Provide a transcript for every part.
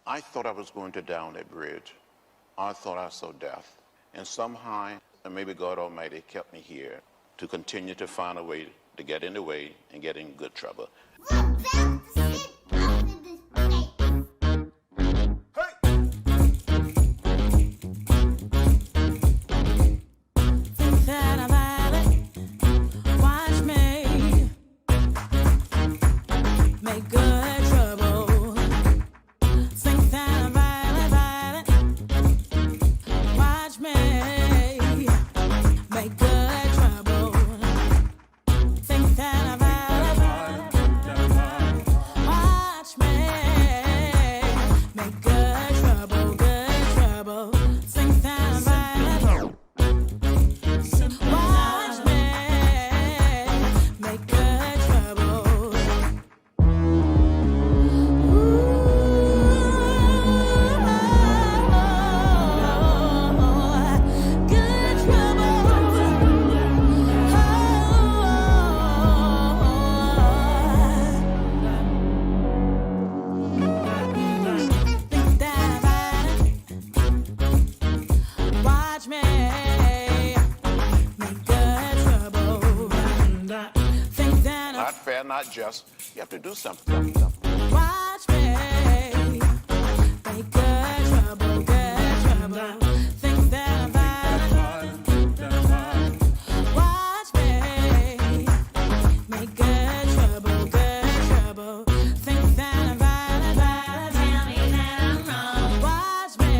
I thought I was going to down that bridge. I thought I saw death. And somehow, maybe God Almighty kept me here to continue to find a way to get in the way and get in good trouble. Not just, you have to do something. Watch me make good trouble, think that watch me make good trouble, think that tell me that I'm wrong. Watch me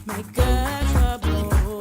make good trouble.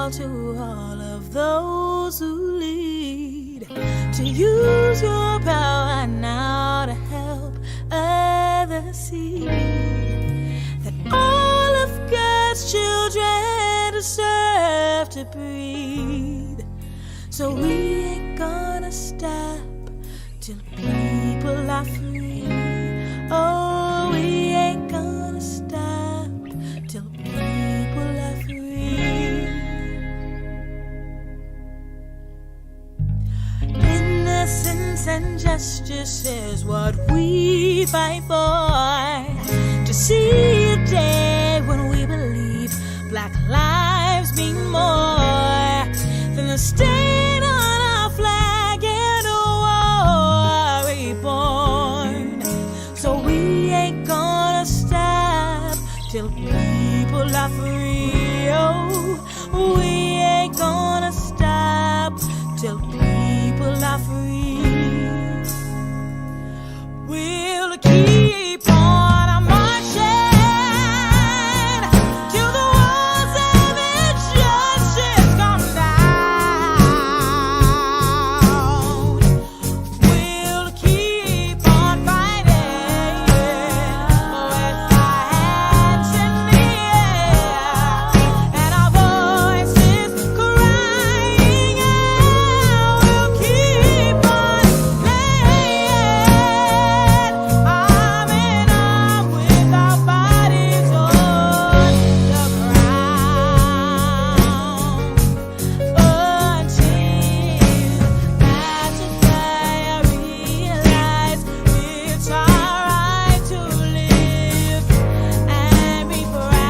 call to all of those who lead to use your power now to help others see that all of God's children deserve to breathe. So we ain't gonna stop till people are free. Oh, we ain't gonna stop till people are free. Innocence and justice is what we fight for. To see a day when we believe Black lives mean more than the stain on our flag and a war reborn. So we ain't gonna stop till people are free. Oh, we ain't gonna stop till people are free. We'll keep on marching till the walls of injustice come down. We'll keep on fighting with our hands in the air and our voices crying out. We'll keep on playing arm in arm with our bodies on the ground until I realize it's our right to live and be proud.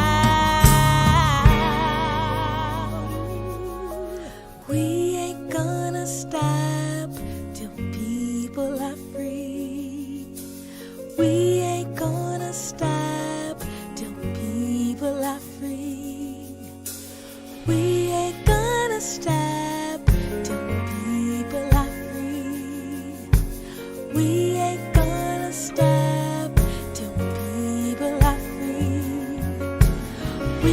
We ain't gonna stop till people are free. We ain't gonna stop till people are free. We ain't gonna stop till people are free. We ain't gonna stop till people are free.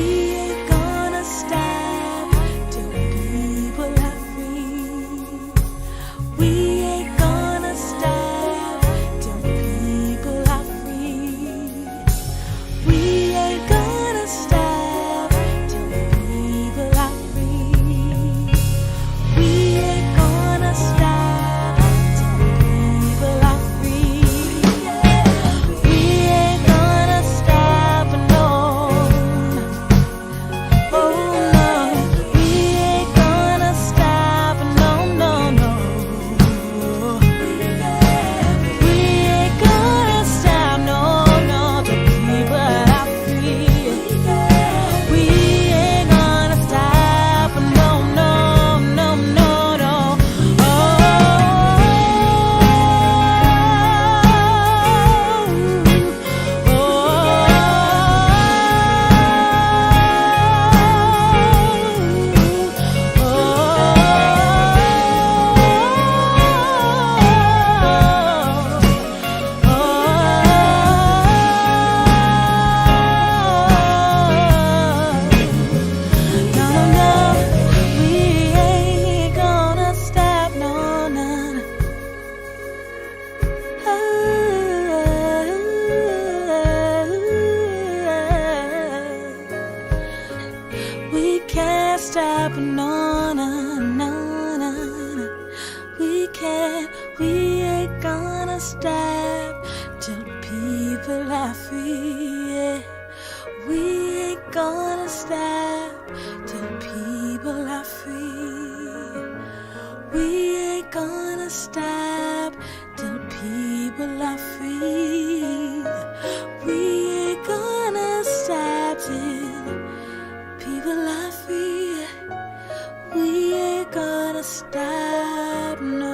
We ain't gonna stop till people are free. We ain't gonna stop till people are free. We ain't gonna stop till people are free. We ain't gonna stop till people are free. We ain't gonna stop, no. Oh no, we ain't gonna stop, no, no, no. We ain't gonna stop, no, no, till people are free. We ain't gonna stop, no, no, no, no, no. No, no, we ain't gonna stop, no, no, no. We can't stop, no, no, no, no, no. We can't, we ain't gonna stop till people are free. Yeah. We ain't gonna stop till people are free. We ain't gonna stop till people are free. We ain't gonna stop till people are free. We ain't gonna stop, no.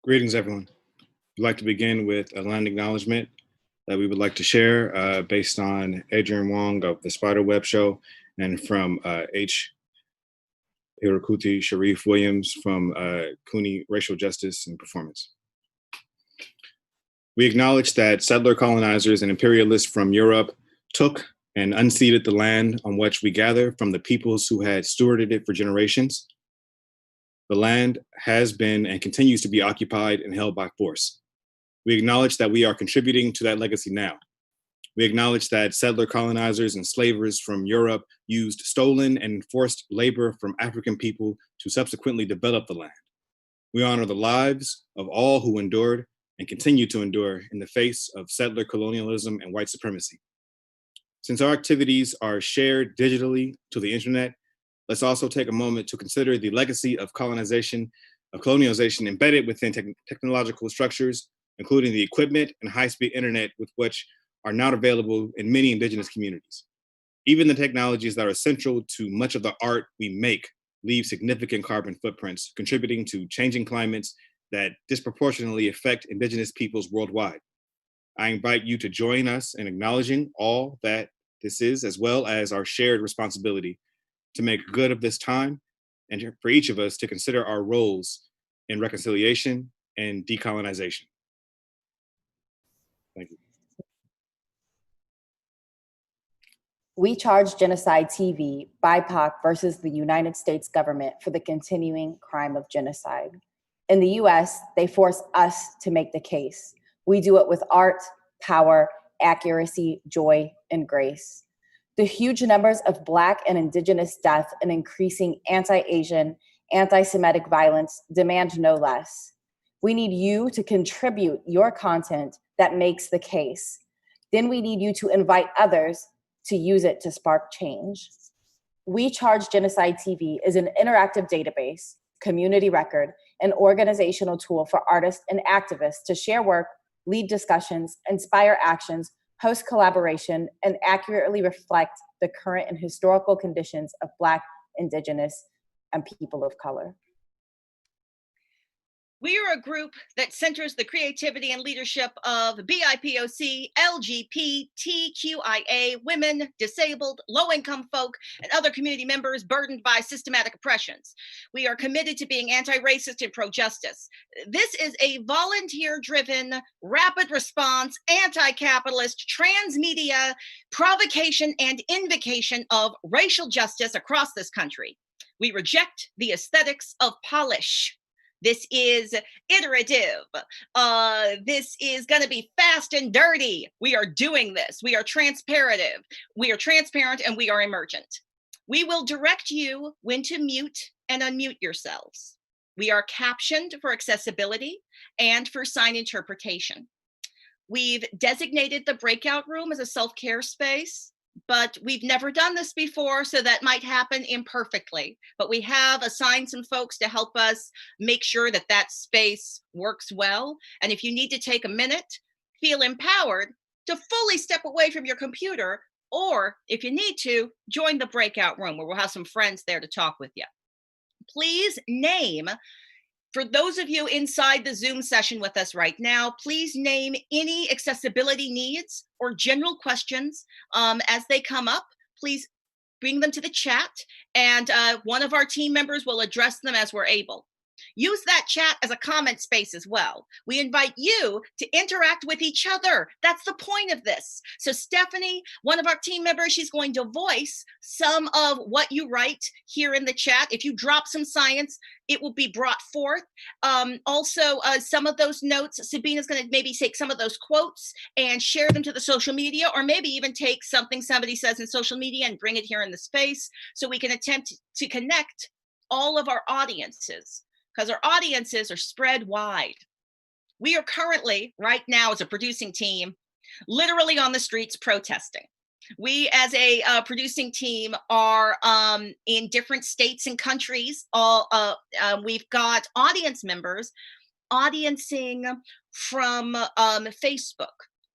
Greetings, everyone. We'd like to begin with a land acknowledgement that we would like to share based on Adrian Wong of the Spider Web Show and from H. Hirokuti Sharif Williams from CUNY Racial Justice and Performance. We acknowledge that settler colonizers and imperialists from Europe took and unceded the land on which we gather from the peoples who had stewarded it for generations. The land has been and continues to be occupied and held by force. We acknowledge that we are contributing to that legacy now. We acknowledge that settler colonizers and slavers from Europe used stolen and forced labor from African people to subsequently develop the land. We honor the lives of all who endured and continue to endure in the face of settler colonialism and white supremacy. Since our activities are shared digitally to the internet, let's also take a moment to consider the legacy of colonization, of colonialization embedded within technological structures, including the equipment and high-speed internet with which are not available in many indigenous communities. Even the technologies that are central to much of the art we make leave significant carbon footprints, contributing to changing climates that disproportionately affect indigenous peoples worldwide. I invite you to join us in acknowledging all that this is, as well as our shared responsibility to make good of this time, and for each of us to consider our roles in reconciliation and decolonization. Thank you. We Charge Genocide TV, BIPOC versus the United States government for the continuing crime of genocide. In the US, they force us to make the case. We do it with art, power, accuracy, joy, and grace. The huge numbers of Black and Indigenous death and increasing anti-Asian, anti-Semitic violence demand no less. We need you to contribute your content that makes the case. Then we need you to invite others to use it to spark change. We Charge Genocide TV is an interactive database, community record, and organizational tool for artists and activists to share work, lead discussions, inspire actions, host collaboration, and accurately reflect the current and historical conditions of Black, Indigenous, and people of color. We are a group that centers the creativity and leadership of BIPOC, LGBTQIA, women, disabled, low-income folk, and other community members burdened by systematic oppressions. We are committed to being anti-racist and pro-justice. This is a volunteer-driven, rapid response, anti-capitalist, transmedia provocation and invocation of racial justice across this country. We reject the aesthetics of polish. This is iterative. This is going to be fast and dirty. We are doing this. We are transparent. We are transparent and we are emergent. We will direct you when to mute and unmute yourselves. We are captioned for accessibility and for sign interpretation. We've designated the breakout room as a self-care space, but we've never done this before, so that might happen imperfectly. But we have assigned some folks to help us make sure that that space works well. And if you need to take a minute, feel empowered to fully step away from your computer, or if you need to, join the breakout room where we'll have some friends there to talk with you. Please name, for those of you inside the Zoom session with us right now, please name any accessibility needs or general questions as they come up. Please bring them to the chat, and one of our team members will address them as we're able. Use that chat as a comment space as well. We invite you to interact with each other. That's the point of this. So Stephanie, one of our team members, she's going to voice some of what you write here in the chat. If you drop some science, it will be brought forth. Also, some of those notes, Sabina's going to maybe take some of those quotes and share them to the social media, or maybe even take something somebody says in social media and bring it here in the space, so we can attempt to connect all of our audiences, because our audiences are spread wide. We are currently, right now as a producing team, literally on the streets protesting. We as a producing team are in different states and countries. We've got audience members audiencing from Facebook,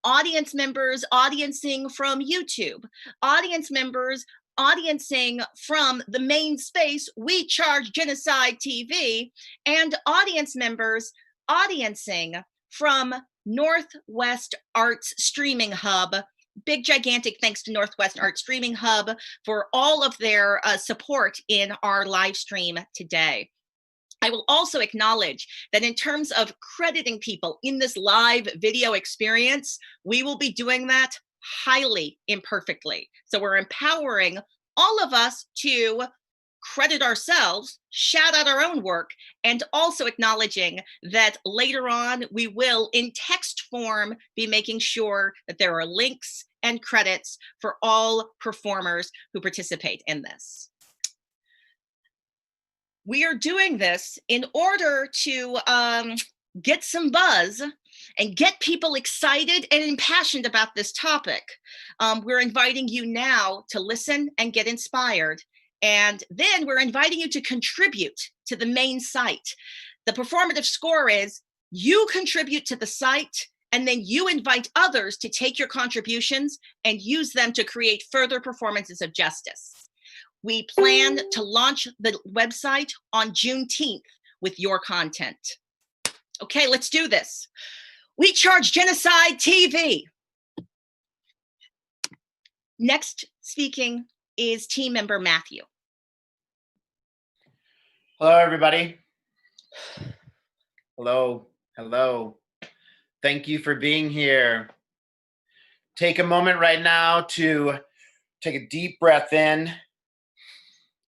audience members audiencing from YouTube, audience members audiencing from the main space, We Charge Genocide TV, and audience members audiencing from Northwest Arts Streaming Hub. Big, gigantic thanks to Northwest Arts Streaming Hub for all of their support in our live stream today. I will also acknowledge that in terms of crediting people in this live video experience, we will be doing that highly imperfectly. So we're empowering all of us to credit ourselves, shout out our own work, and also acknowledging that later on we will, in text form, be making sure that there are links and credits for all performers who participate in this. We are doing this in order to get some buzz and get people excited and impassioned about this topic. We're inviting you now to listen and get inspired. And then we're inviting you to contribute to the main site. The performative score is you contribute to the site, and then you invite others to take your contributions and use them to create further performances of justice. We plan to launch the website on Juneteenth with your content. Okay, let's do this. We Charge Genocide TV. Next speaking is team member Matthew. Hello, everybody. Hello, hello. Thank you for being here. Take a moment right now to take a deep breath in,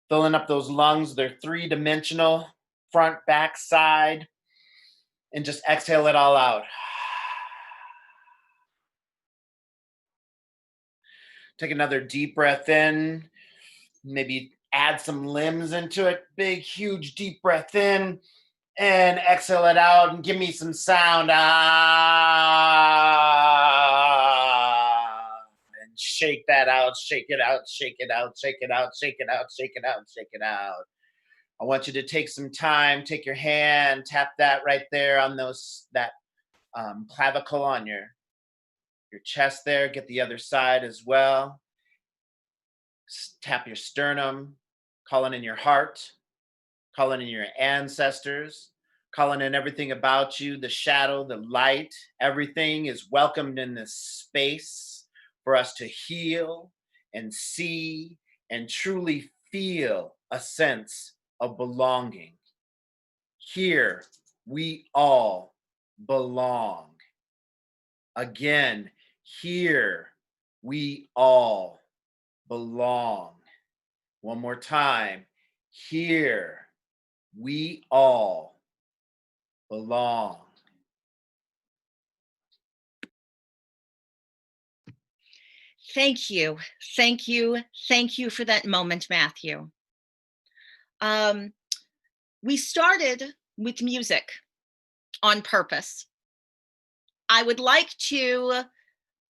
filling up those lungs. They're three-dimensional, front, back, side, and just exhale it all out. Take another deep breath in, maybe add some limbs into it. Big, huge, deep breath in and exhale it out and give me some sound. Ah. And shake that out, shake it out, shake it out, shake it out, shake it out, shake it out, shake it out. I want you to take some time, take your hand, tap that right there on that clavicle on your chest there. Get the other side as well. Tap your sternum, calling in your heart, calling in your ancestors, calling in everything about you, the shadow, the light. Everything is welcomed in this space for us to heal and see and truly feel a sense of belonging. Here, we all belong. Again, here, we all belong. One more time. Here, we all belong. Thank you. Thank you. Thank you for that moment, Matthew. We started with music on purpose. I would like to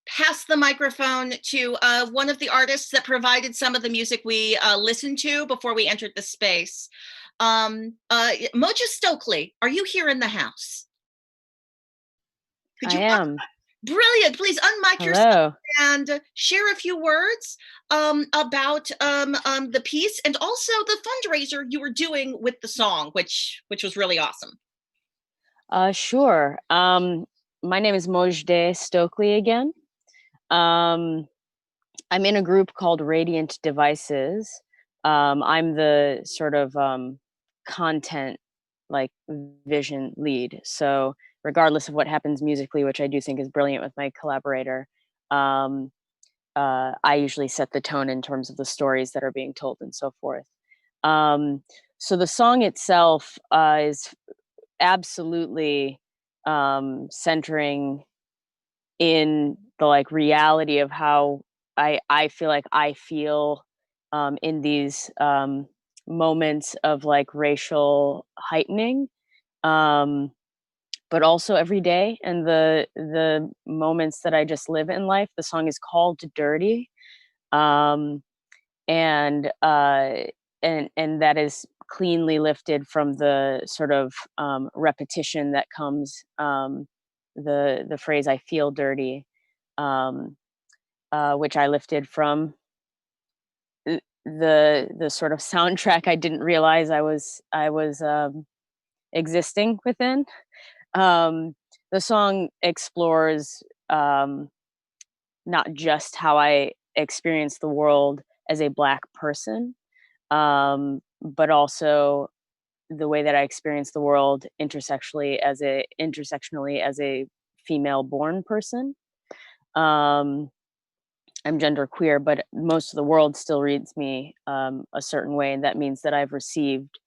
pass the microphone to one of the artists that provided some of the music we listened to before we entered the space. Moja Stokely, are you here in the house? I am. Brilliant. Please unmic yourself and share a few words about the piece and also the fundraiser you were doing with the song, which was really awesome. Sure. My name is Mojdeh Stokely again. I'm in a group called Radiant Devices. I'm the sort of content, like vision lead. So regardless of what happens musically, which I do think is brilliant with my collaborator, I usually set the tone in terms of the stories that are being told and so forth. So the song itself is absolutely centering in the like reality of how I feel like I feel in these moments of like racial heightening, but also every day and the moments that I just live in life. The song is called Dirty, and that is cleanly lifted from the sort of repetition that comes, the phrase "I feel dirty," which I lifted from the sort of soundtrack I didn't realize I was existing within. The song explores not just how I experience the world as a Black person, but also the way that I experience the world intersectionally as a female-born person. Um, I'm genderqueer, but most of the world still reads me a certain way, and that means that I've received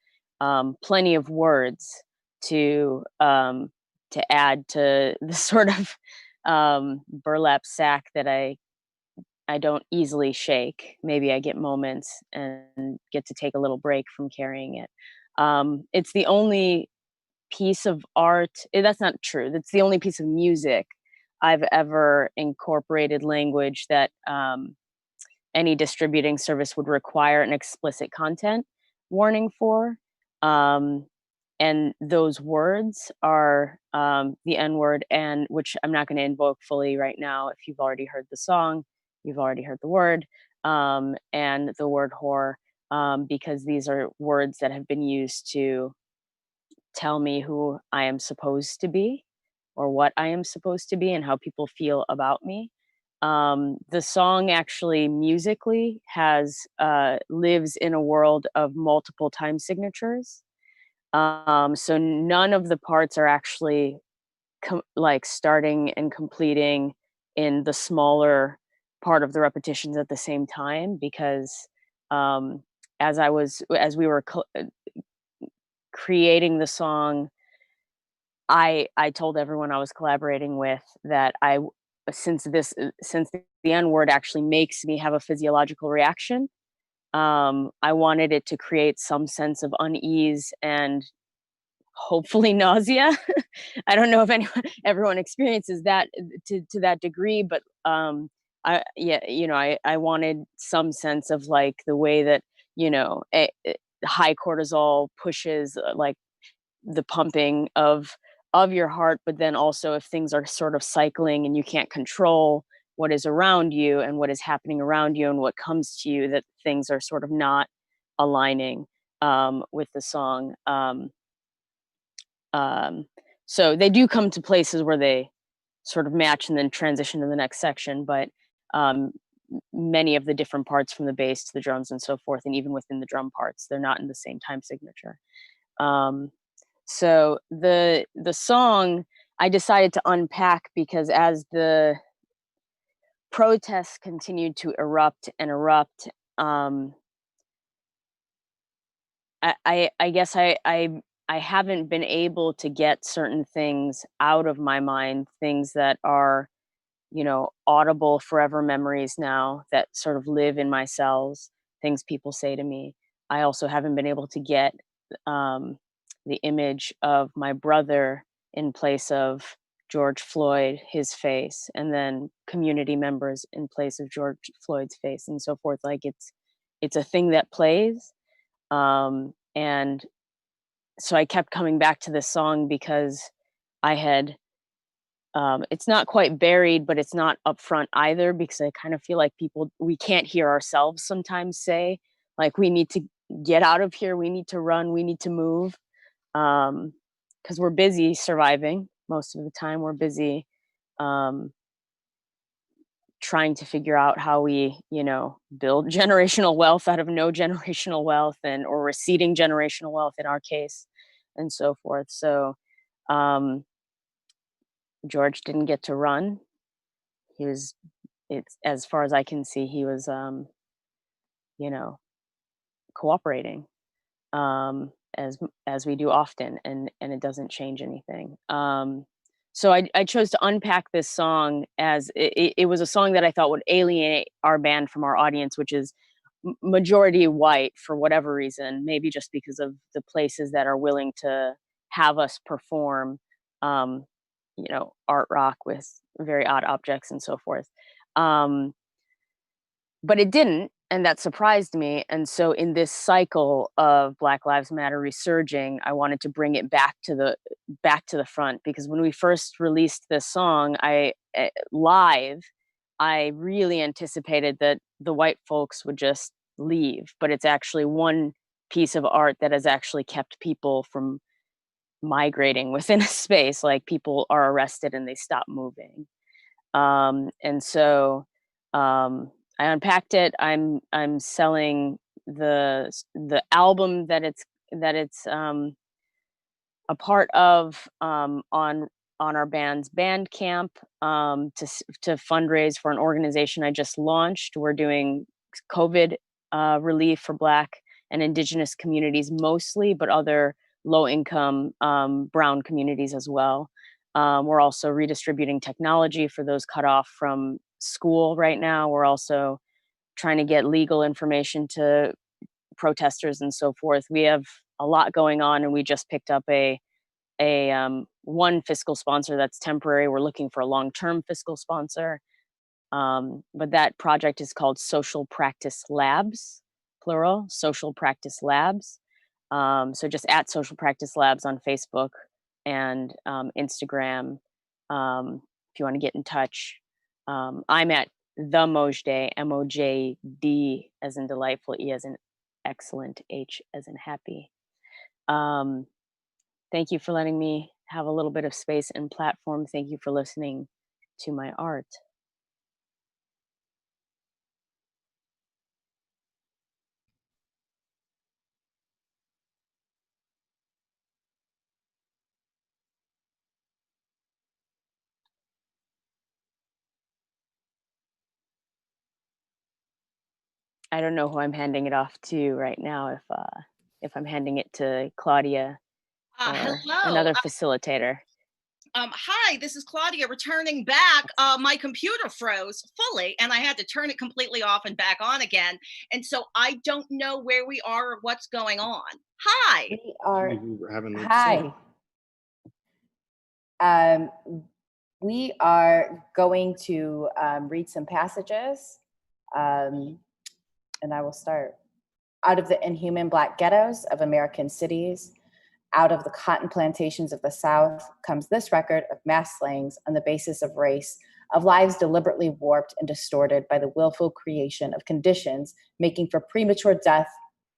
plenty of words to add to the sort of burlap sack that I don't easily shake. Maybe I get moments and get to take a little break from carrying it. It's the only piece of art. That's not true. That's the only piece of music I've ever incorporated language that any distributing service would require an explicit content warning for. And those words are the N word, and which I'm not going to invoke fully right now. If you've already heard the song, you've already heard the word, and the word whore, because these are words that have been used to tell me who I am supposed to be or what I am supposed to be and how people feel about me. The song actually musically has lives in a world of multiple time signatures. So none of the parts are actually like starting and completing in the smaller part of the repetitions at the same time, because as we were creating the song, I told everyone I was collaborating with that since the N word actually makes me have a physiological reaction, I wanted it to create some sense of unease and hopefully nausea. I don't know if everyone experiences that to that degree, but I wanted some sense of like the way that high cortisol pushes like the pumping of your heart, but then also if things are sort of cycling and you can't control what is around you and what is happening around you and what comes to you, that things are sort of not aligning with the song. So they do come to places where they sort of match and then transition to the next section, but many of the different parts from the bass to the drums and so forth, and even within the drum parts, they're not in the same time signature. So the song I decided to unpack because as the protests continued to erupt and erupt, I guess I haven't been able to get certain things out of my mind, things that are, audible forever memories now that sort of live in my cells, things people say to me. I also haven't been able to get the image of my brother in place of George Floyd, his face, and then community members in place of George Floyd's face, and so forth. Like it's a thing that plays. And so I kept coming back to this song because I had, it's not quite buried, but it's not upfront either, because I kind of feel like we can't hear ourselves sometimes say, like, we need to get out of here, we need to run, we need to move. Because we're busy surviving most of the time. We're busy trying to figure out how we, build generational wealth out of no generational wealth, or receding generational wealth in our case, and so forth. So George didn't get to run. It's as far as I can see, he was, cooperating. As we do often, and it doesn't change anything. So I chose to unpack this song as it was a song that I thought would alienate our band from our audience, which is majority white for whatever reason, maybe just because of the places that are willing to have us perform, art rock with very odd objects and so forth. But it didn't, and that surprised me. And so in this cycle of Black Lives Matter resurging, I wanted to bring it back to the front, because when we first released this song, live, I really anticipated that the white folks would just leave, but it's actually one piece of art that has actually kept people from migrating within a space, like people are arrested and they stop moving. And so I unpacked it. I'm selling the album that it's a part of on our band's Bandcamp to fundraise for an organization I just launched. We're doing COVID relief for Black and Indigenous communities mostly, but other low income brown communities as well. We're also redistributing technology for those cut off from school right now. We're also trying to get legal information to protesters and so forth. We have a lot going on, and we just picked up a one fiscal sponsor that's temporary. We're looking for a long-term fiscal sponsor. But that project is called Social Practice Labs, plural, Social Practice Labs. So just at Social Practice Labs on Facebook and Instagram, if you want to get in touch. I'm at the Mojde, MOJD as in delightful, E as in excellent, H as in happy. Thank you for letting me have a little bit of space and platform. Thank you for listening to my art. I don't know who I'm handing it off to right now, if I'm handing it to Claudia or Hello. another facilitator. Hi, this is Claudia returning back. My computer froze fully and I had to turn it completely off and back on again. And so I don't know where we are or what's going on. Hi. We are. You were having like Hi. We are going to read some passages, and I will start. Out of the inhuman Black ghettos of American cities, out of the cotton plantations of the South, comes this record of mass slayings on the basis of race, of lives deliberately warped and distorted by the willful creation of conditions making for premature death,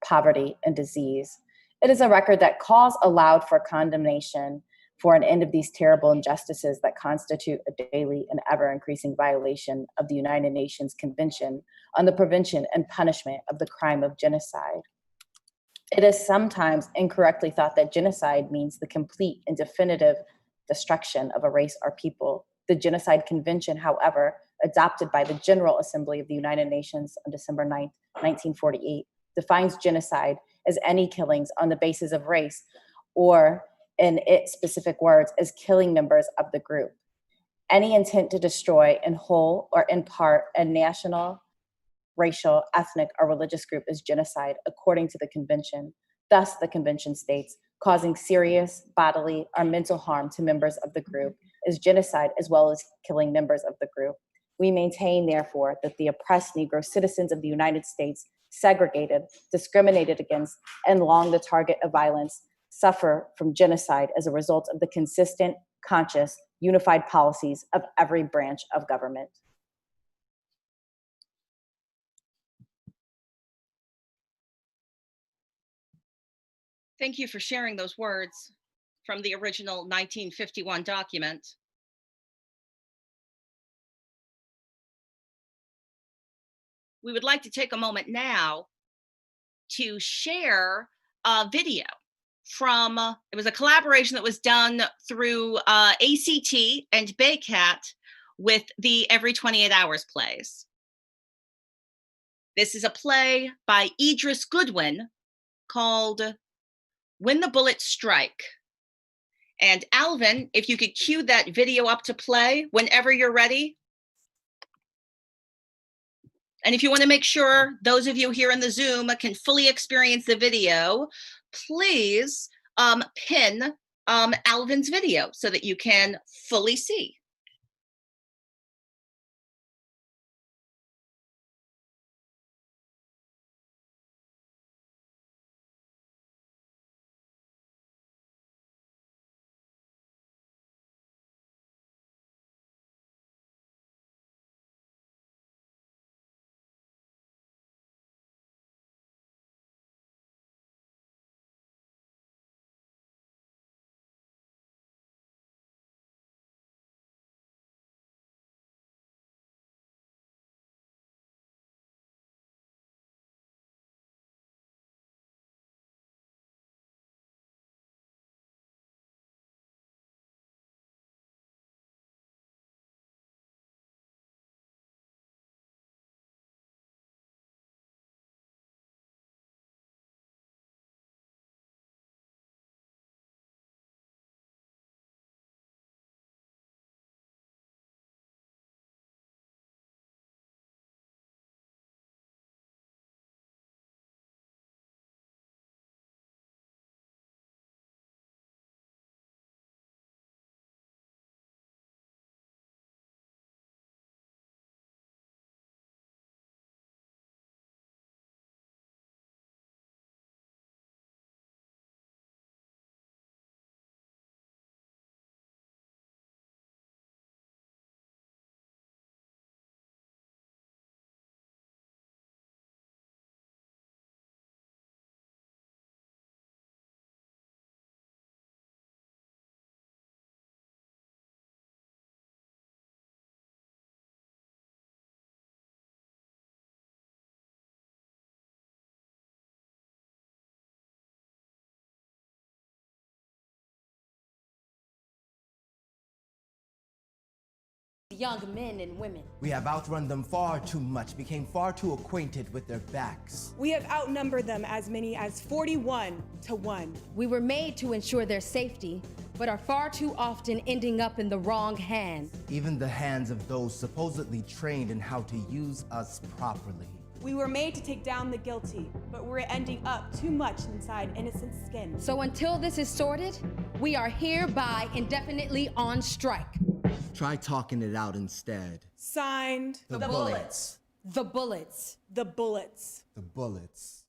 poverty, and disease. It is a record that calls aloud for condemnation for an end of these terrible injustices that constitute a daily and ever-increasing violation of the United Nations Convention on the Prevention and Punishment of the Crime of Genocide. It is sometimes incorrectly thought that genocide means the complete and definitive destruction of a race or people. The Genocide Convention, however, adopted by the General Assembly of the United Nations on December 9th, 1948, defines genocide as any killings on the basis of race, or in its specific words, as killing members of the group. Any intent to destroy in whole or in part a national, racial, ethnic, or religious group is genocide, according to the convention. Thus, the convention states, causing serious bodily or mental harm to members of the group is genocide, as well as killing members of the group. We maintain, therefore, that the oppressed Negro citizens of the United States, segregated, discriminated against, and long the target of violence, suffer from genocide as a result of the consistent, conscious, unified policies of every branch of government. Thank you for sharing those words from the original 1951 document. We would like to take a moment now to share a video from, it was a collaboration that was done through ACT and BayCat with the Every 28 Hours plays. This is a play by Idris Goodwin called When the Bullets Strike. And Alvin, if you could cue that video up to play whenever you're ready. And if you want to make sure those of you here in the Zoom can fully experience the video, please pin Alvin's video so that you can fully see. young men and women. We have outrun them far too much, became far too acquainted with their backs. We have outnumbered them as many as 41 to 1. We were made to ensure their safety, but are far too often ending up in the wrong hands. Even the hands of those supposedly trained in how to use us properly. We were made to take down the guilty, but we're ending up too much inside innocent skin. So until this is sorted, we are hereby indefinitely on strike. Try talking it out instead. Signed, The bullets. The bullets. the bullets. The bullets.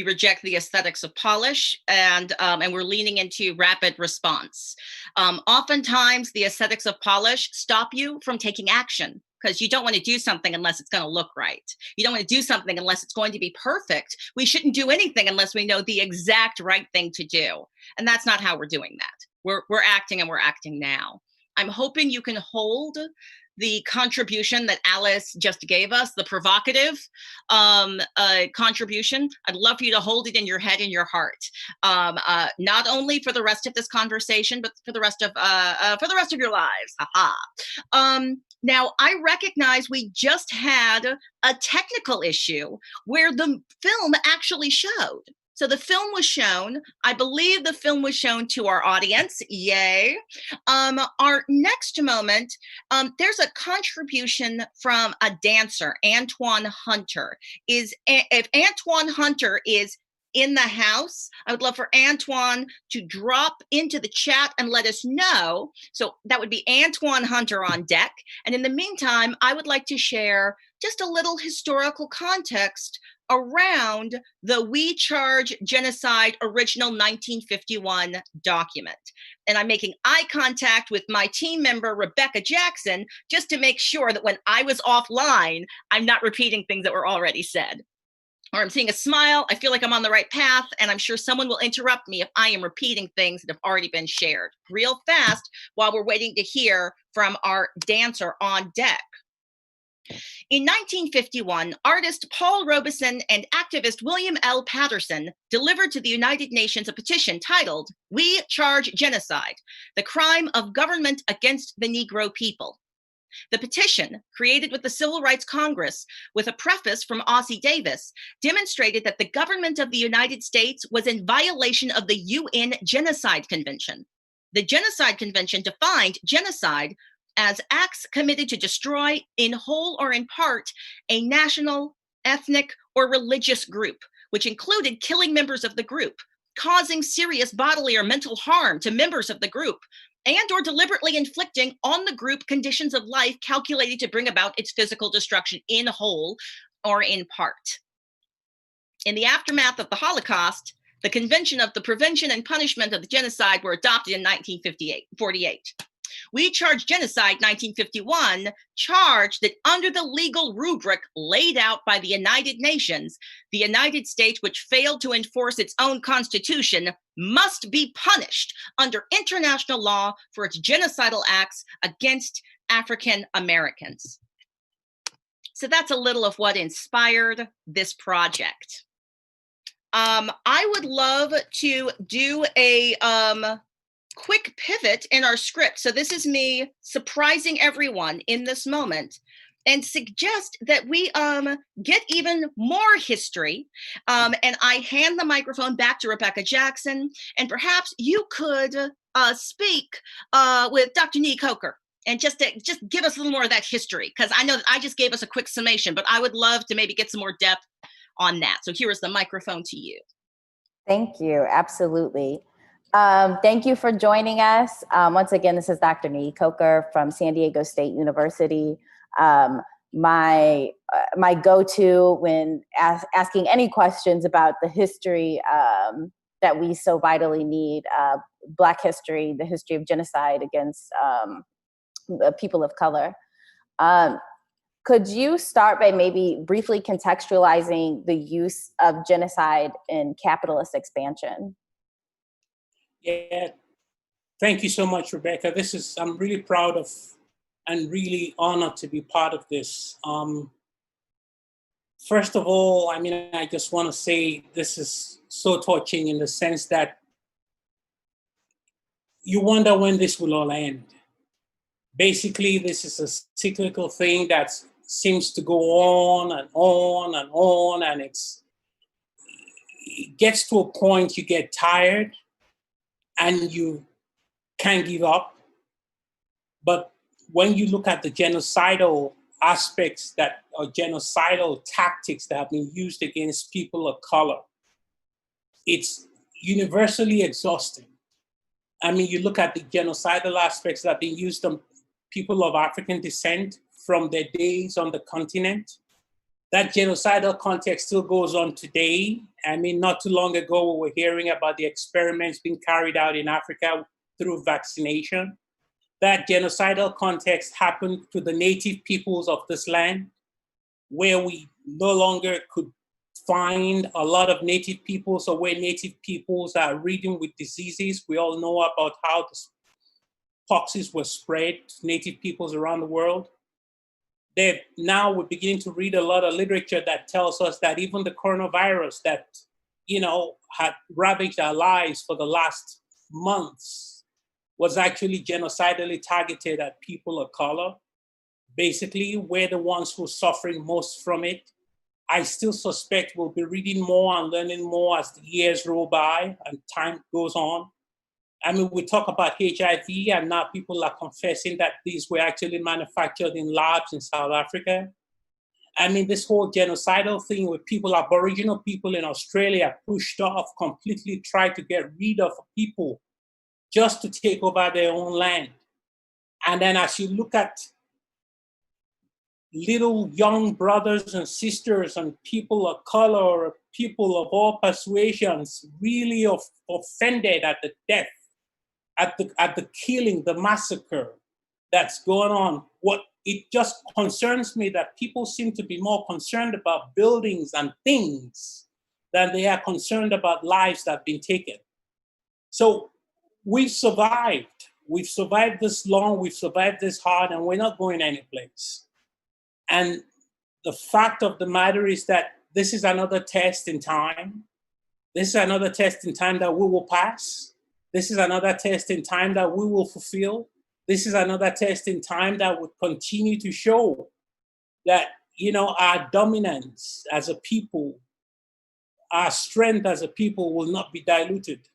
We reject the aesthetics of polish, and we're leaning into rapid response. Oftentimes, the aesthetics of polish stop you from taking action because you don't want to do something unless it's going to look right. You don't want to do something unless it's going to be perfect. We shouldn't do anything unless we know the exact right thing to do. And that's not how we're doing that. We're acting, and we're acting now. I'm hoping you can hold the contribution that Alice just gave us, the provocative contribution. I'd love for you to hold it in your head and your heart, not only for the rest of this conversation, but for the rest of your lives. Now, I recognize we just had a technical issue where the film actually showed. So the film was shown. I believe the film was shown to our audience. Yay. Our next moment, there's a contribution from a dancer, Antoine Hunter. If Antoine Hunter is in the house, I would love for Antoine to drop into the chat and let us know. So that would be Antoine Hunter on deck. And in the meantime, I would like to share just a little historical context around the We Charge Genocide original 1951 document. And I'm making eye contact with my team member, Rebecca Jackson, just to make sure that when I was offline, I'm not repeating things that were already said. Or I'm seeing a smile, I feel like I'm on the right path, and I'm sure someone will interrupt me if I am repeating things that have already been shared real fast while we're waiting to hear from our dancer on deck. In 1951, artist Paul Robeson and activist William L. Patterson delivered to the United Nations a petition titled, "We Charge Genocide, the Crime of Government Against the Negro People." The petition, created with the Civil Rights Congress with a preface from Ossie Davis, demonstrated that the government of the United States was in violation of the UN Genocide Convention. The Genocide Convention defined genocide as acts committed to destroy, in whole or in part, a national, ethnic, or religious group, which included killing members of the group, causing serious bodily or mental harm to members of the group, and or deliberately inflicting on the group conditions of life calculated to bring about its physical destruction in whole or in part. In the aftermath of the Holocaust, the Convention of the Prevention and Punishment of the Genocide were adopted in 1948. We Charge Genocide 1951 charged that under the legal rubric laid out by the United Nations, the United States, which failed to enforce its own constitution, must be punished under international law for its genocidal acts against African Americans. So that's a little of what inspired this project. I would love to do a quick pivot in our script. So this is me surprising everyone in this moment and suggest that we get even more history. And I hand the microphone back to Rebecca Jackson, and perhaps you could speak with Dr. Nee Coker and just give us a little more of that history, because I know that I just gave us a quick summation, but I would love to maybe get some more depth on that. So here is the microphone to you. Thank you. Absolutely. Thank you for joining us. Once again, this is Dr. Nee Coker from San Diego State University. my go-to when asking any questions about the history that we so vitally need, Black history, the history of genocide against the people of color. Could you start by maybe briefly contextualizing the use of genocide in capitalist expansion? Yeah, thank you so much, Rebecca. I'm really proud of and really honored to be part of this. First of all, I mean, I just want to say this is so touching in the sense that you wonder when this will all end. Basically, this is a cyclical thing that seems to go on and on and on, and it gets to a point you get tired and you can't give up. But when you look at the genocidal aspects that are genocidal tactics that have been used against people of color, it's universally exhausting. I mean, you look at the genocidal aspects that have been used on people of African descent from their days on the continent. That genocidal context still goes on today. I mean, not too long ago, we were hearing about the experiments being carried out in Africa through vaccination. That genocidal context happened to the native peoples of this land, where we no longer could find a lot of native peoples, or where native peoples are ridden with diseases. We all know about how the poxes were spread to native peoples around the world. Now we're beginning to read a lot of literature that tells us that even the coronavirus that, had ravaged our lives for the last months was actually genocidally targeted at people of color. Basically, we're the ones who are suffering most from it. I still suspect we'll be reading more and learning more as the years roll by and time goes on. I mean, we talk about HIV, and now people are confessing that these were actually manufactured in labs in South Africa. I mean, this whole genocidal thing with Aboriginal people in Australia pushed off, completely tried to get rid of people just to take over their own land. And then as you look at little young brothers and sisters and people of color, or people of all persuasions, really offended at the death, at the killing, the massacre that's going on. It just concerns me that people seem to be more concerned about buildings and things than they are concerned about lives that have been taken. So we've survived. We've survived this long, we've survived this hard, and we're not going anyplace. And the fact of the matter is that this is another test in time. This is another test in time that we will pass. This is another test in time that we will fulfill. This is another test in time that will continue to show that, our dominance as a people, our strength as a people will not be diluted.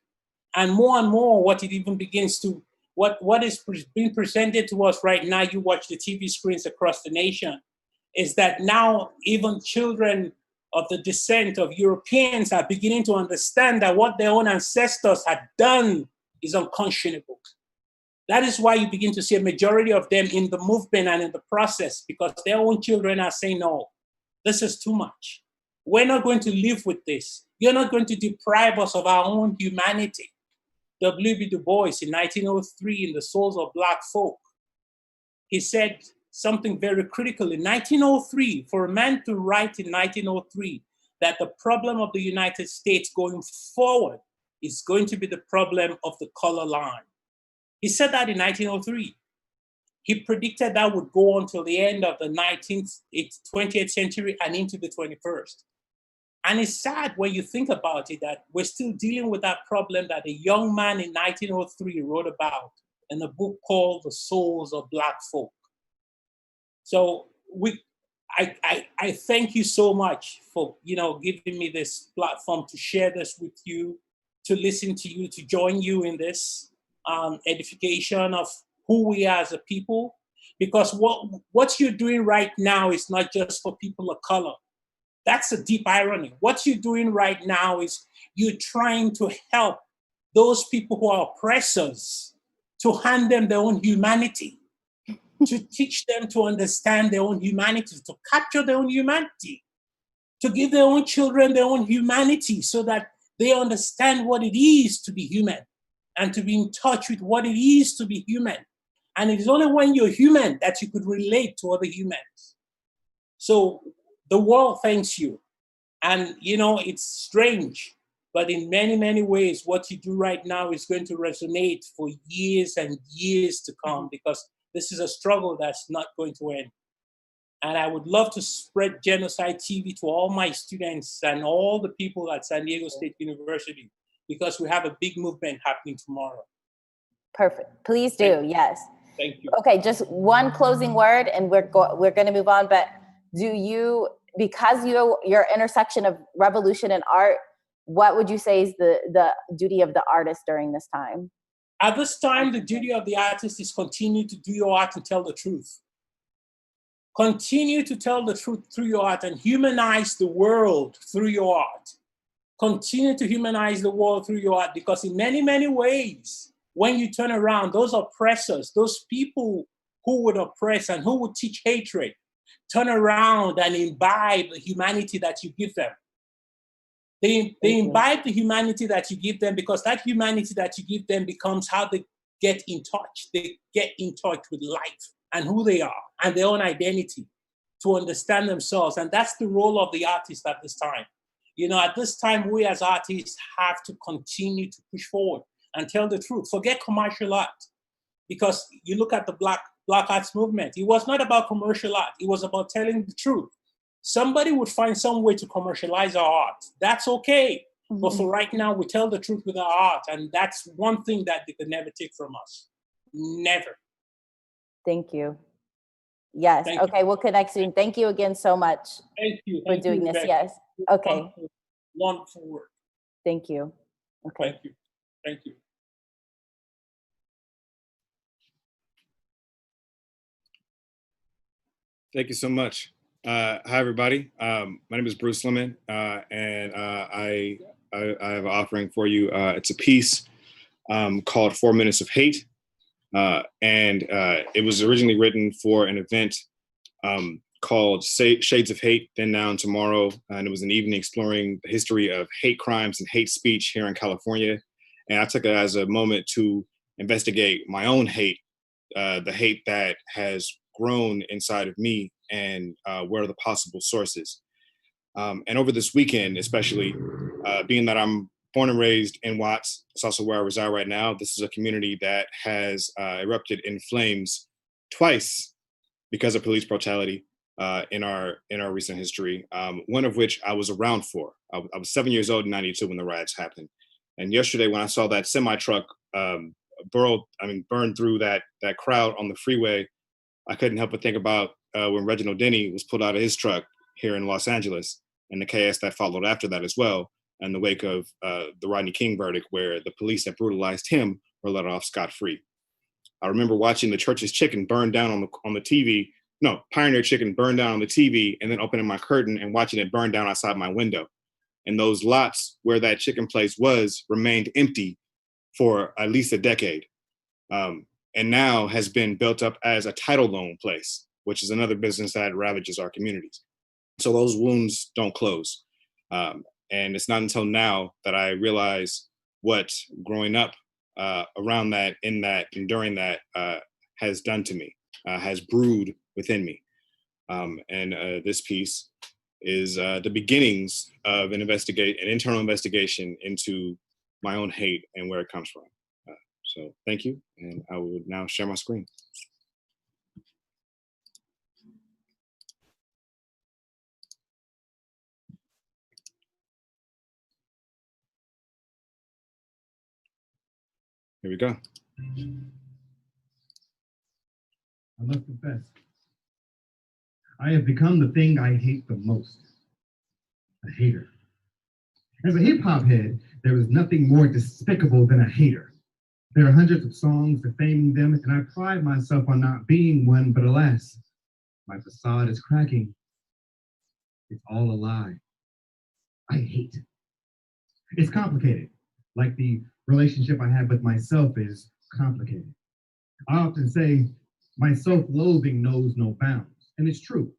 And more, what it even begins to, what is being presented to us right now, you watch the TV screens across the nation, is that now even children of the descent of Europeans are beginning to understand that what their own ancestors had done is unconscionable. That is why you begin to see a majority of them in the movement and in the process, because their own children are saying, no, this is too much. We're not going to live with this. You're not going to deprive us of our own humanity. W.B. Du Bois in 1903 in The Souls of Black Folk, he said something very critical in 1903, for a man to write in 1903 that the problem of the United States going forward is going to be the problem of the color line. He said that in 1903. He predicted that would go on till the end of the 20th century and into the 21st. And it's sad when you think about it that we're still dealing with that problem that a young man in 1903 wrote about in a book called The Souls of Black Folk. So I thank you so much for giving me this platform to share this with you, to listen to you, to join you in this edification of who we are as a people. Because what you're doing right now is not just for people of color. That's a deep irony. What you're doing right now is you're trying to help those people who are oppressors to hand them their own humanity. to teach them to understand their own humanity, to capture their own humanity, to give their own children their own humanity so that they understand what it is to be human and to be in touch with what it is to be human. And it is only when you're human that you could relate to other humans. So the world thanks you. And, you know, it's strange, but in many, many ways, what you do right now is going to resonate for years and years to come, because this is a struggle that's not going to end. And I would love to spread Genocide TV to all my students and all the people at San Diego State University, because we have a big movement happening tomorrow. Perfect. Please do. Yes. Thank you. Okay, just one closing word, and we're going to move on. But do you, because your intersection of revolution and art, what would you say is the duty of the artist during this time? At this time, the duty of the artist is continue to do your art and tell the truth. Continue to tell the truth through your art and humanize the world through your art. Continue to humanize the world through your art, because in many, many ways, when you turn around, those oppressors, those people who would oppress and who would teach hatred, turn around and imbibe the humanity that you give them. They imbibe the humanity that you give them, because that humanity that you give them becomes how they get in touch. They get in touch with life and who they are and their own identity, to understand themselves. And that's the role of the artist at this time. You know, at this time, we as artists have to continue to push forward and tell the truth. Forget commercial art, because you look at the Black Arts movement. It was not about commercial art. It was about telling the truth. Somebody would find some way to commercialize our art. That's okay. Mm-hmm. But for right now, we tell the truth with our art. And that's one thing that they could never take from us. Never. Thank you. Yes. Thank okay, you. We'll connect soon. Thank you again so much. Thank you. For doing this. Yes. Okay. Wonderful work. Thank you. Okay. Thank you. Thank you. Thank you so much. Hi, everybody. My name is Bruce Lemon, and I have an offering for you. It's a piece called 4 Minutes of Hate. And it was originally written for an event called Shades of Hate, Then, Now, and Tomorrow. And it was an evening exploring the history of hate crimes and hate speech here in California. And I took it as a moment to investigate my own hate, the hate that has grown inside of me, and what are the possible sources. And over this weekend, especially, being that I'm born and raised in Watts, it's also where I reside right now. This is a community that has erupted in flames twice because of police brutality in our recent history. One of which I was around for. I was 7 years old in '92 when the riots happened. And yesterday, when I saw that semi truck burn through that crowd on the freeway, I couldn't help but think about when Reginald Denny was pulled out of his truck here in Los Angeles, and the chaos that followed after that as well, in the wake of the Rodney King verdict, where the police that brutalized him were let off scot-free. I remember watching the Church's Chicken burn down on the TV. No, Pioneer Chicken burn down on the TV, and then opening my curtain and watching it burn down outside my window. And those lots where that chicken place was remained empty for at least a decade. And now has been built up as a title loan place, which is another business that ravages our communities. So those wounds don't close. And it's not until now that I realize what growing up around that, in that, and during that has done to me, has brewed within me. And this piece is the beginnings of an internal investigation into my own hate and where it comes from. So thank you, and I will now share my screen. Here we go. I must confess, I have become the thing I hate the most, a hater. As a hip hop head, there is nothing more despicable than a hater. There are hundreds of songs defaming them, and I pride myself on not being one, but alas, my facade is cracking. It's all a lie. I hate. It's complicated, like the relationship I have with myself is complicated. I often say, My self-loathing knows no bounds, and it's true.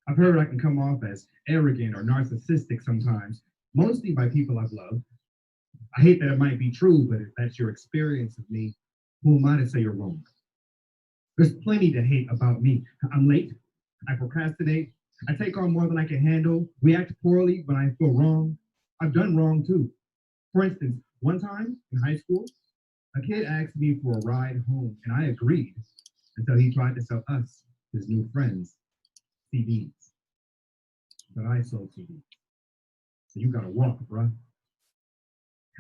I've heard I can come off as arrogant or narcissistic sometimes, mostly by people I've loved. I hate that it might be true, but if that's your experience of me, who am I to say you're wrong? There's plenty to hate about me. I'm late, I procrastinate, I take on more than I can handle, react poorly when I feel wrong. I've done wrong too. For instance, one time in high school, a kid asked me for a ride home, and I agreed until he tried to sell us, his new friends, CDs. But I sold CDs. So you gotta walk, bruh.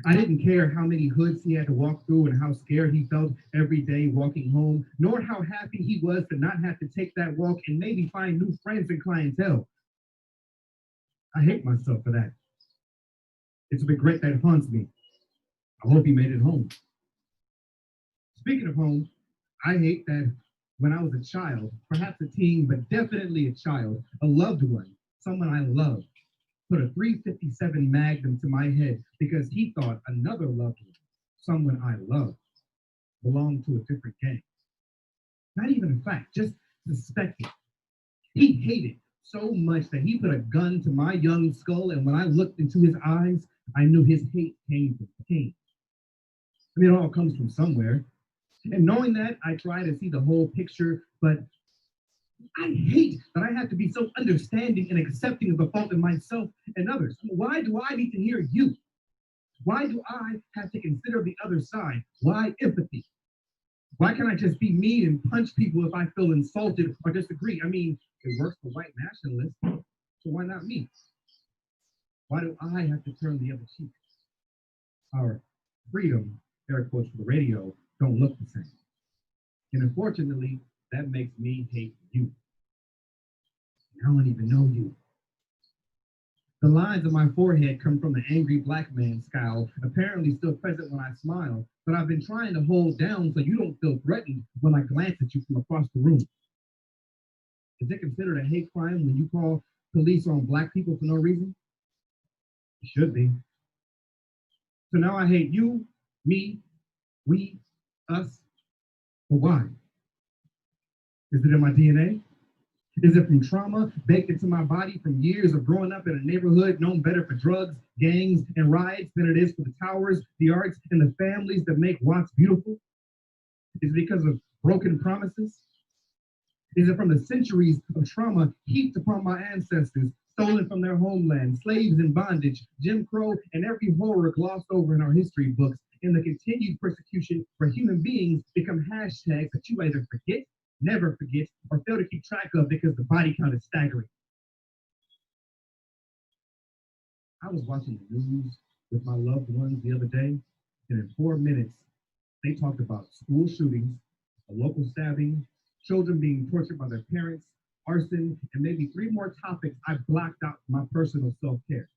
I didn't care how many hoods he had to walk through and how scared he felt every day walking home, nor how happy he was to not have to take that walk and maybe find new friends and clientele. I hate myself for that. It's a regret that haunts me. I hope he made it home. Speaking of home, I hate that when I was a child, perhaps a teen, but definitely a child, a loved one, someone I loved, put a .357 Magnum to my head because he thought another loved one, someone I loved, belonged to a different gang. Not even a fact, just suspected. He hated so much that he put a gun to my young skull, and when I looked into his eyes, I knew his hate came from pain. I mean, it all comes from somewhere. And knowing that, I try to see the whole picture, but I hate that I have to be so understanding and accepting of the fault in myself and others. Why do I need to hear you? Why do I have to consider the other side? Why empathy? Why can't I just be mean and punch people if I feel insulted or disagree? I mean, it works for white nationalists, so why not me? Why do I have to turn the other cheek? Our freedom, air quotes for the radio, don't look the same. And unfortunately, that makes me hate you. I don't even know you. The lines on my forehead come from the angry black man scowl, apparently still present when I smile, but I've been trying to hold down so you don't feel threatened when I glance at you from across the room. Is it considered a hate crime when you call police on black people for no reason? It should be. So now I hate you, me, we, us. But why? Is it in my DNA? Is it from trauma baked into my body from years of growing up in a neighborhood known better for drugs, gangs, and riots than it is for the towers, the arts, and the families that make Watts beautiful? Is it because of broken promises? Is it from the centuries of trauma heaped upon my ancestors, stolen from their homeland, slaves in bondage, Jim Crow, and every horror glossed over in our history books, and the continued persecution where human beings become hashtags that you either forget, never forget, or fail to keep track of because the body count is staggering? I was watching the news with my loved ones the other day, and in 4 minutes, they talked about school shootings, a local stabbing, children being tortured by their parents, arson, and maybe 3 more topics I blocked out for my personal self-care.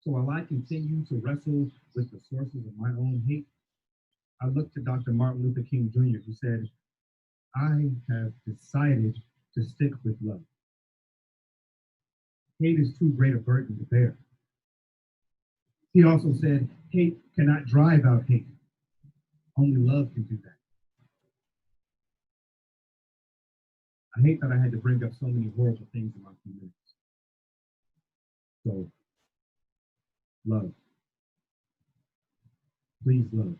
So while I continue to wrestle with the sources of my own hate, I look to Dr. Martin Luther King Jr., who said, I have decided to stick with love. Hate is too great a burden to bear. He also said, hate cannot drive out hate. Only love can do that. I hate that I had to bring up so many horrible things in my few minutes. So, love. Please love.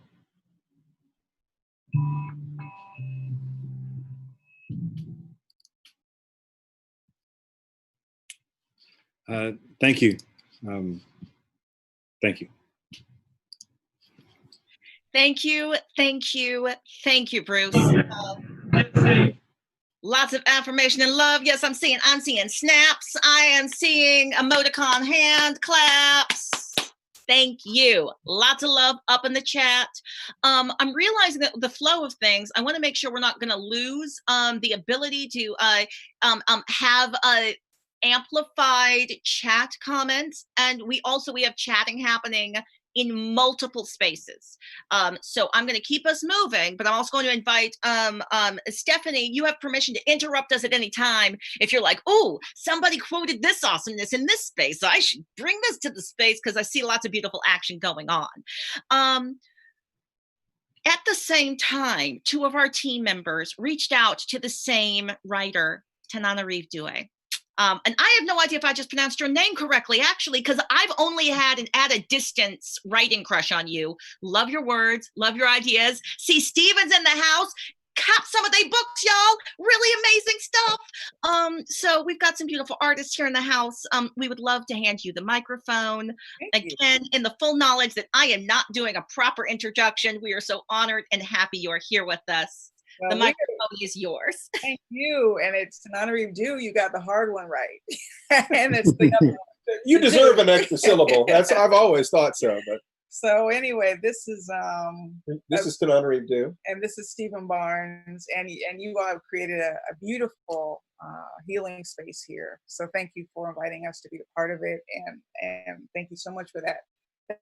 Thank you. Thank you. Thank you, thank you, thank you, Bruce. Lots of affirmation and love. Yes, I'm seeing snaps. I am seeing emoticon hand claps. Thank you. Lots of love up in the chat. I'm realizing that the flow of things, I want to make sure we're not going to lose the ability to have amplified chat comments. And we have chatting happening in multiple spaces. So I'm going to keep us moving, but I'm also going to invite Stephanie, you have permission to interrupt us at any time. If you're like, oh, somebody quoted this awesomeness in this space, so I should bring this to the space because I see lots of beautiful action going on. At the same time, two of our team members reached out to the same writer, Tananarive Due. And I have no idea if I just pronounced your name correctly, actually, because I've only had an at a distance writing crush on you. Love your words, love your ideas. See, Steven's in the house. Cop some of their books, y'all. Really amazing stuff. So we've got some beautiful artists here in the house. We would love to hand you the microphone. Again, in the full knowledge that I am not doing a proper introduction, we are so honored and happy you are here with us. Well, the microphone is yours. Thank you. And it's Tananarive Due. You got the hard one right. And it's the other one. You deserve an extra syllable. I've always thought so. But so anyway, this is Tananarive Due. And this is Stephen Barnes. And you all have created a beautiful healing space here. So thank you for inviting us to be a part of it. And thank you so much for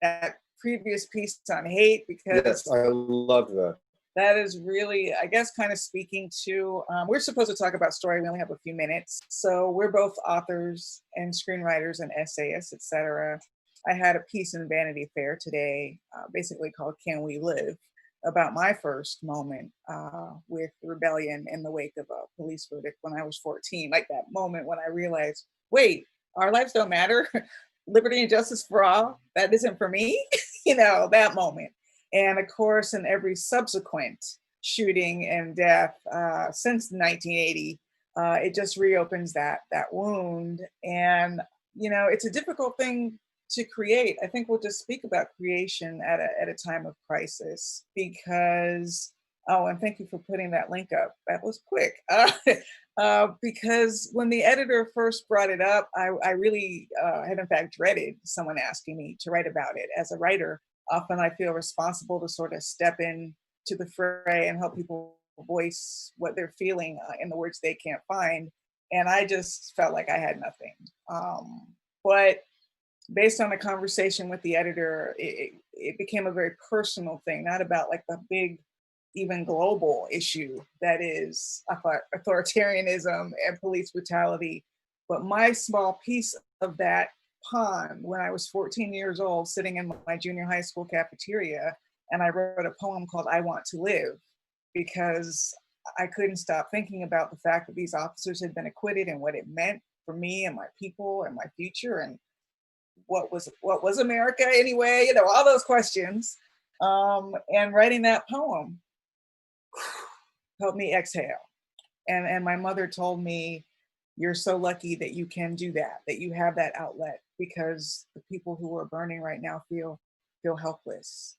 that previous piece on hate, because yes, I love that. That is really, I guess, kind of speaking to, we're supposed to talk about story. We only have a few minutes. So we're both authors and screenwriters and essayists, etc. I had a piece in Vanity Fair today, basically called Can We Live? About my first moment with rebellion in the wake of a police verdict when I was 14. Like that moment when I realized, wait, our lives don't matter. Liberty and justice for all, that isn't for me. That moment. And of course, in every subsequent shooting and death since 1980, it just reopens that wound. And, it's a difficult thing to create. I think we'll just speak about creation at a time of crisis because, and thank you for putting that link up. That was quick. Because when the editor first brought it up, I really had in fact dreaded someone asking me to write about it. As a writer, often I feel responsible to sort of step in to the fray and help people voice what they're feeling in the words they can't find. And I just felt like I had nothing. But based on a conversation with the editor, it became a very personal thing, not about like the big, even global issue that is authoritarianism and police brutality. But my small piece of that pond when I was 14 years old, sitting in my junior high school cafeteria, and I wrote a poem called I Want to Live, because I couldn't stop thinking about the fact that these officers had been acquitted and what it meant for me and my people and my future and what was America anyway, all those questions. And writing that poem helped me exhale. And my mother told me, you're so lucky that you can do that you have that outlet, because the people who are burning right now feel helpless.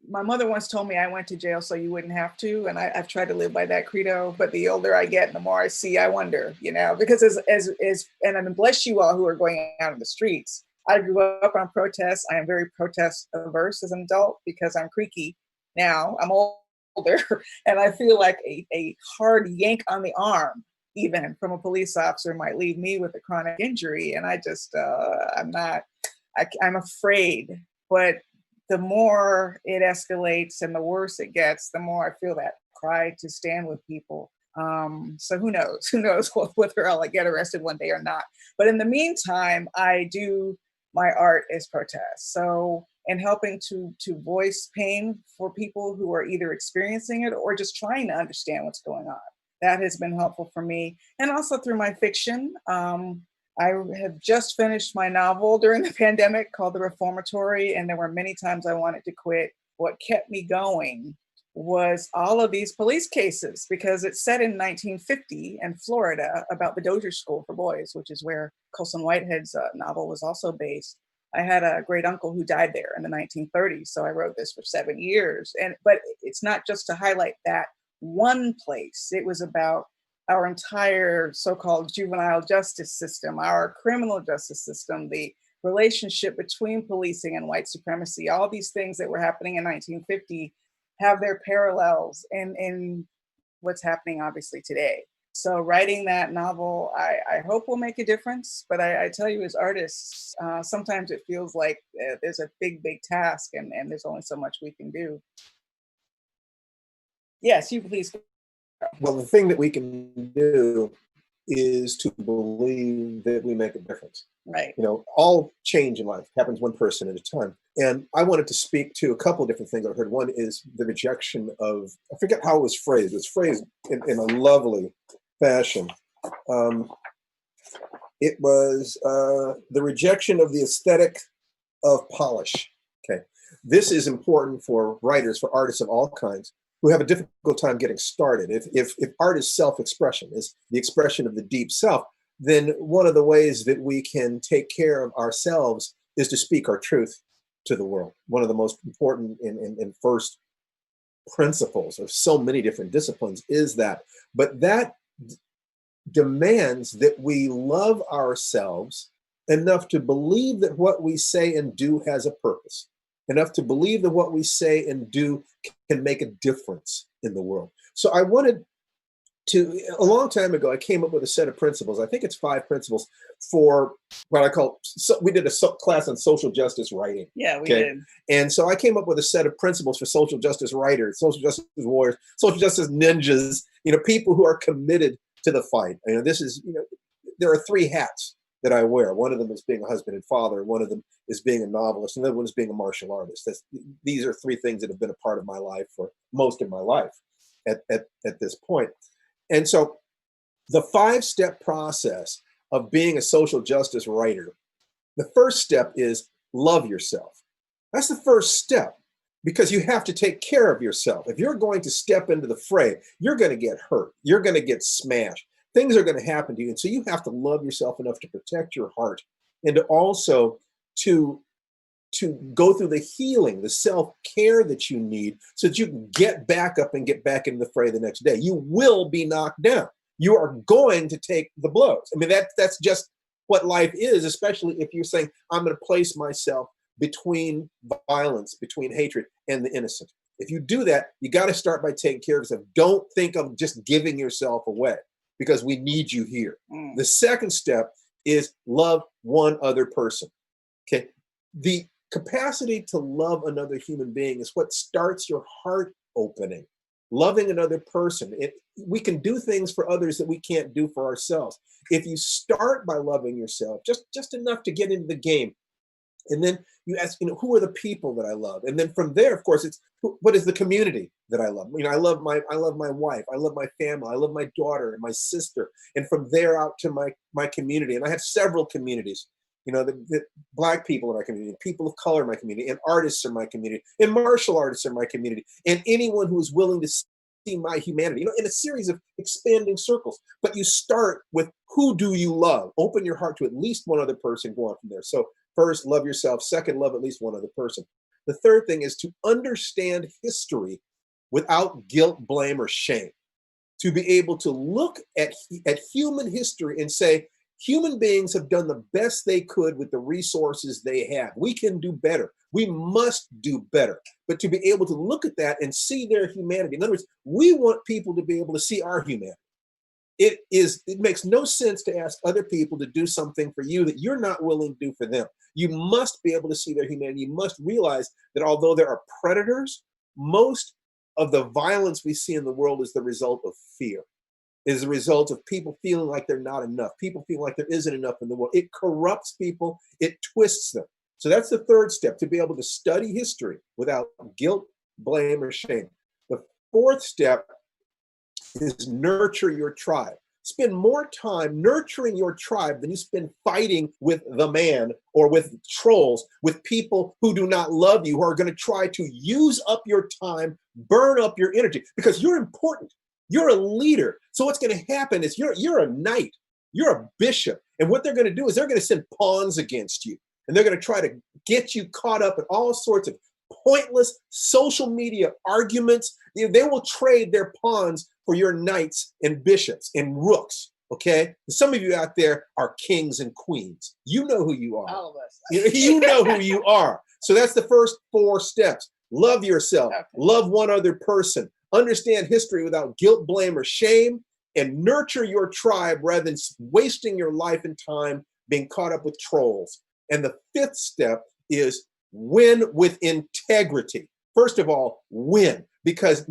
My mother once told me I went to jail so you wouldn't have to, and I've tried to live by that credo. But the older I get, the more I see, I wonder, because and I bless you all who are going out in the streets. I grew up on protests. I am very protest averse as an adult because I'm creaky now. I'm older, and I feel like a hard yank on the arm, even from a police officer, might leave me with a chronic injury. And I just, I'm afraid. But the more it escalates and the worse it gets, the more I feel that cry to stand with people. So who knows? Who knows whether I'll get arrested one day or not. But in the meantime, my art is protest. So, and helping to voice pain for people who are either experiencing it or just trying to understand what's going on. That has been helpful for me. And also through my fiction. I have just finished my novel during the pandemic called The Reformatory, and there were many times I wanted to quit. What kept me going was all of these police cases, because it's set in 1950 in Florida about the Dozier School for Boys, which is where Colson Whitehead's novel was also based. I had a great uncle who died there in the 1930s, so I wrote this for 7 years. But it's not just to highlight that one place. It was about our entire so-called juvenile justice system, our criminal justice system, the relationship between policing and white supremacy. All these things that were happening in 1950 have their parallels in what's happening obviously today. So writing that novel, I hope will make a difference. But I tell you, as artists, sometimes it feels like there's a big, big task and there's only so much we can do. Yes, you please. Well, the thing that we can do is to believe that we make a difference. Right. You know, all change in life happens one person at a time. And I wanted to speak to a couple of different things I heard. One is the rejection of, I forget how it was phrased. It was phrased in a lovely fashion. It was the rejection of the aesthetic of polish. Okay. This is important for writers, for artists of all kinds who have a difficult time getting started. If art is self-expression, is the expression of the deep self, then one of the ways that we can take care of ourselves is to speak our truth to the world. One of the most important and first principles of so many different disciplines is that. But that demands that we love ourselves enough to believe that what we say and do has a purpose, enough to believe that what we say and do can make a difference in the world. So I wanted to, a long time ago, I came up with a set of principles. I think it's 5 principles for what I call, so we did a class on social justice writing. Yeah, we did. And so I came up with a set of principles for social justice writers, social justice warriors, social justice ninjas, you know, people who are committed to the fight. You know, this is, you know, there are 3 hats that I wear. One of them is being a husband and father. One of them is being a novelist. Another one is being a martial artist. These are 3 things that have been a part of my life for most of my life at this point. And so the 5-step process of being a social justice writer, the first step is love yourself. That's the first step, because you have to take care of yourself. If you're going to step into the fray, you're going to get hurt. You're going to get smashed. Things are going to happen to you. And so you have to love yourself enough to protect your heart and to also to go through the healing, the self-care that you need so that you can get back up and get back into the fray the next day. You will be knocked down. You are going to take the blows. I mean, that's just what life is, especially if you're saying, I'm going to place myself between violence, between hatred and the innocent. If you do that, you got to start by taking care of yourself. Don't think of just giving yourself away, because we need you here. The second step is love one other person. Okay. The capacity to love another human being is what starts your heart opening. Loving another person. We can do things for others that we can't do for ourselves. If you start by loving yourself, just enough to get into the game, and then you ask, you know, who are the people that I love? And then from there, of course, it's what is the community that I love? You know, I love my wife, I love my family, I love my daughter and my sister, and from there out to my community. And I have several communities. You know, the Black people in my community, people of color in my community, and artists in my community, and martial artists in my community, and anyone who is willing to see my humanity, you know, in a series of expanding circles. But you start with, who do you love? Open your heart to at least one other person, go on from there. So first, love yourself. Second, love at least one other person. The third thing is to understand history without guilt, blame, or shame. To be able to look at human history and say, human beings have done the best they could with the resources they have. We can do better. We must do better. But to be able to look at that and see their humanity. In other words, we want people to be able to see our humanity. It makes no sense to ask other people to do something for you that you're not willing to do for them. You must be able to see their humanity. You must realize that although there are predators, most of the violence we see in the world is the result of fear. Is the result of people feeling like they're not enough, people feeling like there isn't enough in the world. It corrupts people, it twists them. So that's the third step, to be able to study history without guilt, blame, or shame. The fourth step is nurture your tribe. Spend more time nurturing your tribe than you spend fighting with the man or with trolls, with people who do not love you, who are going to try to use up your time, burn up your energy, because you're important. You're a leader. So what's going to happen is you're a knight, you're a bishop. And what they're going to do is they're going to send pawns against you. And they're going to try to get you caught up in all sorts of pointless social media arguments. They will trade their pawns for your knights and bishops and rooks. Okay. Some of you out there are kings and queens. You know who you are. All of us. You know who you are. So that's the first 4 steps. Love yourself. Okay. Love one other person. Understand history without guilt, blame, or shame, and nurture your tribe rather than wasting your life and time being caught up with trolls. And the 5th step is win with integrity. First of all, win, because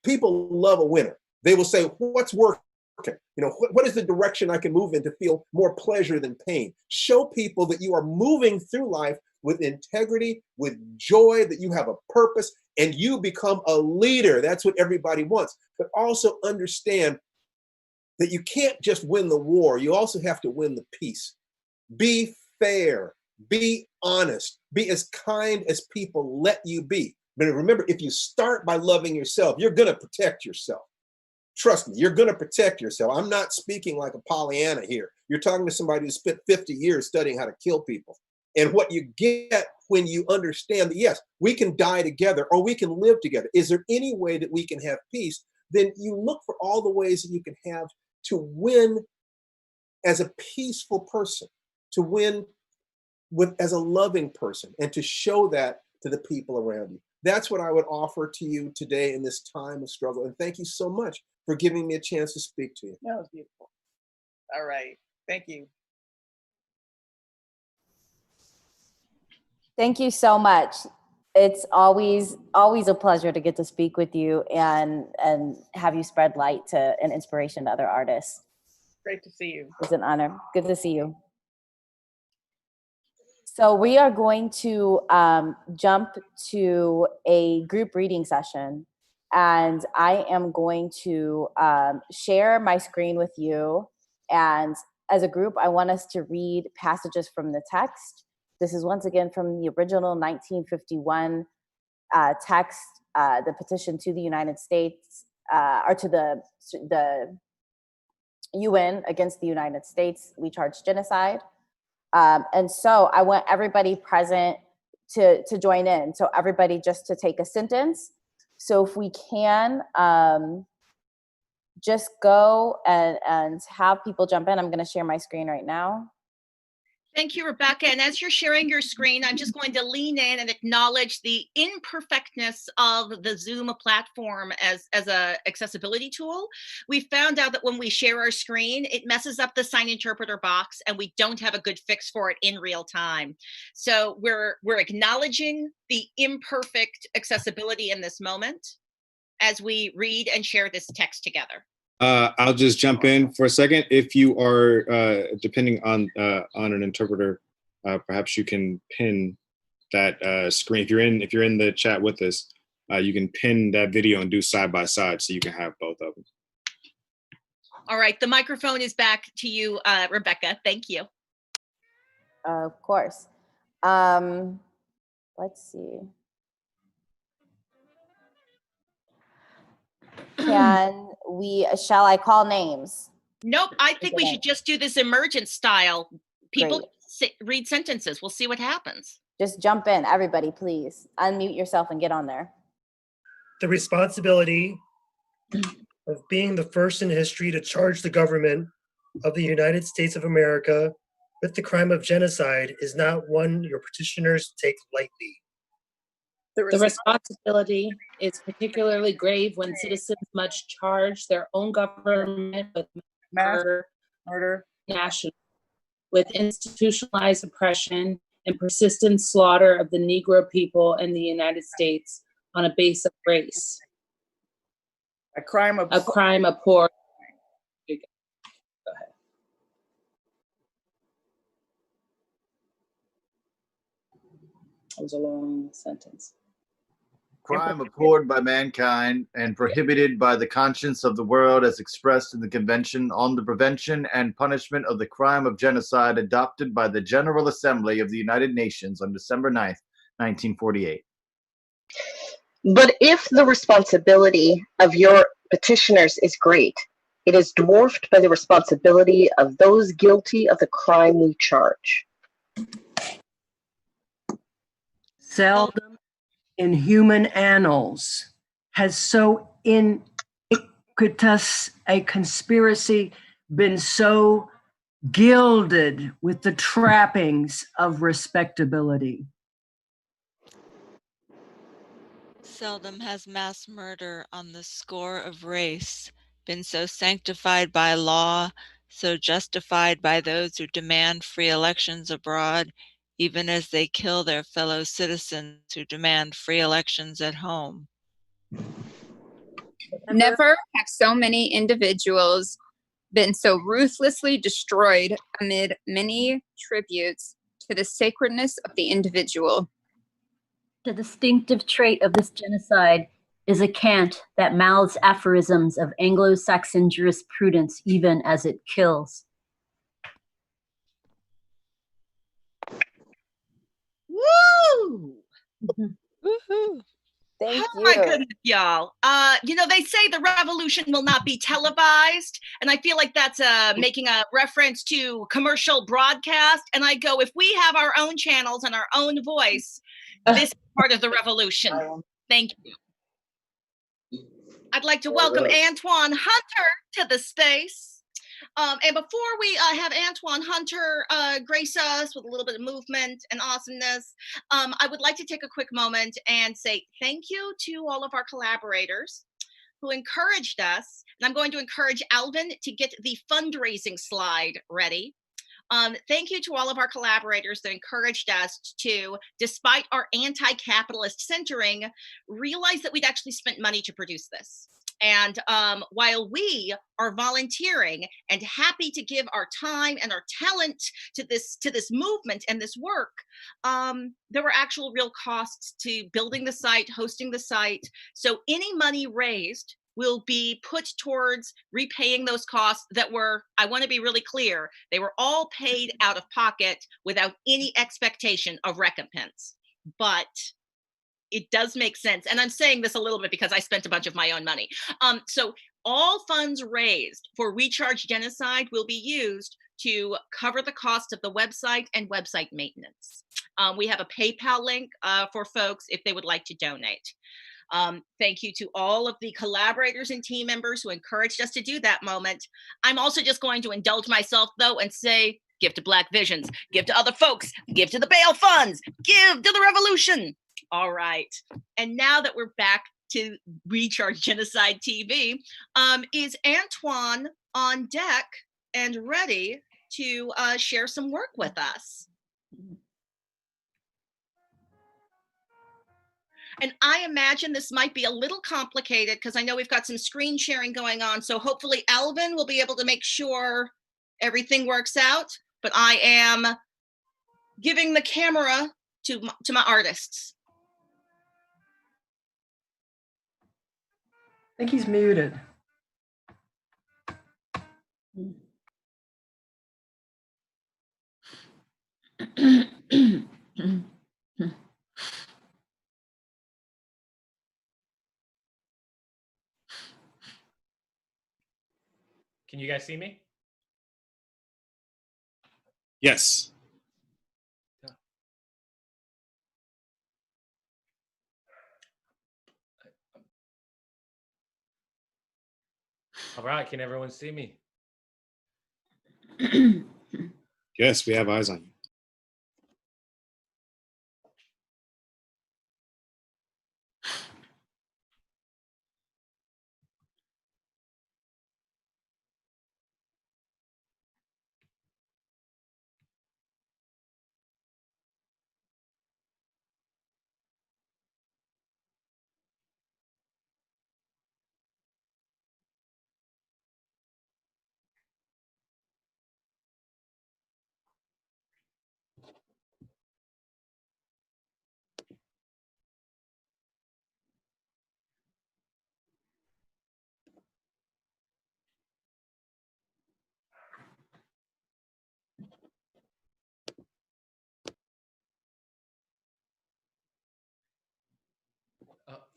people love a winner. They will say, what's working? You know, what is the direction I can move in to feel more pleasure than pain? Show people that you are moving through life with integrity, with joy, that you have a purpose, and you become a leader. That's what everybody wants. But also understand that you can't just win the war. You also have to win the peace. Be fair, be honest, be as kind as people let you be. But remember, if you start by loving yourself, you're going to protect yourself. Trust me, you're going to protect yourself. I'm not speaking like a Pollyanna here. You're talking to somebody who spent 50 years studying how to kill people. And what you get when you understand that, yes, we can die together or we can live together. Is there any way that we can have peace? Then you look for all the ways that you can have to win as a peaceful person, to win as a loving person, and to show that to the people around you. That's what I would offer to you today in this time of struggle. And thank you so much for giving me a chance to speak to you. That was beautiful. All right. Thank you. Thank you so much. It's always a pleasure to get to speak with you and have you spread light to and inspiration to other artists. Great to see you. It's an honor. Good to see you. So we are going to jump to a group reading session, and I am going to share my screen with you. And as a group, I want us to read passages from the text. This is once again from the original 1951 text, the petition to the United States, or to the UN against the United States. We charge genocide. And so I want everybody present to join in. So everybody just to take a sentence. So if we can just go and have people jump in. I'm going to share my screen right now. Thank you, Rebecca. And as you're sharing your screen, I'm just going to lean in and acknowledge the imperfectness of the Zoom platform as a accessibility tool. We found out that when we share our screen, it messes up the sign interpreter box, and we don't have a good fix for it in real time. So we're acknowledging the imperfect accessibility in this moment as we read and share this text together. I'll just jump in for a second. If you are depending on an interpreter, perhaps you can pin that screen. If you're in the chat with us, you can pin that video and do side by side, so you can have both of them. All right, the microphone is back to you, Rebecca. Thank you. Of course. Let's see. Shall I call names? Nope, I think we should just do this emergent style. People read sentences. We'll see what happens. Just jump in, everybody, please. Unmute yourself and get on there. The responsibility of being the first in history to charge the government of the United States of America with the crime of genocide is not one your petitioners take lightly. The responsibility is particularly grave when citizens must charge their own government with murder, national, with institutionalized oppression and persistent slaughter of the Negro people in the United States on a base of race. A crime of abhorrent. Go ahead. That was a long sentence. Crime abhorred by mankind and prohibited by the conscience of the world as expressed in the Convention on the Prevention and Punishment of the Crime of Genocide adopted by the General Assembly of the United Nations on December 9th, 1948. But if the responsibility of your petitioners is great, it is dwarfed by the responsibility of those guilty of the crime we charge. Seldom in human annals has so iniquitous a conspiracy been so gilded with the trappings of respectability. Seldom has mass murder on the score of race been so sanctified by law, so justified by those who demand free elections abroad, even as they kill their fellow citizens who demand free elections at home. Never have so many individuals been so ruthlessly destroyed amid many tributes to the sacredness of the individual. The distinctive trait of this genocide is a cant that mouths aphorisms of Anglo-Saxon jurisprudence even as it kills. Woo! Woohoo! Thank Oh my goodness, y'all. You know, they say the revolution will not be televised, and I feel like that's making a reference to commercial broadcast. And I go, if we have our own channels and our own voice, this is part of the revolution. Thank you. I'd like to welcome Antoine Hunter to the space. And before we have Antoine Hunter grace us with a little bit of movement and awesomeness, I would like to take a quick moment and say thank you to all of our collaborators who encouraged us. And I'm going to encourage Alvin to get the fundraising slide ready. Thank you to all of our collaborators that encouraged us to, despite our anti-capitalist centering, realize that we'd actually spent money to produce this. And while we are volunteering and happy to give our time and our talent to this movement and this work, there were actual real costs to building the site, hosting the site. So any money raised will be put towards repaying those costs that were, I want to be really clear, they were all paid out of pocket without any expectation of recompense. But it does make sense. And I'm saying this a little bit because I spent a bunch of my own money. So all funds raised for We Charge Genocide will be used to cover the cost of the website and website maintenance. We have a PayPal link for folks if they would like to donate. Thank you to all of the collaborators and team members who encouraged us to do that moment. I'm also just going to indulge myself though and say, give to Black Visions, give to other folks, give to the bail funds, give to the revolution. All right. And now that we're back to Recharge Genocide TV, is Antoine on deck and ready to share some work with us? And I imagine this might be a little complicated because I know we've got some screen sharing going on. So hopefully Alvin will be able to make sure everything works out. But I am giving the camera to my artists. I think he's muted. Can you guys see me? Yes. All right, can everyone see me? Yes, we have eyes on you.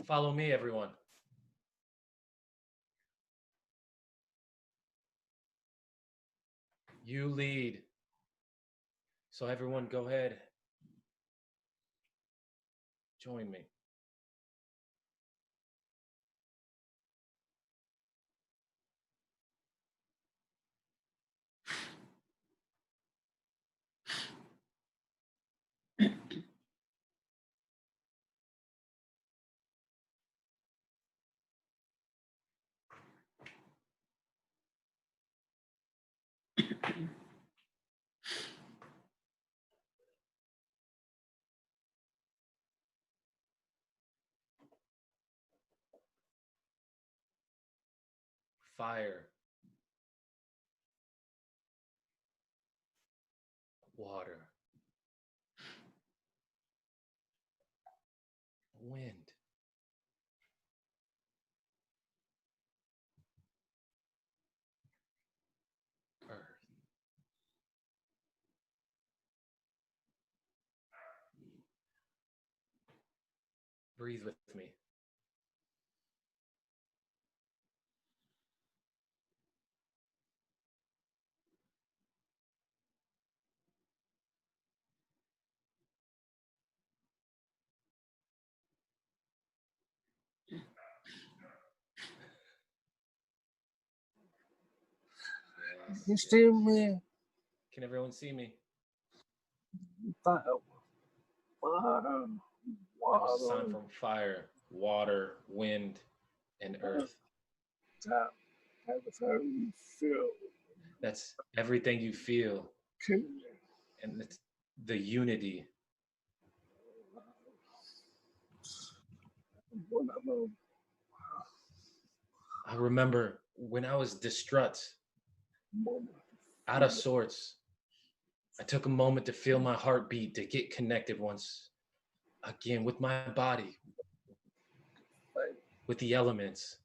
Follow me, everyone. You lead. So everyone go ahead. Join me. Fire. water, wind, earth. Breathe with me. You see me? Can everyone see me? Water, That was a sound from fire, water, wind, and earth. everything you feel. That's everything you feel. And it's the unity. I remember when I was distraught, out of sorts, I took a moment to feel my heartbeat, to get connected once again with my body, with the elements.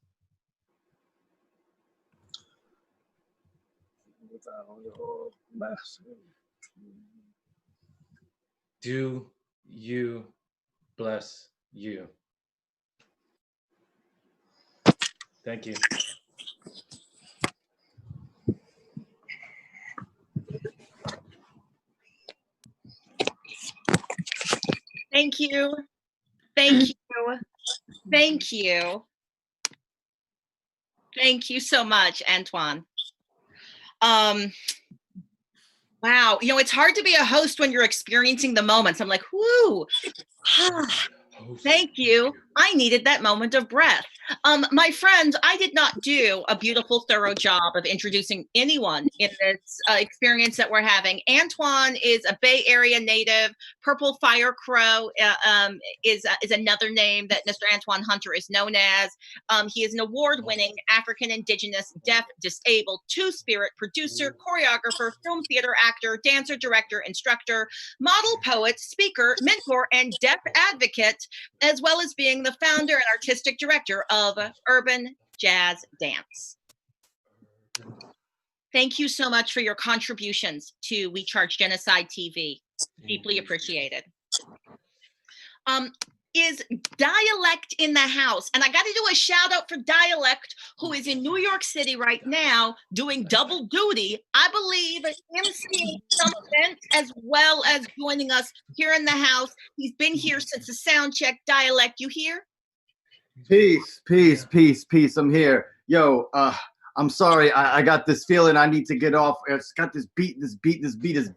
Do you bless you? Thank you. Thank you. Thank you. Thank you. Thank you so much, Antoine. Wow, you know, it's hard to be a host when you're experiencing the moments. I'm like, whoo. Thank you. I needed that moment of breath. My friends, I did not do a beautiful, thorough job of introducing anyone in this experience that we're having. Antoine is a Bay Area native. Purple Fire Crow is another name that Mr. Antoine Hunter is known as. He is an award-winning African Indigenous, deaf, disabled, two-spirit producer, choreographer, film theater actor, dancer, director, instructor, model, poet, speaker, mentor, and deaf advocate, as well as being the founder and artistic director of Urban Jazz Dance. Thank you so much for your contributions to We Charge Genocide TV. Deeply appreciated. Is Dialect in the house? And I got to do a shout out for Dialect, who is in New York City right now doing double duty. I believe emceeing some events as well as joining us here in the house. He's been here since the sound check. Dialect, you here? Peace, peace, peace, peace. I'm here. Yo, I'm sorry. I got this feeling I need to get off. It's got this beat is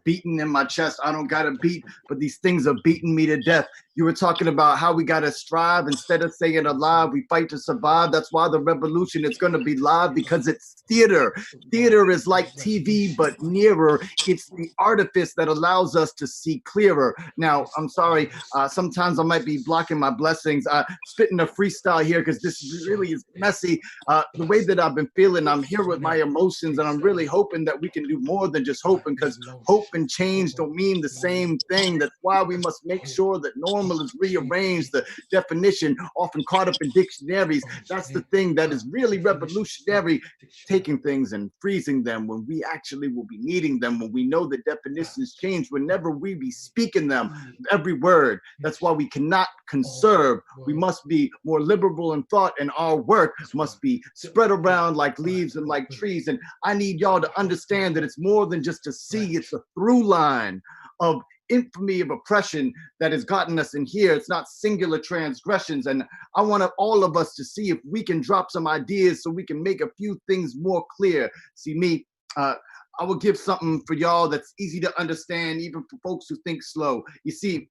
beating in my chest. I don't got a beat, but these things are beating me to death. You were talking about how we got to strive instead of saying alive. We fight to survive. That's why the revolution is going to be live, because it's theater. Theater is like TV, but nearer. It's the artifice that allows us to see clearer. Now, I'm sorry. Sometimes I might be blocking my blessings. Spitting a freestyle here because this really is messy. The way that I've been feeling, I'm here with my emotions, and I'm really hoping that we can do more than just hoping, because hope and change don't mean the same thing. That's why we must make sure that normal is rearranged. The definition often caught up in dictionaries. That's the thing that is really revolutionary, taking things and freezing them when we actually will be needing them, when we know the definitions change whenever we be speaking them, every word. That's why we cannot conserve. We must be more liberal in thought, and our work must be spread around like leaves and like trees. And I need y'all to understand that it's more than just a sea. It's a through line of infamy of oppression that has gotten us in here. It's not singular transgressions. And I want all of us to see if we can drop some ideas so we can make a few things more clear. See, me, I will give something for y'all that's easy to understand, even for folks who think slow. You see,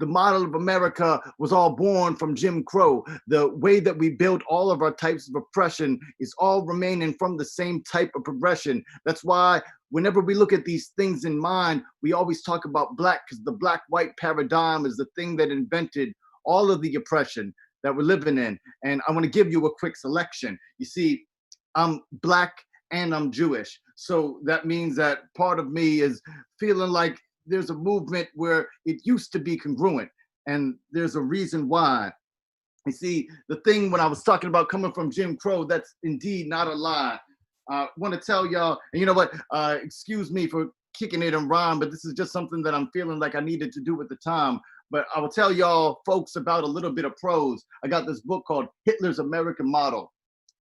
the model of America was all born from Jim Crow. The way that we built all of our types of oppression is all remaining from the same type of progression. That's why whenever we look at these things in mind, we always talk about black, because the black-white paradigm is the thing that invented all of the oppression that we're living in. And I want to give you a quick selection. You see, I'm black and I'm Jewish. So that means that part of me is feeling like there's a movement where it used to be congruent, and there's a reason why. You see, the thing when I was talking about coming from Jim Crow, that's indeed not a lie. I want to tell y'all, and you know what, excuse me for kicking it in rhyme, but this is just something that I'm feeling like I needed to do at the time. But I will tell y'all folks about a little bit of prose. I got this book called Hitler's American Model.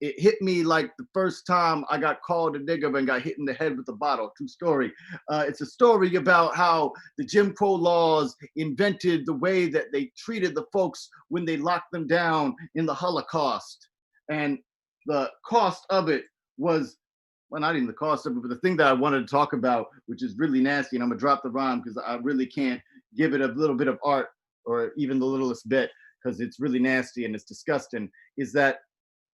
It hit me like the first time I got called a nigger and got hit in the head with a bottle. True story. It's a story about how the Jim Crow laws invented the way that they treated the folks when they locked them down in the Holocaust. And the cost of it was, well, not even the cost of it, but the thing that I wanted to talk about, which is really nasty, and I'm gonna drop the rhyme because I really can't give it a little bit of art or even the littlest bit because it's really nasty and it's disgusting, is that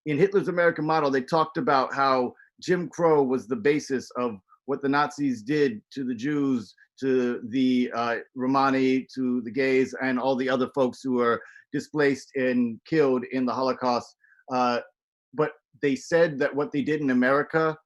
in Hitler's American Model, they talked about how Jim Crow was the basis of what the Nazis did to the Jews, to the Romani, to the gays, and all the other folks who were displaced and killed in the Holocaust. But they said that what they did in America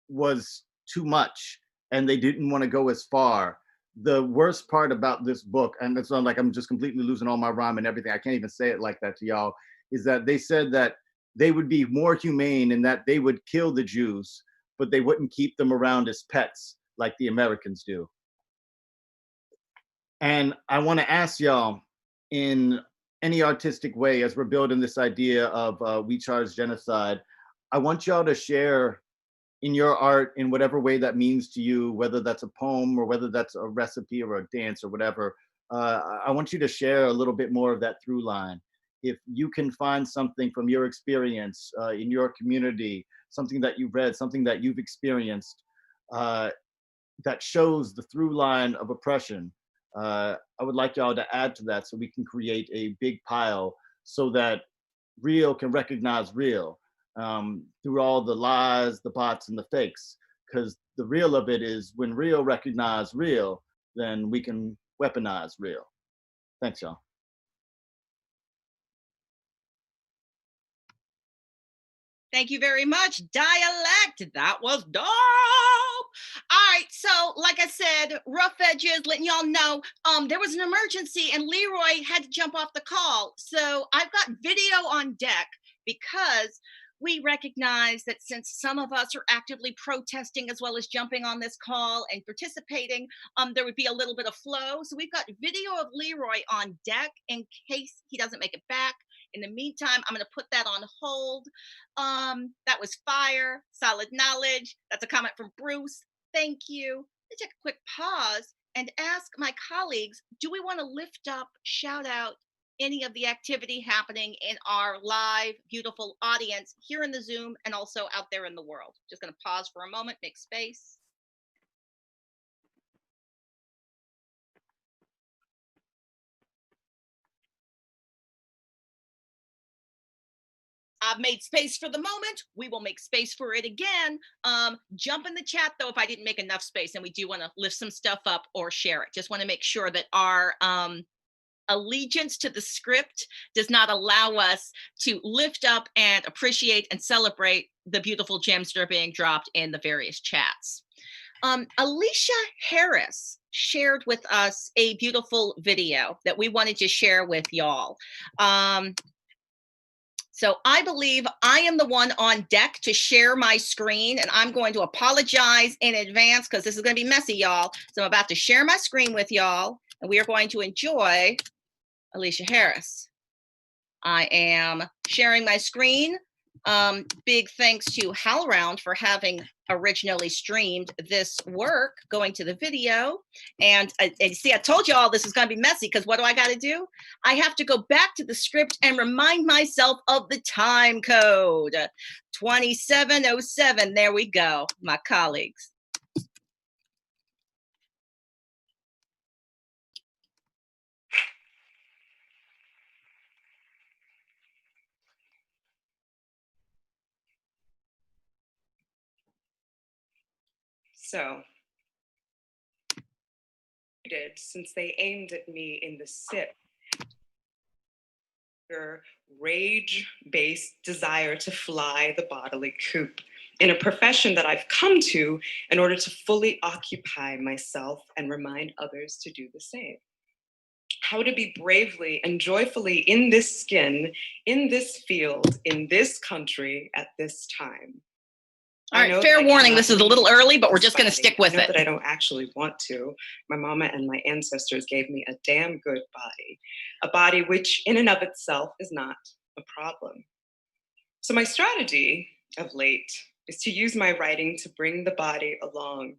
was too much, and they didn't want to go as far. The worst part about this book, and it's not like I'm just completely losing all my rhyme and everything, I can't even say it like that to y'all, is that they said that they would be more humane in that they would kill the Jews, but they wouldn't keep them around as pets like the Americans do. And I want to ask y'all, in any artistic way, as we're building this idea of We Charge Genocide, I want y'all to share in your art in whatever way that means to you, whether that's a poem or whether that's a recipe or a dance or whatever. I want you to share a little bit more of that through line. If you can find something from your experience in your community, something that you've read, something that you've experienced that shows the through line of oppression, I would like y'all to add to that so we can create a big pile so that real can recognize real through all the lies, the bots, and the fakes. Because the real of it is when real recognize real, then we can weaponize real. Thanks, y'all. Thank you very much, Dialect. That was dope. All right, so like I said, rough edges, letting y'all know, there was an emergency and Leroy had to jump off the call. So I've got video on deck because we recognize that since some of us are actively protesting as well as jumping on this call and participating, there would be a little bit of flow. So we've got video of Leroy on deck in case he doesn't make it back. In the meantime, I'm going to put that on hold. That was fire, solid knowledge. That's a comment from Bruce. Thank you. Let's take a quick pause and ask my colleagues, do we want to lift up, shout out any of the activity happening in our live, beautiful audience here in the Zoom and also out there in the world? Just going to pause for a moment, make space. I've made space for the moment. We will make space for it again. Jump in the chat though if I didn't make enough space and we do want to lift some stuff up or share it. Just want to make sure that our allegiance to the script does not allow us to lift up and appreciate and celebrate the beautiful gems that are being dropped in the various chats. Alicia Harris shared with us a beautiful video that we wanted to share with y'all. So I believe I am the one on deck to share my screen, and I'm going to apologize in advance because this is going to be messy, y'all. So I'm about to share my screen with y'all, and we are going to enjoy Alicia Harris. I am sharing my screen. Big thanks to HowlRound for having originally streamed this work, going to the video. And see, I told you all this is going to be messy because what do I got to do? I have to go back to the script and remind myself of the time code. 2707, there we go, my colleagues. So, since they aimed at me in the SIP, your rage-based desire to fly the bodily coop in a profession that I've come to in order to fully occupy myself and remind others to do the same. How to be bravely and joyfully in this skin, in this field, in this country at this time. All right, fair warning, this is a little early, but we're just going to stick with I know it. that I don't actually want to. My mama and my ancestors gave me a damn good body, a body which in and of itself is not a problem. So my strategy of late is to use my writing to bring the body along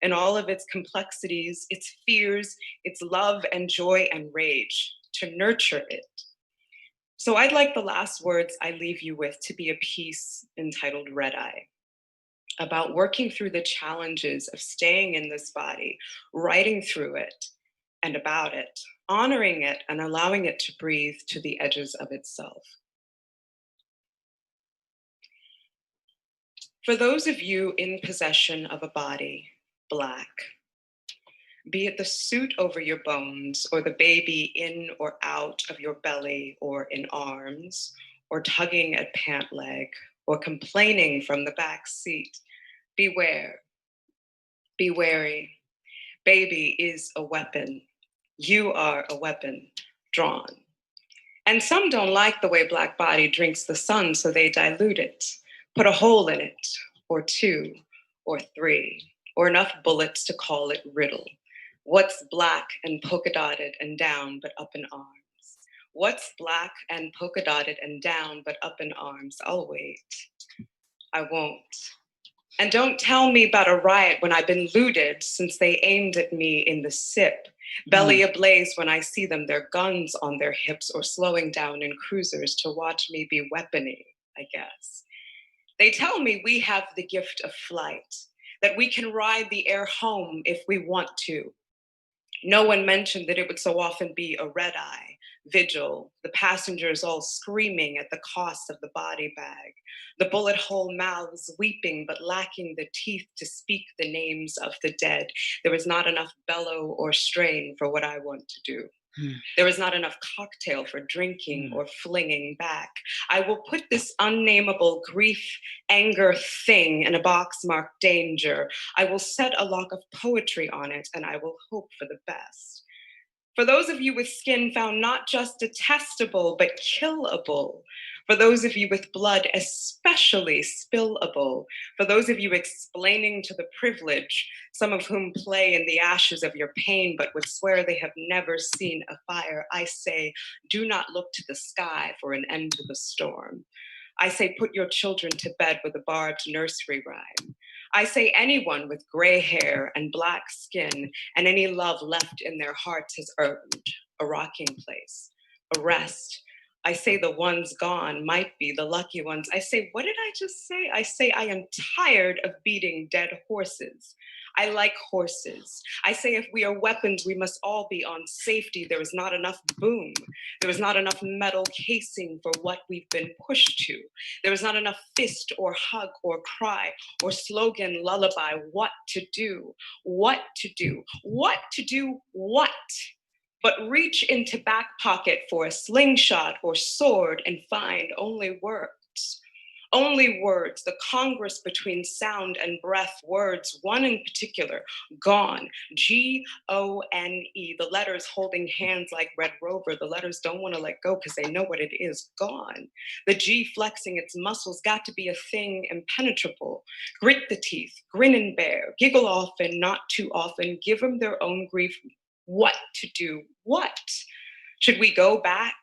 in all of its complexities, its fears, its love and joy and rage, to nurture it. So I'd like the last words I leave you with to be a piece entitled Red Eye, about working through the challenges of staying in this body, writing through it and about it, honoring it and allowing it to breathe to the edges of itself. For those of you in possession of a body, Black, be it the suit over your bones or the baby in or out of your belly or in arms, or tugging at pant leg, or complaining from the back seat, beware, be wary. Baby is a weapon. You are a weapon drawn. And some don't like the way Black body drinks the sun, so they dilute it, put a hole in it, or two, or three, or enough bullets to call it riddle. What's Black and polka dotted and down but up in arms? What's Black and polka dotted and down but up in arms? I'll wait. I won't. And don't tell me about a riot when I've been looted since they aimed at me in the SIP. Belly ablaze when I see them, their guns on their hips or slowing down in cruisers to watch me be weapony, I guess. They tell me we have the gift of flight, that we can ride the air home if we want to. No one mentioned that it would so often be a red eye, vigil, the passengers all screaming at the cost of the body bag, the bullet hole mouths weeping but lacking the teeth to speak the names of the dead. There was not enough bellow or strain for what I want to do. There was not enough cocktail for drinking or flinging back. I will put this unnameable grief, anger thing in a box marked danger. I will set a lock of poetry on it and I will hope for the best. For those of you with skin found not just detestable, but killable. For those of you with blood, especially spillable. For those of you explaining to the privileged, some of whom play in the ashes of your pain, but would swear they have never seen a fire, I say, do not look to the sky for an end to the storm. I say, put your children to bed with a barbed nursery rhyme. I say anyone with gray hair and Black skin and any love left in their hearts has earned a rocking place, a rest. I say the ones gone might be the lucky ones. I say, what did I just say? I say, I am tired of beating dead horses. I like horses. I say if we are weapons, we must all be on safety. There is not enough boom. There is not enough metal casing for what we've been pushed to. There is not enough fist or hug or cry or slogan lullaby. What to do, what to do, what to do, what? But reach into back pocket for a slingshot or sword and find only words. Only words, the congress between sound and breath, words, one in particular, gone, G-O-N-E, the letters holding hands like Red Rover, the letters don't want to let go because they know what it is, gone. The G flexing its muscles got to be a thing impenetrable. Grit the teeth, grin and bear, giggle often, not too often, give them their own grief. What to do, what? Should we go back,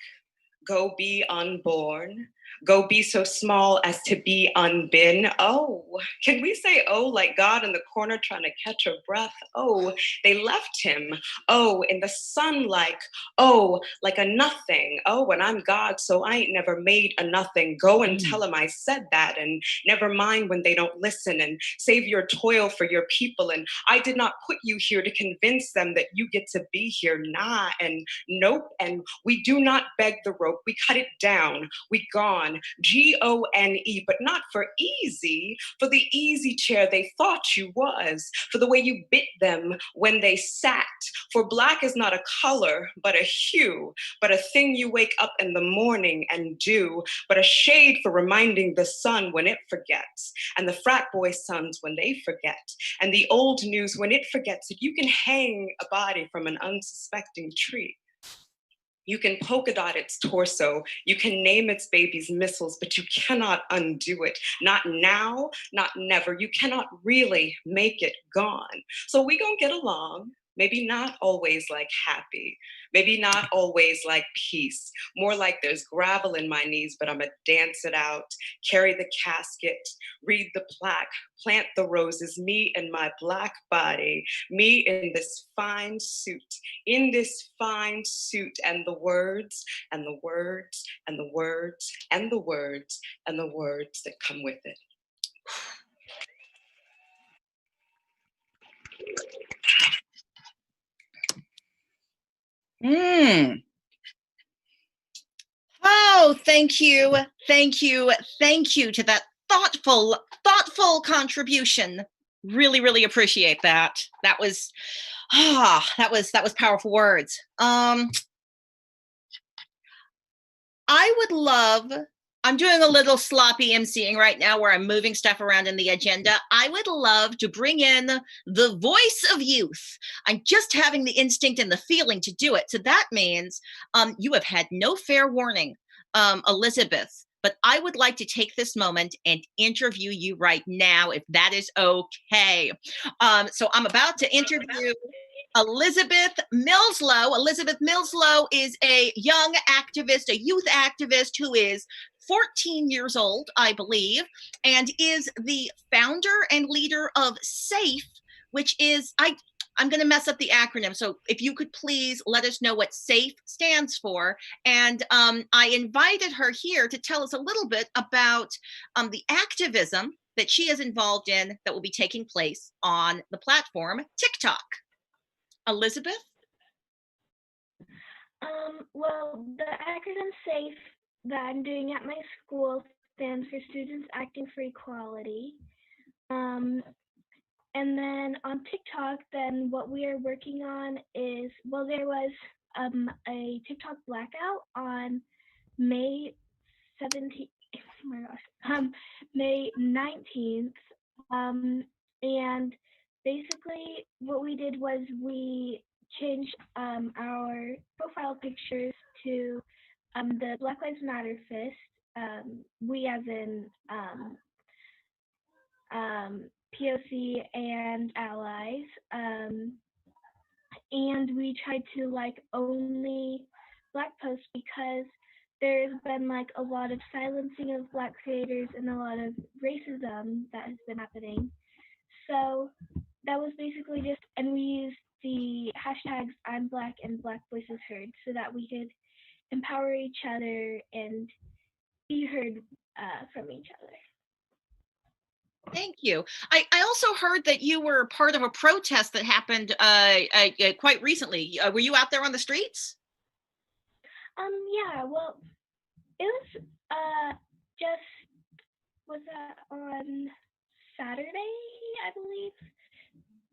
go be unborn? Go be so small as to be unbeen. Oh, can we say, oh, like God in the corner trying to catch her breath? Oh, they left him. Oh, in the sun like a nothing. Oh, and I'm God, so I ain't never made a nothing. Go and tell him I said that, and never mind when they don't listen, and save your toil for your people. And I did not put you here to convince them that you get to be here. Nah, and nope, and we do not beg the rope. We cut it down. We gone. gone, Gone, but not for easy, for the easy chair they thought you was, for the way you bit them when they sat. For black is not a color, but a hue, but a thing you wake up in the morning and do, but a shade for reminding the sun when it forgets, and the frat boy sons when they forget, and the old news when it forgets that you can hang a body from an unsuspecting tree. You can polka dot its torso, you can name its baby's missiles, but you cannot undo it. Not now, not never. You cannot really make it gone. So we gonna get along. Maybe not always like happy, maybe not always like peace, more like there's gravel in my knees, but I'ma dance it out, carry the casket, read the plaque, plant the roses, me and my black body, me in this fine suit, and the words, and the words, and the words, and the words, and the words that come with it. Oh, thank you, thank you, thank you to that thoughtful contribution. Really, really appreciate that. That was powerful words. I would love, I'm doing a little sloppy emceeing right now where I'm moving stuff around in the agenda. I would love to bring in the voice of youth. I'm just having the instinct and the feeling to do it. So that means you have had no fair warning, Elizabeth, but I would like to take this moment and interview you right now, if that is okay. So I'm about to interview Elizabeth Millslow. Elizabeth Millslow is a young activist, a youth activist who is 14 years old, I believe, and is the founder and leader of SAFE, which is, I'm going to mess up the acronym. So if you could please let us know what SAFE stands for. And I invited her here to tell us a little bit about the activism that she is involved in that will be taking place on the platform TikTok. Elizabeth? Well, the acronym SAFE that I'm doing at my school stands for Students Acting for Equality. And then on TikTok, then what we are working on is, well, there was a TikTok blackout on May 17th, oh my gosh, May 19th. And basically what we did was we changed our profile pictures to the Black Lives Matter fist, we as in POC and allies, and we tried to like only Black posts because there's been like a lot of silencing of Black creators and a lot of racism that has been happening. So that was basically just, and we used the hashtags I'm Black and Black Voices Heard so that we could empower each other and be heard from each other. Thank you. I also heard that you were part of a protest that happened quite recently. Were you out there on the streets? Yeah, well, it was was that on Saturday, I believe?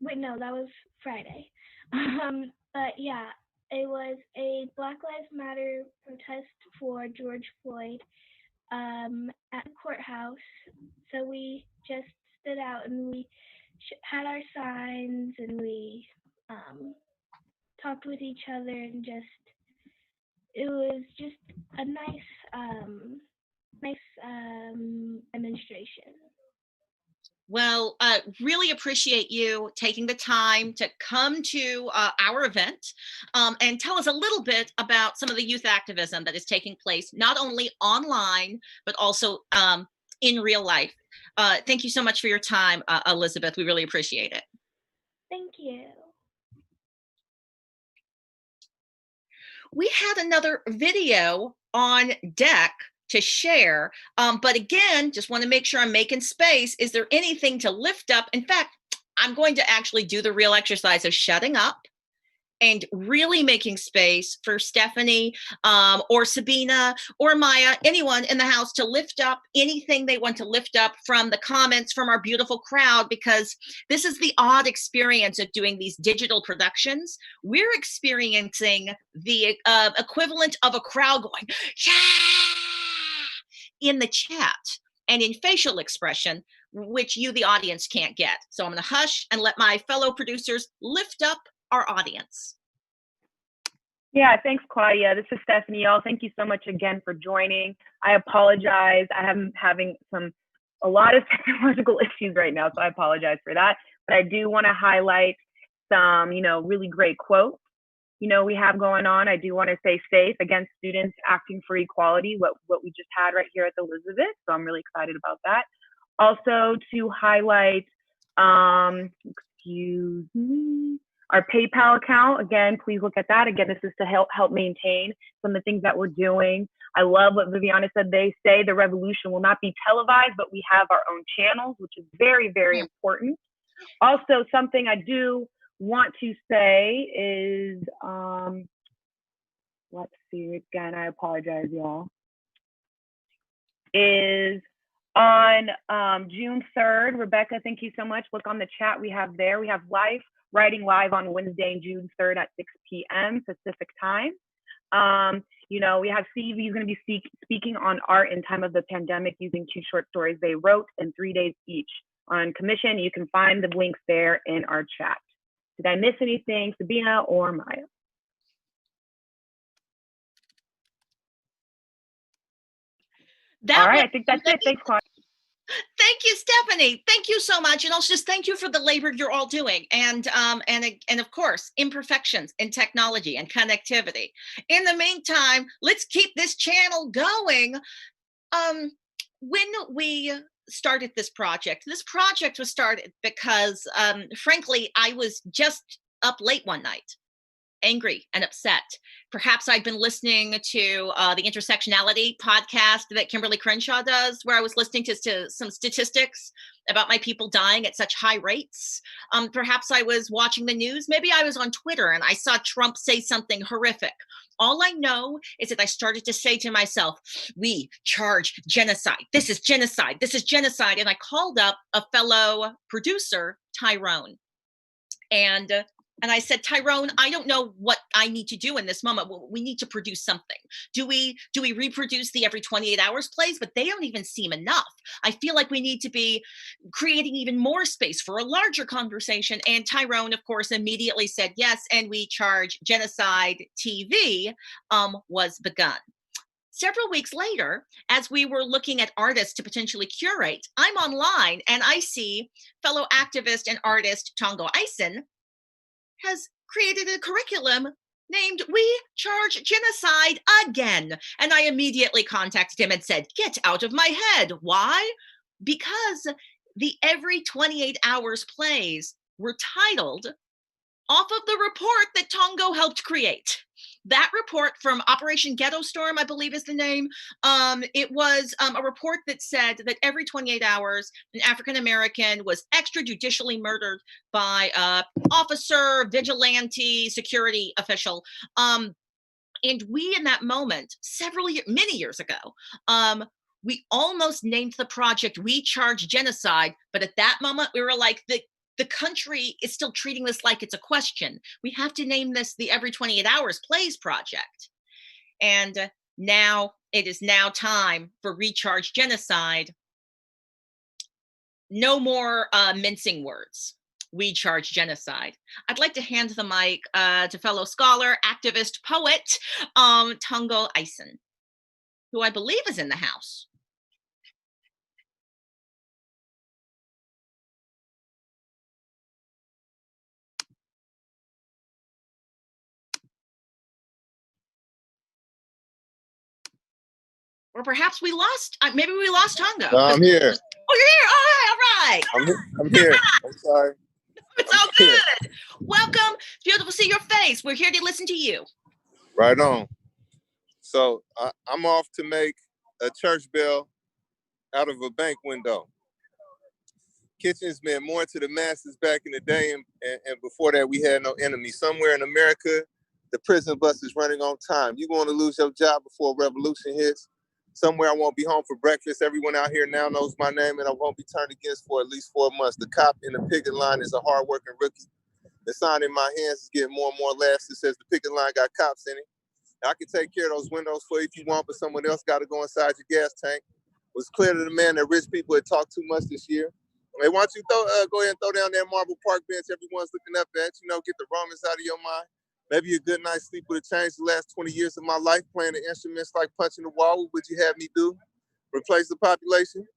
Wait, no, that was Friday. But yeah, it was a Black Lives Matter protest for George Floyd at the courthouse. So we just stood out and we had our signs and we talked with each other and just, it was just a nice demonstration. Well, really appreciate you taking the time to come to our event and tell us a little bit about some of the youth activism that is taking place, not only online, but also in real life. Thank you so much for your time, Elizabeth. We really appreciate it. Thank you. We had another video on deck to share. But again, just want to make sure I'm making space. Is there anything to lift up? In fact, I'm going to actually do the real exercise of shutting up and really making space for Stephanie or Sabina or Maya, anyone in the house, to lift up anything they want to lift up from the comments from our beautiful crowd, because this is the odd experience of doing these digital productions. We're experiencing the equivalent of a crowd going, yeah, in the chat and in facial expression, which you, the audience, can't get. So I'm going to hush and let my fellow producers lift up our audience. Yeah, thanks, Claudia. This is Stephanie. Y'all, thank you so much again for joining. I apologize. I'm having a lot of technological issues right now, so I apologize for that. But I do want to highlight some, really great quotes, we have going on. I do want to say safe against students acting for equality, what we just had right here at the Elizabeth. So I'm really excited about that. Also to highlight, excuse me, our PayPal account. Again, please look at that. Again, this is to help maintain some of the things that we're doing. I love what Viviana said. They say the revolution will not be televised, but we have our own channels, which is very, very important. Also, something I do want to say is, let's see, again, I apologize, y'all, is on June 3rd, Rebecca, thank you so much. Look on the chat we have there. We have writing live on Wednesday, June 3rd at 6 p.m. Pacific time. We have Steve, he's going to be speaking on art in time of the pandemic using 2 short stories they wrote in 3 days each on commission. You can find the links there in our chat. Did I miss anything, Sabina or Maya? All right, I think that's it. Thanks, Claudia. Thank you, Stephanie. Thank you so much. And also just thank you for the labor you're all doing. And of course, imperfections in technology and connectivity. In the meantime, let's keep this channel going. When we started this project was started because, frankly, I was just up late one night, angry and upset. Perhaps I'd been listening to the Intersectionality podcast that Kimberly Crenshaw does, where I was listening to some statistics about my people dying at such high rates. Perhaps I was watching the news. Maybe I was on Twitter and I saw Trump say something horrific. All I know is that I started to say to myself, we charge genocide. This is genocide. This is genocide. And I called up a fellow producer, Tyrone. And I said, Tyrone, I don't know what I need to do in this moment. We need to produce something. Do we reproduce the every 28 hours plays? But they don't even seem enough. I feel like we need to be creating even more space for a larger conversation. And Tyrone, of course, immediately said yes. And We Charge Genocide TV was begun. Several weeks later, as we were looking at artists to potentially curate, I'm online and I see fellow activist and artist Tongo Eisen has created a curriculum named We Charge Genocide again. And I immediately contacted him and said, get out of my head. Why? Because the every 28 hours plays were titled off of the report that Tongo helped create. That report from Operation Ghetto Storm, I believe is the name. It was a report that said that every 28 hours, an African-American was extrajudicially murdered by an officer, vigilante, security official. And we, in that moment, many years ago, we almost named the project We Charge Genocide, but at that moment, we were like, the country is still treating this like it's a question. We have to name this the Every 28 Hours Plays Project. And now it is now time for Recharge Genocide. No more mincing words. We Charge Genocide. I'd like to hand the mic to fellow scholar, activist, poet, Tongo Eisen, who I believe is in the house. Or perhaps we lost, maybe we lost Tongo. No, I'm here. Oh, you're here. All right. I'm here. I'm sorry. It's all good. Welcome. It's beautiful to see your face. We're here to listen to you. Right on. So I'm off to make a church bell out of a bank window. Kitchens meant more to the masses back in the day, and before that, we had no enemy. Somewhere in America, the prison bus is running on time. You're going to lose your job before revolution hits. Somewhere I won't be home for breakfast. Everyone out here now knows my name, and I won't be turned against for at least 4 months. The cop in the picket line is a hardworking rookie. The sign in my hands is getting more and more laughs. It says the picket line got cops in it. I can take care of those windows for you if you want, but someone else got to go inside your gas tank. It was clear to the man that rich people had talked too much this year. Hey, why don't you go ahead and throw down that marble park bench everyone's looking up at, get the Romans out of your mind. Maybe a good night's sleep would have changed the last 20 years of my life. Playing the instruments like punching the wall. What would you have me do? Replace the population?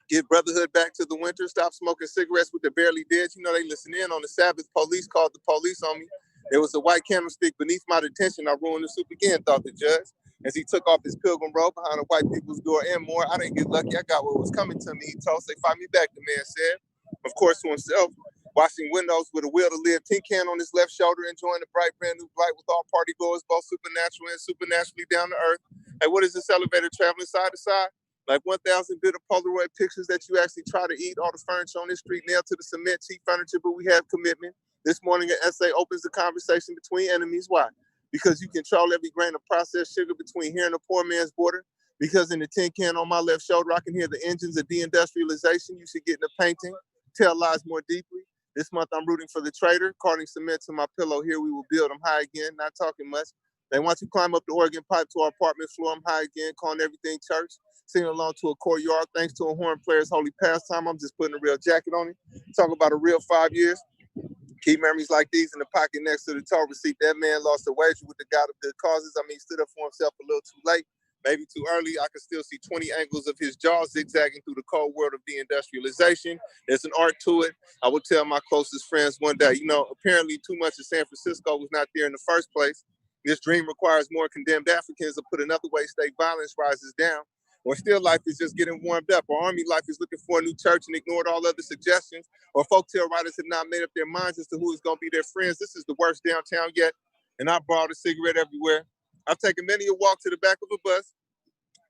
Give brotherhood back to the winter? Stop smoking cigarettes with the barely dead? They listen in on the Sabbath. Police called the police on me. There was a white candlestick beneath my detention. I ruined the soup again, thought the judge. As he took off his pilgrim robe behind the white people's door and more. I didn't get lucky. I got what was coming to me. He told, say, fight me back, the man said. Of course, to himself. Washing windows with a will to live, tin can on his left shoulder, enjoying the bright brand new light with all party goers, both supernatural and supernaturally down to earth. Hey, what is this elevator traveling side to side? Like 1,000 bit of Polaroid pictures that you actually try to eat. All the furniture on this street nailed to the cement, cheap furniture, but we have commitment. This morning, an essay opens the conversation between enemies. Why? Because you control every grain of processed sugar between here and the poor man's border. Because in the tin can on my left shoulder, I can hear the engines of deindustrialization. You should get in the painting, tell lies more deeply. This month, I'm rooting for the traitor, carting cement to my pillow. Here we will build. I'm high again, not talking much. They want you to climb up the organ pipe to our apartment floor. I'm high again, calling everything church. Singing along to a courtyard, thanks to a horn player's holy pastime. I'm just putting a real jacket on it. Talk about a real 5 years. Keep memories like these in the pocket next to the toll receipt. That man lost a wager with the God of good causes. I mean, he stood up for himself a little too late. Maybe too early. I could still see 20 angles of his jaw zigzagging through the cold world of deindustrialization. There's an art to it. I would tell my closest friends one day, apparently too much of San Francisco was not there in the first place. This dream requires more condemned Africans, to put another way, state violence rises down. Or still life is just getting warmed up. Or army life is looking for a new church and ignored all other suggestions. Or folktale writers have not made up their minds as to who is going to be their friends. This is the worst downtown yet. And I borrowed a cigarette everywhere. I've taken many a walk to the back of a bus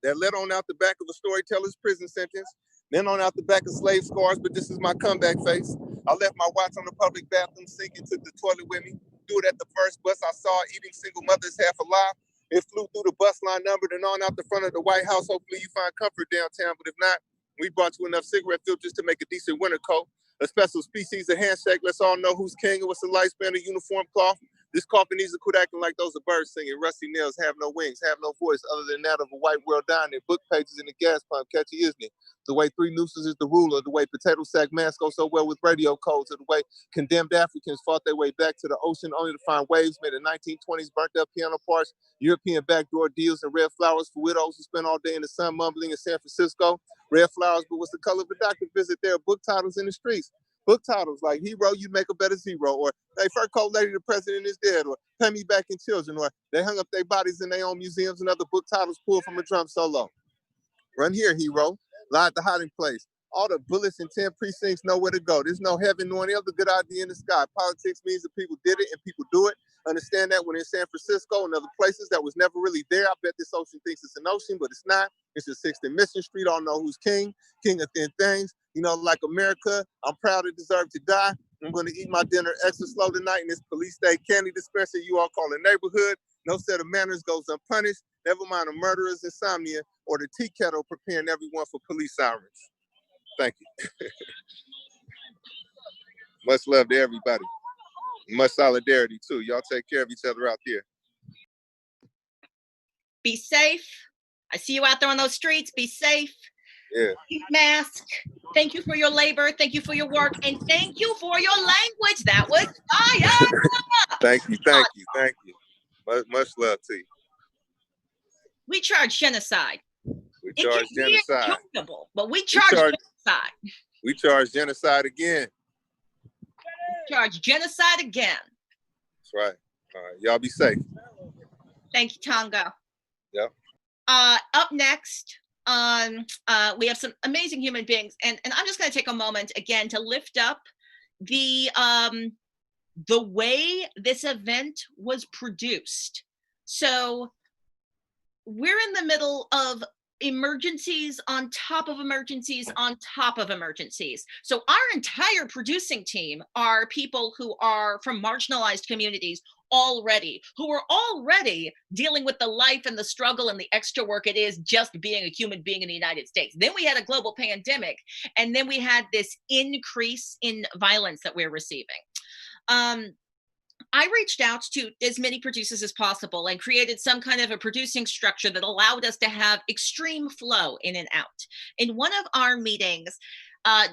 that led on out the back of a storyteller's prison sentence, then on out the back of slave scars, but this is my comeback face. I left my watch on the public bathroom sink and took the toilet with me. Threw it at the first bus I saw, eating single mothers half alive. It flew through the bus line numbered and on out the front of the White House. Hopefully you find comfort downtown, but if not, we brought you enough cigarette filters to make a decent winter coat. A special species of handshake, let's all know who's king and what's the lifespan of uniform cloth. This coffin needs to quit acting like those are birds singing. Rusty nails have no wings, have no voice other than that of a white world dying. Their book pages in the gas pump, catchy, isn't it? The way 3 nooses is the ruler, the way potato sack masks go so well with radio codes, or the way condemned Africans fought their way back to the ocean only to find waves made in 1920s, burnt up piano parts, European backdoor deals, and red flowers for widows who spent all day in the sun mumbling in San Francisco. Red flowers, but what's the color of a doctor visit? There are book titles in the streets. Book titles like Hero, You Make a Better Zero, or Hey, Fur Coat Lady, the President is Dead, or Pay Me Back in Children, or They Hung Up Their Bodies in Their Own Museums, and other book titles pulled from a drum solo. Run here, hero. Lie at the hiding place. All the bullets in 10 precincts know where to go. There's no heaven nor any other good idea in the sky. Politics means that people did it and people do it. Understand that when in San Francisco and other places that was never really there. I bet this ocean thinks it's an ocean, but it's not. It's just 6th and Mission Street. All know who's king. King of thin things. Like America, I'm proud to deserve to die. I'm going to eat my dinner extra slow tonight in this police state candy dispenser you all call a neighborhood. No set of manners goes unpunished. Never mind a murderer's insomnia or the tea kettle preparing everyone for police sirens. Thank you. Much love to everybody. Much solidarity, too. Y'all take care of each other out there. Be safe. I see you out there on those streets. Be safe. Yeah. Keep mask. Thank you for your labor. Thank you for your work. And thank you for your language. That was fire. Thank you. Thank you. Thank you. Much love to you. We charge genocide. We charge genocide. But we charge genocide. We charge genocide again. We charge genocide again. That's right. All right. Y'all be safe. Thank you, Tonga. Yep. Up next, we have some amazing human beings, and I'm just going to take a moment again to lift up the way this event was produced. So we're in the middle of emergencies on top of emergencies on top of emergencies. So our entire producing team are people who are from marginalized communities already, who are already dealing with the life and the struggle and the extra work it is just being a human being in the United States. Then we had a global pandemic, and then we had this increase in violence that we're receiving. I reached out to as many producers as possible and created some kind of a producing structure that allowed us to have extreme flow in and out. In one of our meetings,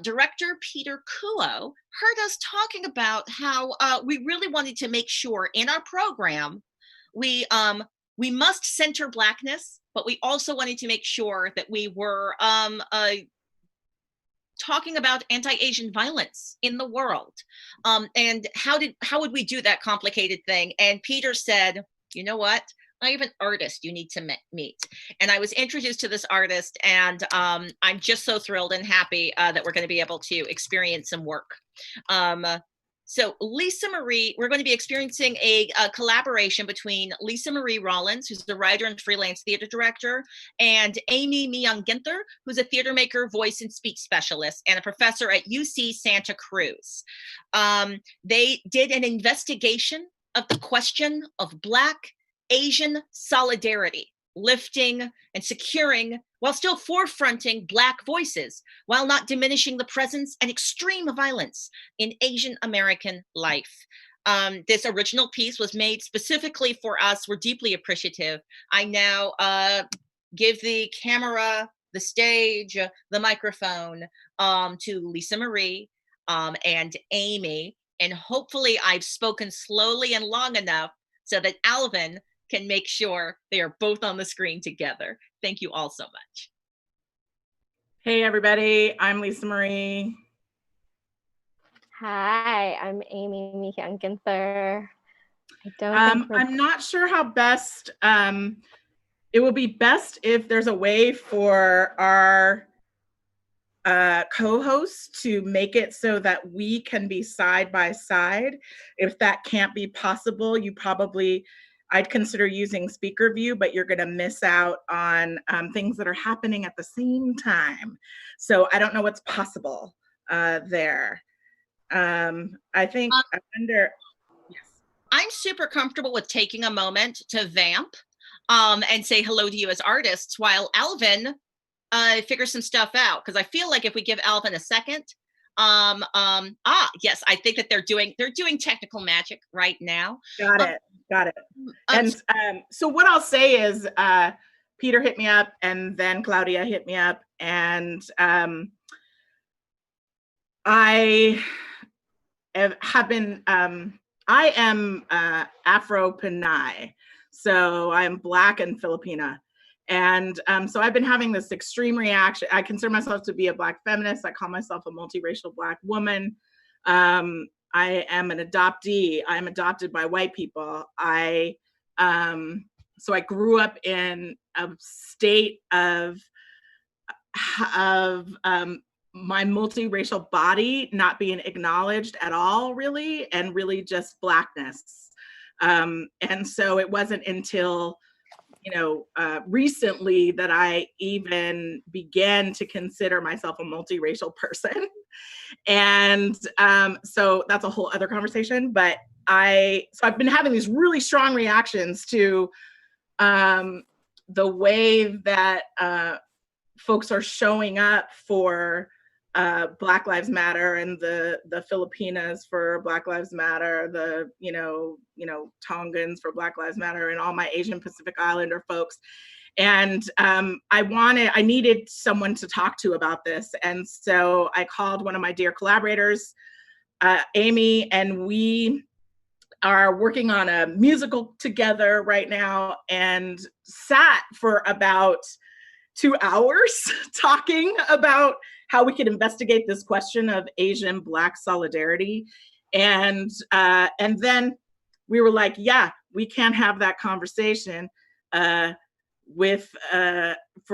Director Peter Kuo heard us talking about how we really wanted to make sure in our program, we must center Blackness, but we also wanted to make sure that we were talking about anti-Asian violence in the world. And how would we do that complicated thing? And Peter said, you know what? I have an artist you need to meet. And I was introduced to this artist, and I'm just so thrilled and happy that we're going to be able to experience some work. So Lisa Marie, we're going to be experiencing a collaboration between Lisa Marie Rollins, who's the writer and freelance theater director, and Amy Myung-Ginther, who's a theater maker, voice and speech specialist, and a professor at UC Santa Cruz. They did an investigation of the question of Black Asian solidarity, lifting and securing while still forefronting Black voices, while not diminishing the presence and extreme violence in Asian American life. This original piece was made specifically for us. We're deeply appreciative. I now give the camera, the stage, the microphone to Lisa Marie and Amy. And hopefully I've spoken slowly and long enough so that Alvin can make sure they are both on the screen together. Thank you all so much. Hey everybody, I'm Lisa Marie. Hi, I'm Amy Myung-Ginther. I'm not sure how best, it would be best if there's a way for our co-hosts to make it so that we can be side by side. If that can't be possible, I'd consider using speaker view, but you're going to miss out on things that are happening at the same time. So I don't know what's possible there. I think, I wonder, yes. I'm super comfortable with taking a moment to vamp and say hello to you as artists while Alvin figures some stuff out. Because I feel like if we give Alvin a second, yes, I think that they're doing technical magic right now. Got it. And so what I'll say is Peter hit me up, and then Claudia hit me up, and I am Afro-Pinay, so I'm Black and Filipina. And so I've been having this extreme reaction. I consider myself to be a Black feminist. I call myself a multiracial Black woman. I am an adoptee. I'm adopted by white people. So I grew up in a state of my multiracial body not being acknowledged at all, really, and really just Blackness. And so it wasn't until recently that I even began to consider myself a multiracial person. And so that's a whole other conversation, but I've been having these really strong reactions to the way that folks are showing up for Black Lives Matter, and the Filipinas for Black Lives Matter, the Tongans for Black Lives Matter, and all my Asian Pacific Islander folks. And I needed someone to talk to about this. And so I called one of my dear collaborators, Amy, and we are working on a musical together right now, and sat for about 2 hours talking about how we could investigate this question of Asian Black solidarity. And then we were like, yeah, we can't have that conversation for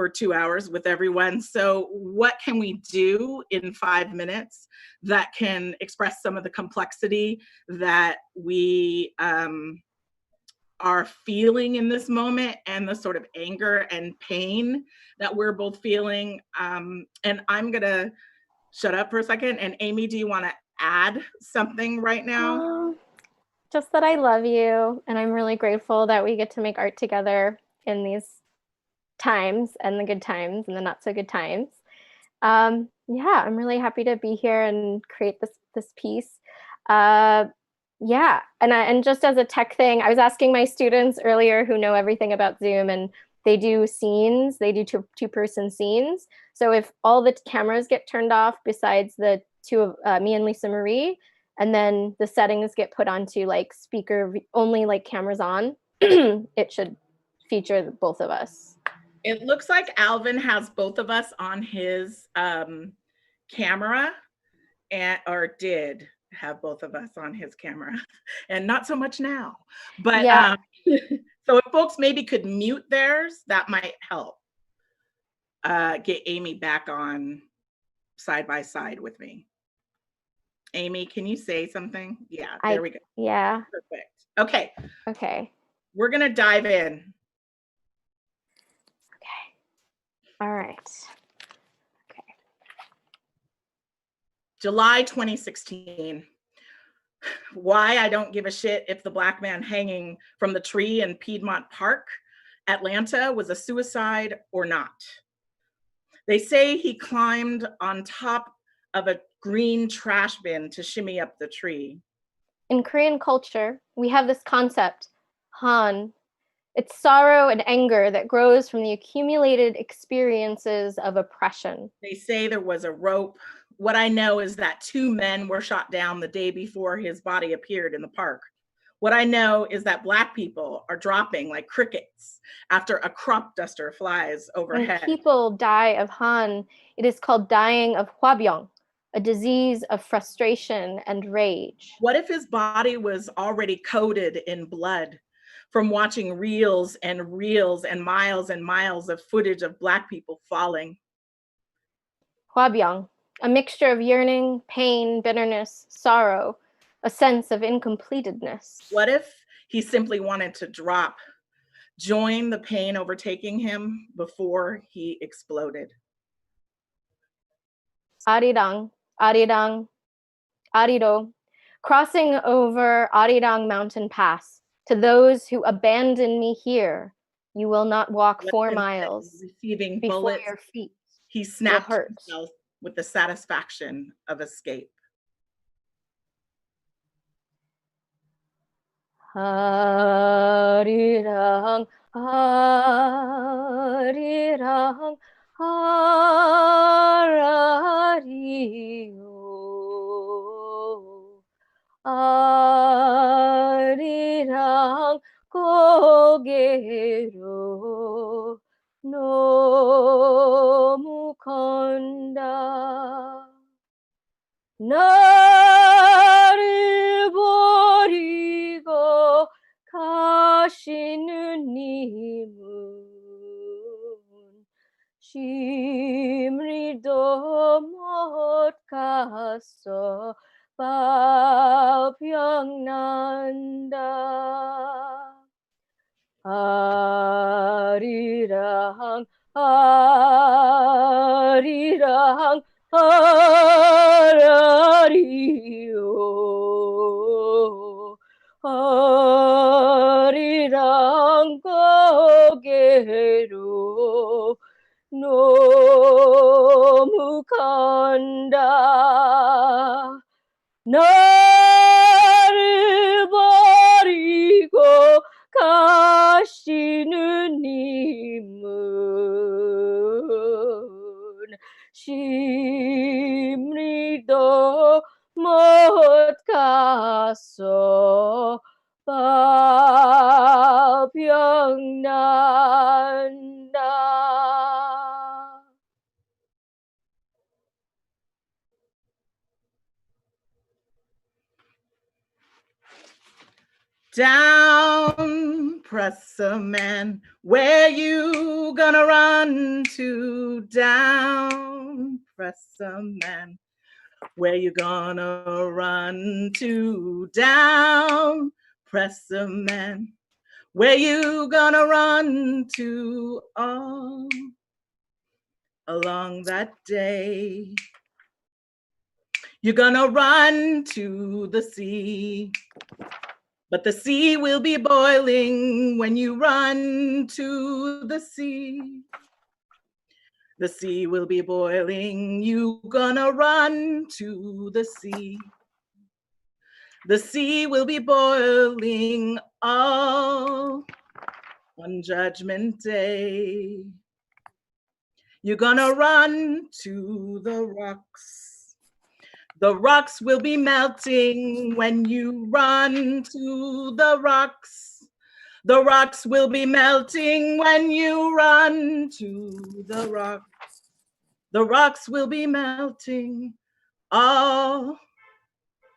2 hours with everyone. So what can we do in 5 minutes that can express some of the complexity that we are feeling in this moment and the sort of anger and pain that we're both feeling. And I'm gonna shut up for a second. And Amy, do you want to add something right now? Just that I love you, and I'm really grateful that we get to make art together in these times, and the good times and the not so good times. Yeah, I'm really happy to be here and create this piece. Yeah, and just as a tech thing, I was asking my students earlier who know everything about Zoom, and they do scenes, they do two-person scenes. So if all the cameras get turned off besides the two of me and Lisa Marie, and then the settings get put onto like speaker only, like cameras on, it should feature both of us. It looks like Alvin has both of us on his camera, or did have both of us on his camera, and not so much now. But yeah. So if folks maybe could mute theirs, that might help get Amy back on side by side with me. Amy, can you say something? Yeah, there we go. Yeah. Perfect. Okay. Okay. We're gonna dive in. All right. Okay. July 2016. Why I don't give a shit if the black man hanging from the tree in Piedmont Park, Atlanta, was a suicide or not. They say he climbed on top of a green trash bin to shimmy up the tree. In Korean culture, we have this concept, Han. It's sorrow and anger that grows from the accumulated experiences of oppression. They say there was a rope. What I know is that 2 men were shot down the day before his body appeared in the park. What I know is that Black people are dropping like crickets after a crop duster flies overhead. When people die of Han, it is called dying of hwabyong, a disease of frustration and rage. What if his body was already coated in blood from watching reels and miles and miles of footage of Black people falling? Hwabyong, a mixture of yearning, pain, bitterness, sorrow, a sense of incompletedness. What if he simply wanted to drop, join the pain overtaking him before he exploded? Arirang, Arirang, Ariro, crossing over Arirang Mountain Pass. To those who abandon me here, you will not walk 4 miles receiving before bullets, your feet he snapped himself with the satisfaction of escape. Arirang, Arirang, Arario. Arirang 고개로 너무 건다. 나를 버리고 가시는 님은 심리도 못 갔어 밥병난다. 아리랑 아리랑 아라리요 아리랑 고개로 너무 간다. 나를 버리고 가시는 님은 심리도 못 가서 밥병난다. Down, presser man, where you gonna run to? Down, presser man, where you gonna run to? Down, presser man, Where you gonna run to all along that day? You're gonna run to the sea, but the sea will be boiling when you run to the sea. The sea will be boiling, you gonna run to the sea. The sea will be boiling all on Judgment Day. You're gonna run to the rocks. The rocks will be melting when you run to the rocks. The rocks will be melting when you run to the rocks. The rocks will be melting all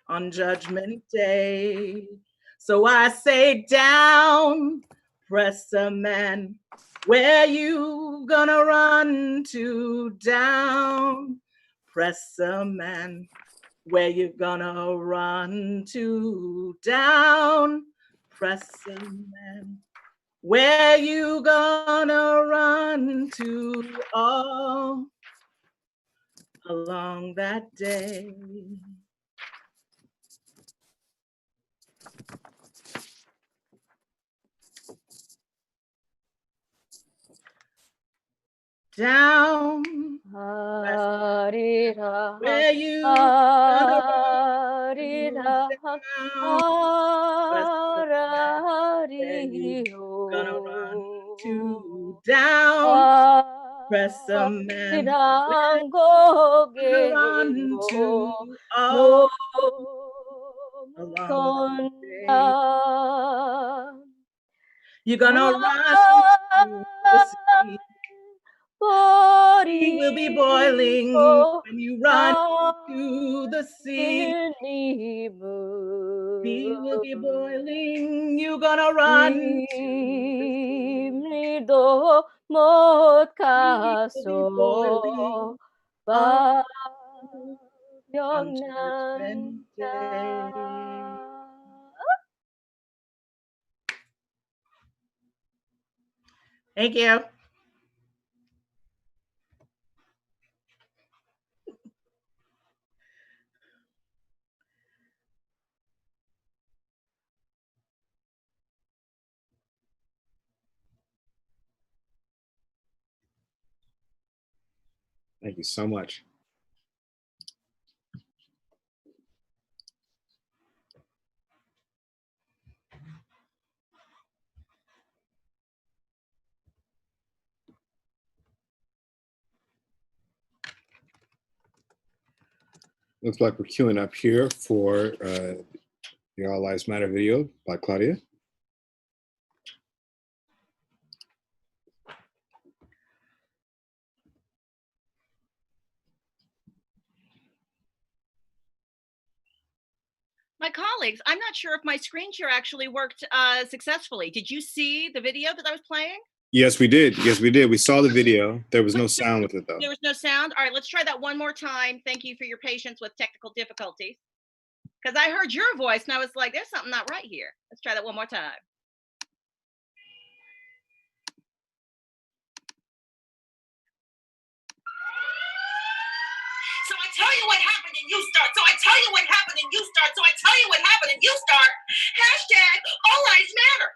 on Judgment Day. So I say down, press a man. Where you gonna run to? Down, press a man. Where you gonna run to? Down, press a man. Where you gonna run to? All along that day. Down, where you gonna run to? Down, press a man. Run to all along the day. You're gonna run to the sea. Sea will be boiling when you run to the sea. Sea will be boiling. You're gonna run to the sea. Will be boiling on Judgment Day. Thank you. Thank you so much. Looks like we're queuing up here for the All Lives Matter video by Claudia. My colleagues, I'm not sure if my screen share actually worked successfully. Did you see the video that I was playing? Yes, we did. Yes, we did. We saw the video. There was no sound with it, though. There was no sound? All right, let's try that one more time. Thank you for your patience with technical difficulties. Because I heard your voice and I was like, there's something not right here. Let's try that one more time. So I tell you what happened and you start. So I tell you what happened and you start. So I tell you what happened and you start. Hashtag All Lives Matter.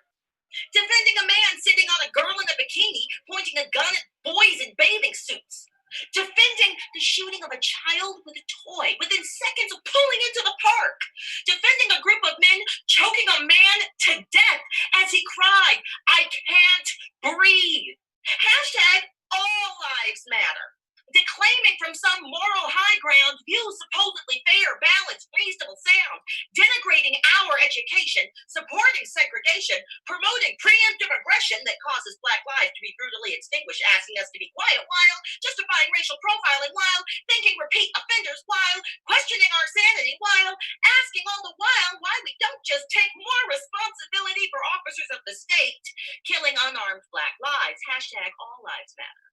Defending a man sitting on a girl in a bikini, pointing a gun at boys in bathing suits. Defending the shooting of a child with a toy within seconds of pulling into the park. Defending a group of men choking a man to death as he cried, "I can't breathe." Hashtag All Lives Matter. Declaiming from some moral high ground views supposedly fair, balanced, reasonable sound, denigrating our education, supporting segregation, promoting preemptive aggression that causes Black lives to be brutally extinguished, asking us to be quiet while justifying racial profiling, while thinking repeat offenders, while questioning our sanity, while asking all the while why we don't just take more responsibility for officers of the state killing unarmed Black lives. Hashtag All Lives Matter.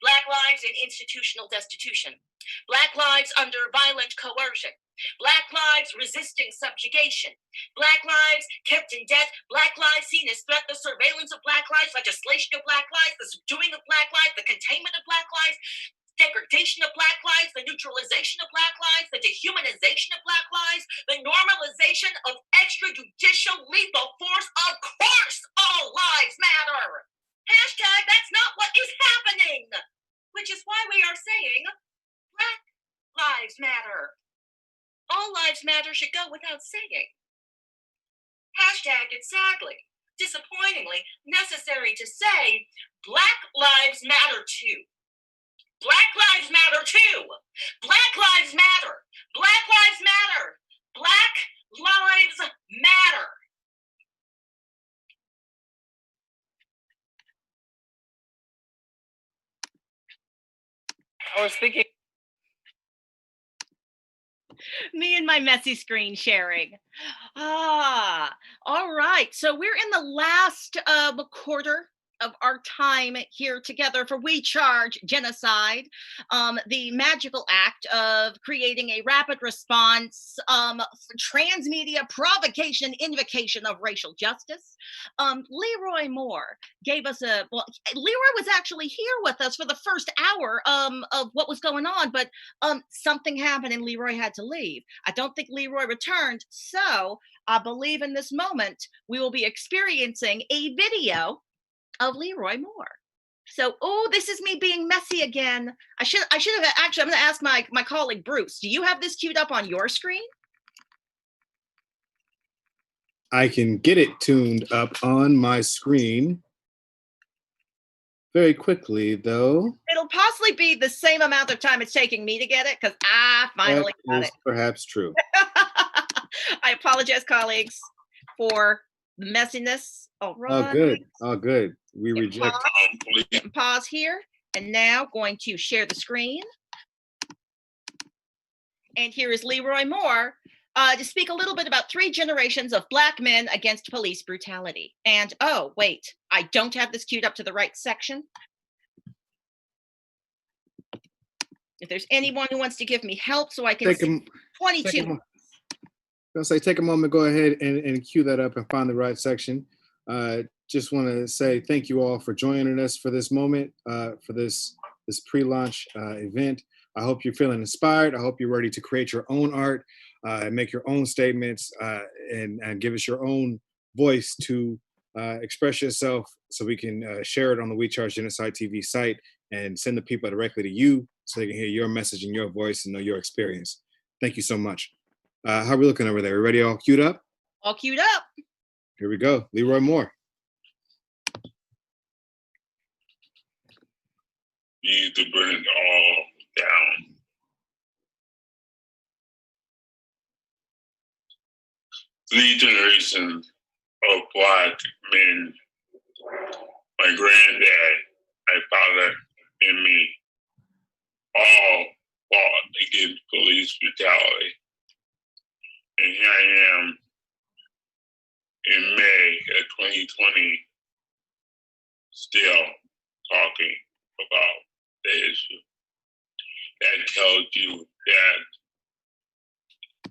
Black lives in institutional destitution. Black lives under violent coercion. Black lives resisting subjugation. Black lives kept in debt. Black lives seen as threat. The surveillance of Black lives, legislation of Black lives, the subduing of Black lives, the containment of Black lives, degradation of Black lives, the neutralization of Black lives, the dehumanization of Black lives, the normalization of extrajudicial lethal force. Of course, all lives matter. Hashtag that's not what is happening, which is why we are saying Black lives matter. All lives matter should go without saying. Hashtag it's sadly, disappointingly necessary to say Black lives matter too. Black lives matter too. Black lives matter. Black lives matter. Black lives matter. I was thinking. Me and my messy screen sharing. All right. So we're in the last quarter of our time here together for We Charge Genocide, the magical act of creating a rapid response, transmedia provocation, invocation of racial justice. Leroy Moore gave us Leroy was actually here with us for the first hour of what was going on, but something happened and Leroy had to leave. I don't think Leroy returned, so I believe in this moment we will be experiencing a video of Leroy Moore. So, this is me being messy again. I should have actually. I'm going to ask my colleague Bruce. Do you have this queued up on your screen? I can get it tuned up on my screen very quickly, though. It'll possibly be the same amount of time it's taking me to get it because I finally got it. Perhaps true. I apologize, colleagues, for the messiness. All right. Oh, good. Oh, good. We reject. Pause here. And now going to share the screen. And here is Leroy Moore to speak a little bit about 3 generations of Black men against police brutality. And oh, wait, I don't have this queued up to the right section. If there's anyone who wants to give me help so I can see 22. I'll say take a moment, go ahead and cue that up and find the right section. Just want to say thank you all for joining us for this moment, for this pre-launch event. I hope you're feeling inspired. I hope you're ready to create your own art, and make your own statements, and give us your own voice to express yourself so we can share it on the We Charge Genocide TV site and send the people directly to you so they can hear your message and your voice and know your experience. Thank you so much. How are we looking over there? We ready? All queued up? All queued up. Here we go. Leroy Moore. Need to burn it all down. Three generations of Black men, my granddad, my father, and me, all fought against police brutality. And here I am in May of 2020, still talking about the issue. That tells you that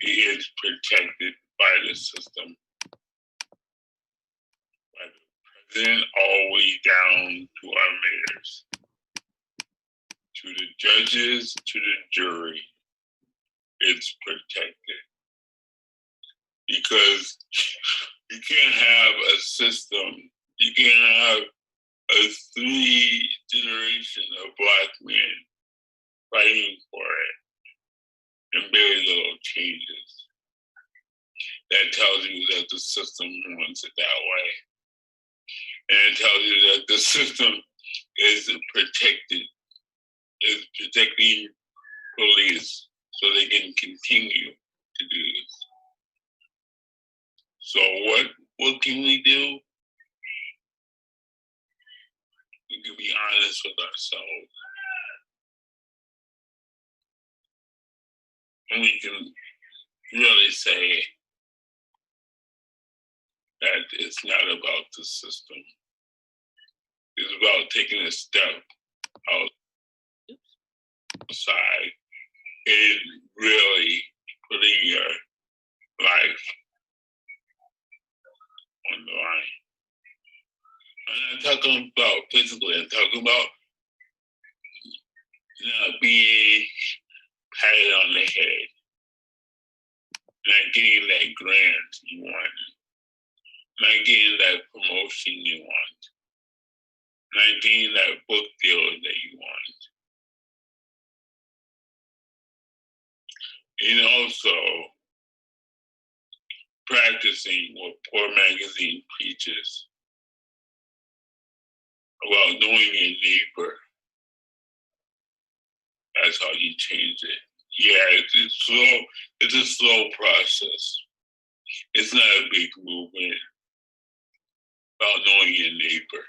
he is protected by the system, by the president, all the way down to our mayors, to the judges, to the jury. It's protected. Because you can't have a system, you can't have a 3 generation of Black men fighting for it and very little changes. That tells you that the system wants it that way. And it tells you that the system is protecting police so they can continue to do this. So what can we do? We can be honest with ourselves. And we can really say that it's not about the system. It's about taking a step out side is really putting your life on the line. I'm not talking about physically, I'm talking about not being patted on the head, not getting that grant you want, not getting that promotion you want, not getting that book deal that you want. And also practicing what Poor Magazine preaches about knowing your neighbor. That's how you change it. Yeah, it's slow. It's a slow process. It's not a big movement. About knowing your neighbor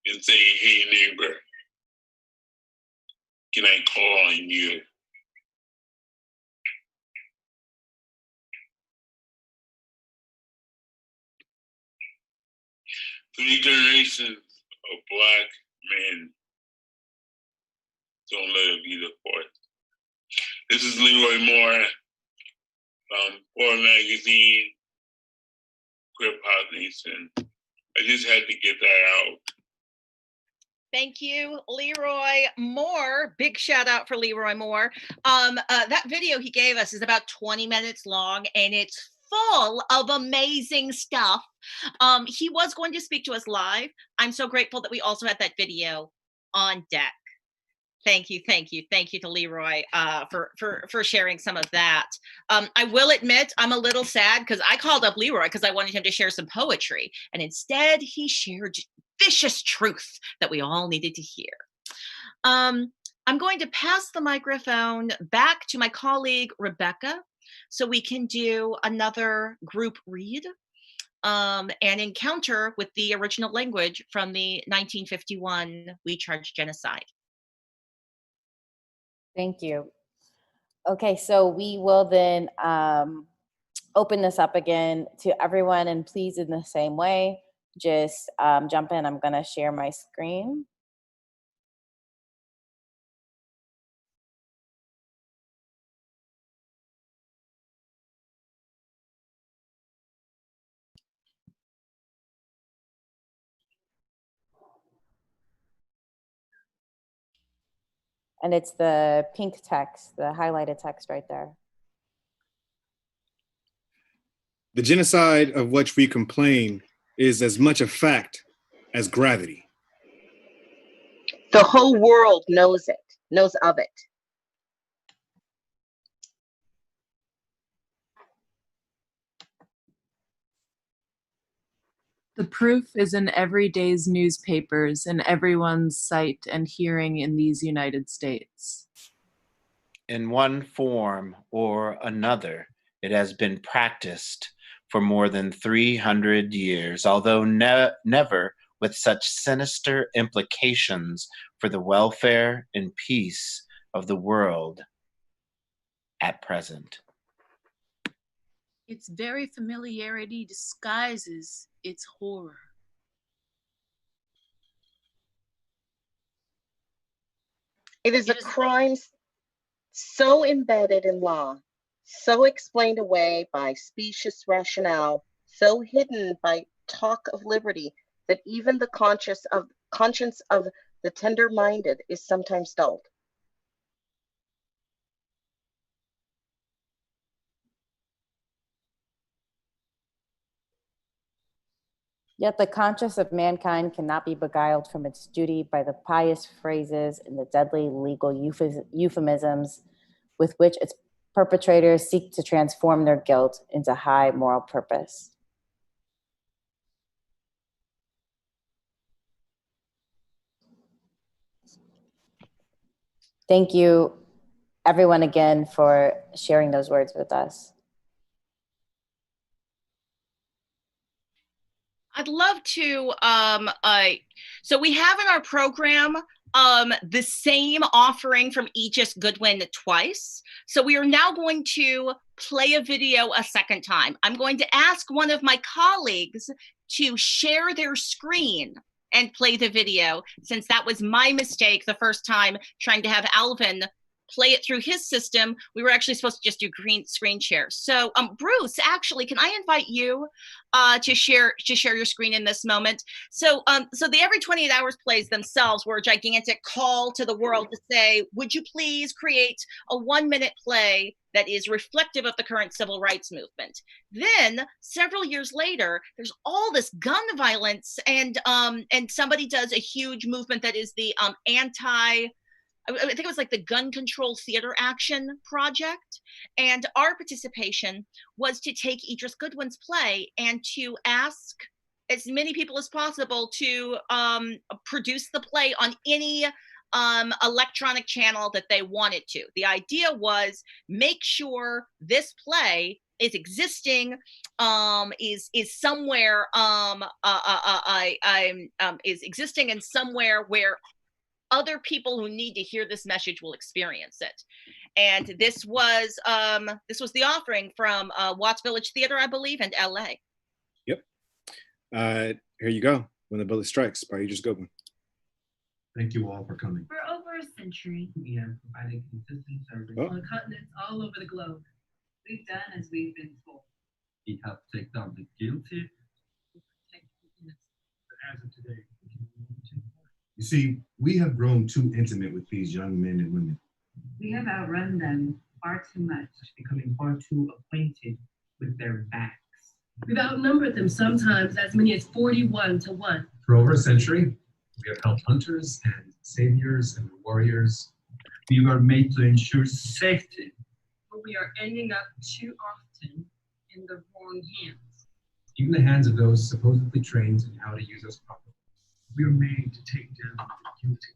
and saying, "Hey, neighbor, can I call on you?" Three generations of Black men. Don't let it be the fourth. This is Leroy Moore from Poor Magazine, Queer Pop Nation. I just had to get that out. Thank you, Leroy Moore. Big shout out for Leroy Moore. That video he gave us is about 20 minutes long, and it's full of amazing stuff. He was going to speak to us live. I'm so grateful that we also had that video on deck. Thank you to Leroy for sharing some of that. I will admit I'm a little sad because I called up Leroy because I wanted him to share some poetry, and instead he shared vicious truth that we all needed to hear. I'm going to pass the microphone back to my colleague Rebecca so we can do another group read and encounter with the original language from the 1951 We Charge Genocide. Thank you. Okay, so we will then open this up again to everyone, and please, in the same way, just jump in. I'm gonna share my screen. And it's the pink text, the highlighted text right there. The genocide of which we complain is as much a fact as gravity. The whole world knows of it. The proof is in every day's newspapers and everyone's sight and hearing in these United States. In one form or another, it has been practiced for more than 300 years, although never with such sinister implications for the welfare and peace of the world at present. Its very familiarity disguises its horror. It is a crime so embedded in law, so explained away by specious rationale, so hidden by talk of liberty, that even the conscience of the tender-minded is sometimes dulled. Yet the conscience of mankind cannot be beguiled from its duty by the pious phrases and the deadly legal euphemisms with which its perpetrators seek to transform their guilt into high moral purpose. Thank you, everyone, again for sharing those words with us. I'd love to, so we have in our program the same offering from Aegis Goodwin twice. So we are now going to play a video a second time. I'm going to ask one of my colleagues to share their screen and play the video, since that was my mistake the first time trying to have Alvin play it through his system. We were actually supposed to just do green screen share. So Bruce, actually, can I invite you to share your screen in this moment? So so the Every 28 Hours plays themselves were a gigantic call to the world to say, would you please create a 1-minute play that is reflective of the current civil rights movement? Then several years later, there's all this gun violence, and somebody does a huge movement that is the I think it was like the Gun Control Theater Action Project. And our participation was to take Idris Goodwin's play and to ask as many people as possible to produce the play on any electronic channel that they wanted to. The idea was make sure this play is existing, is somewhere, is existing in somewhere where other people who need to hear this message will experience it. And this was the offering from Watts Village Theater, I believe, and LA. Yep. Here you go. When the Bullet Strikes by Idris Goodwin. Thank you all for coming. For over a century, we have provided consistent service on continents all over the globe. We've done as we've been told. We have taken down the guilty. But as of today, we can move to. You see, we have grown too intimate with these young men and women. We have outrun them far too much, becoming far too acquainted with their backs. We've outnumbered them sometimes as many as 41 to 1. For over a century, we have helped hunters and saviors and warriors. We were made to ensure safety. But we are ending up too often in the wrong hands. Even the hands of those supposedly trained in how to use us properly. We are made to take down the guilty.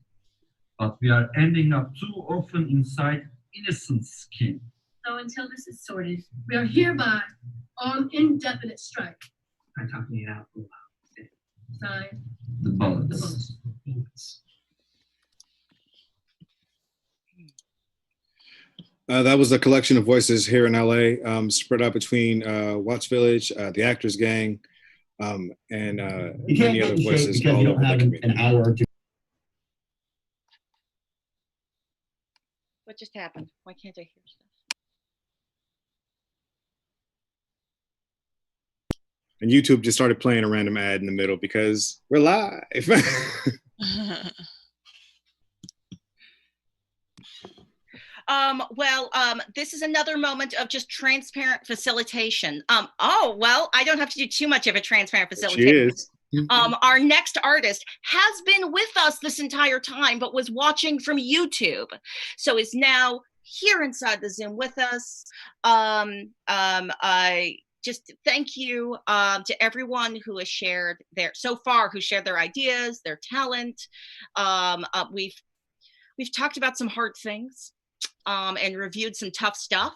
But we are ending up too often inside innocent skin. So until this is sorted, we are hereby on indefinite strike. I'm talking it out loud. Signed. The bullets. The bullets. That was a collection of voices here in LA, spread out between Watts Village, the Actors Gang, and many other voices all over the community. An hour or two. What just happened? Why can't I hear stuff? And YouTube just started playing a random ad in the middle because we're live. This is another moment of just transparent facilitation. I don't have to do too much of a transparent facilitation. Our next artist has been with us this entire time, but was watching from YouTube. So is now here inside the Zoom with us. I just thank you to everyone who has shared their ideas, their talent. We've talked about some hard things and reviewed some tough stuff.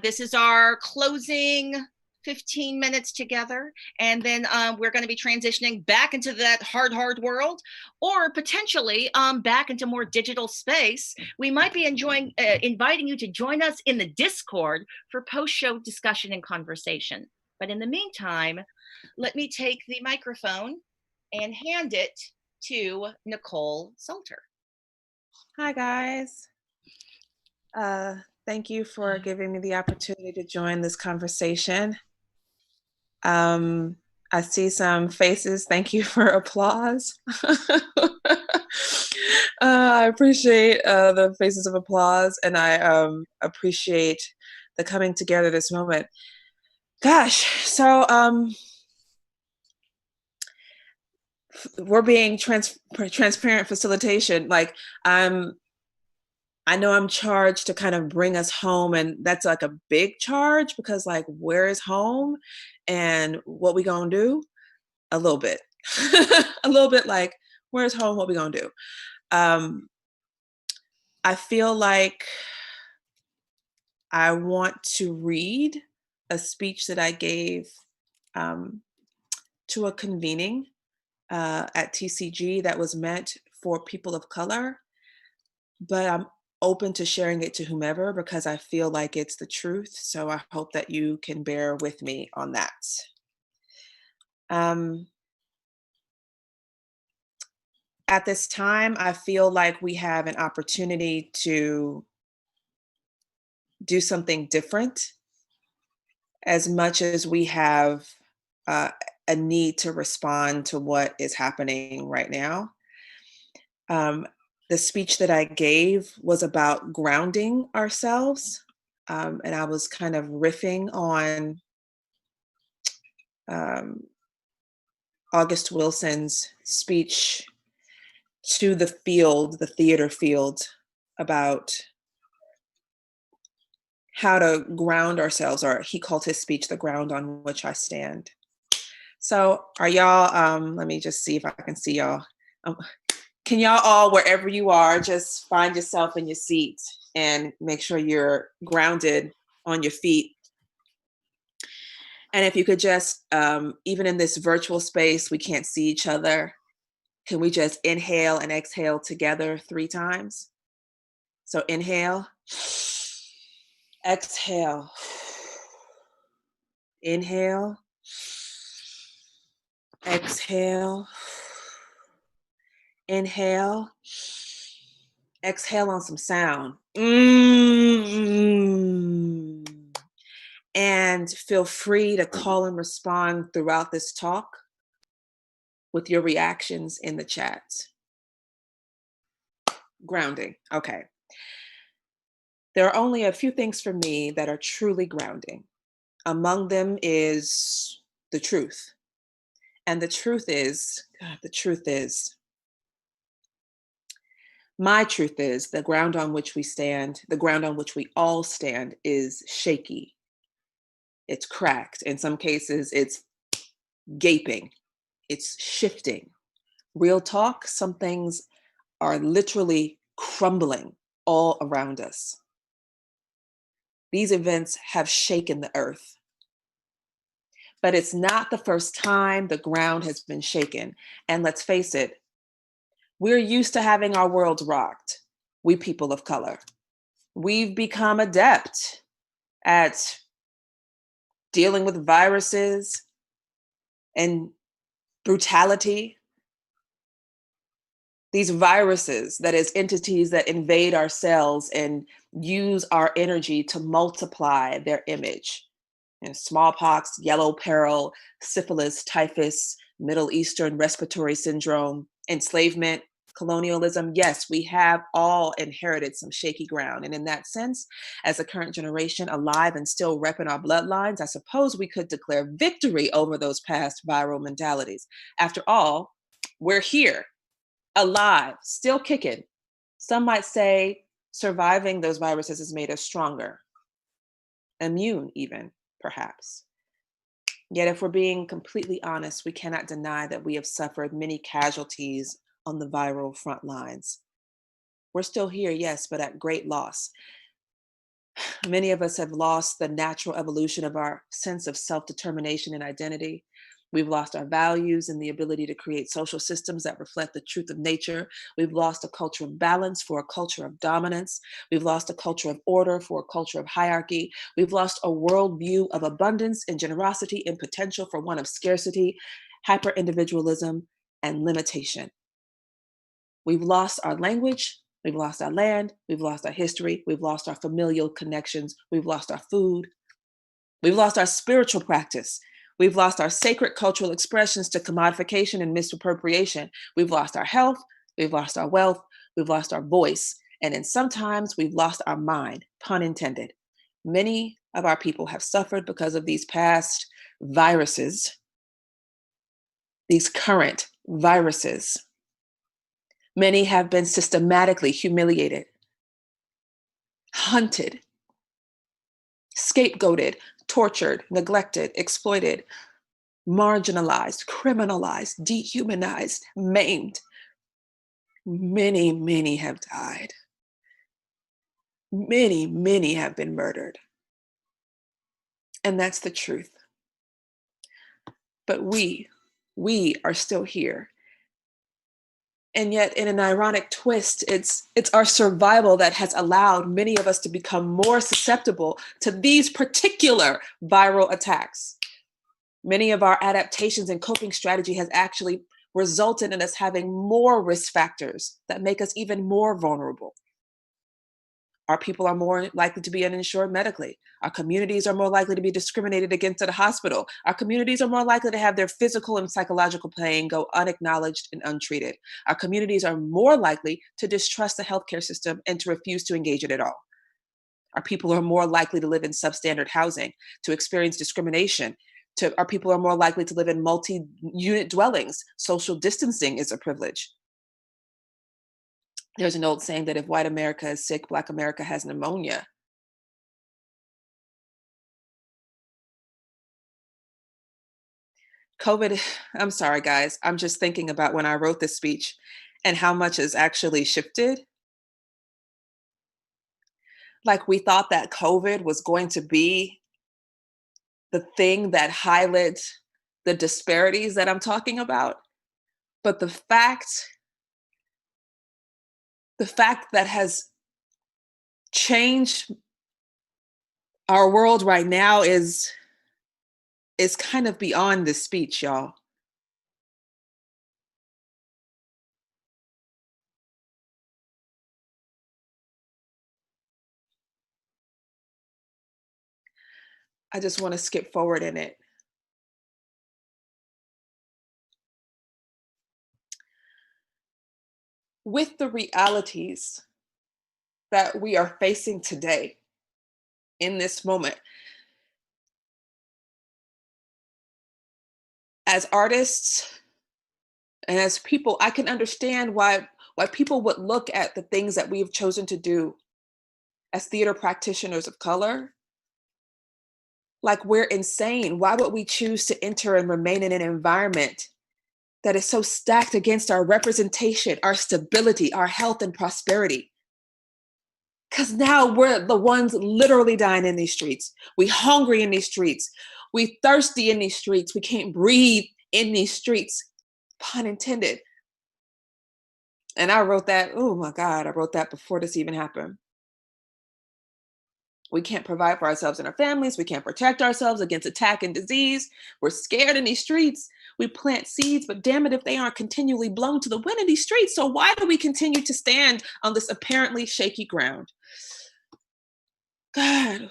This is our closing 15 minutes together, and then we're going to be transitioning back into that hard world, or potentially back into more digital space. We might be inviting you to join us in the Discord for post-show discussion and conversation. But in the meantime, let me take the microphone and hand it to Nicole Salter. Hi, guys. Thank you for giving me the opportunity to join this conversation. I see some faces. Thank you for applause. I appreciate the faces of applause, and I appreciate the coming together this moment. Gosh, so we're being transparent facilitation. Like I know I'm charged to kind of bring us home, and that's like a big charge because like, where is home and what we gonna do? A little bit, a little bit like, where's home, what we gonna do? I feel like I want to read a speech that I gave to a convening at TCG that was meant for people of color, but I'm open to sharing it to whomever because I feel like it's the truth. So I hope that you can bear with me on that. At this time, I feel like we have an opportunity to do something different as much as we have a need to respond to what is happening right now. The speech that I gave was about grounding ourselves, and I was kind of riffing on August Wilson's speech to the field, the theater field, about how to ground ourselves, or he called his speech "The Ground on Which I Stand." So are y'all, let me just see if I can see y'all. Can y'all all, wherever you are, just find yourself in your seat and make sure you're grounded on your feet. And if you could just, even in this virtual space, we can't see each other. Can we just inhale and exhale together 3 times? So inhale, exhale, inhale, exhale, inhale, exhale on some sound. And feel free to call and respond throughout this talk with your reactions in the chat. Grounding, okay. There are only a few things for me that are truly grounding. Among them is the truth. And the truth is, my truth is, the ground on which we stand, the ground on which we all stand is shaky. It's cracked. In some cases, it's gaping. It's shifting. Real talk, some things are literally crumbling all around us. These events have shaken the earth. But it's not the first time the ground has been shaken. And let's face it, we're used to having our worlds rocked, we people of color. We've become adept at dealing with viruses and brutality. These viruses, that is, entities that invade our cells and use our energy to multiply their image. And smallpox, yellow peril, syphilis, typhus, Middle Eastern respiratory syndrome, enslavement, colonialism. Yes, we have all inherited some shaky ground. And in that sense, as a current generation alive and still repping our bloodlines, I suppose we could declare victory over those past viral mentalities. After all, we're here, alive, still kicking. Some might say surviving those viruses has made us stronger, immune even, perhaps. Yet if we're being completely honest, we cannot deny that we have suffered many casualties on the viral front lines. We're still here, yes, but at great loss. Many of us have lost the natural evolution of our sense of self-determination and identity. We've lost our values and the ability to create social systems that reflect the truth of nature. We've lost a culture of balance for a culture of dominance. We've lost a culture of order for a culture of hierarchy. We've lost a worldview of abundance and generosity and potential for one of scarcity, hyper-individualism, and limitation. We've lost our language. We've lost our land. We've lost our history. We've lost our familial connections. We've lost our food. We've lost our spiritual practice. We've lost our sacred cultural expressions to commodification and misappropriation. We've lost our health. We've lost our wealth. We've lost our voice. And then sometimes we've lost our mind, pun intended. Many of our people have suffered because of these past viruses, these current viruses. Many have been systematically humiliated, hunted, scapegoated, tortured, neglected, exploited, marginalized, criminalized, dehumanized, maimed. Many, many have died. Many, many have been murdered. And that's the truth. But we are still here. And yet, in an ironic twist, it's our survival that has allowed many of us to become more susceptible to these particular viral attacks. Many of our adaptations and coping strategy has actually resulted in us having more risk factors that make us even more vulnerable. Our people are more likely to be uninsured medically. Our communities are more likely to be discriminated against at a hospital. Our communities are more likely to have their physical and psychological pain go unacknowledged and untreated. Our communities are more likely to distrust the healthcare system and to refuse to engage it at all. Our people are more likely to live in substandard housing, to experience discrimination. Our people are more likely to live in multi-unit dwellings. Social distancing is a privilege. There's an old saying that if white America is sick, Black America has pneumonia. COVID, I'm sorry, guys. I'm just thinking about when I wrote this speech and how much has actually shifted. Like, we thought that COVID was going to be the thing that highlights the disparities that I'm talking about. But the fact that has changed our world right now is kind of beyond this speech, y'all. I just want to skip forward in it. With the realities that we are facing today in this moment, as artists and as people, I can understand why people would look at the things that we have chosen to do as theater practitioners of color like we're insane. Why would we choose to enter and remain in an environment that is so stacked against our representation, our stability, our health and prosperity? Because now we're the ones literally dying in these streets. We hungry in these streets. We thirsty in these streets. We can't breathe in these streets, pun intended. And I wrote that, oh my God, I wrote that before this even happened. We can't provide for ourselves and our families. We can't protect ourselves against attack and disease. We're scared in these streets. We plant seeds, but damn it if they aren't continually blown to the wind in these streets. So why do we continue to stand on this apparently shaky ground? God,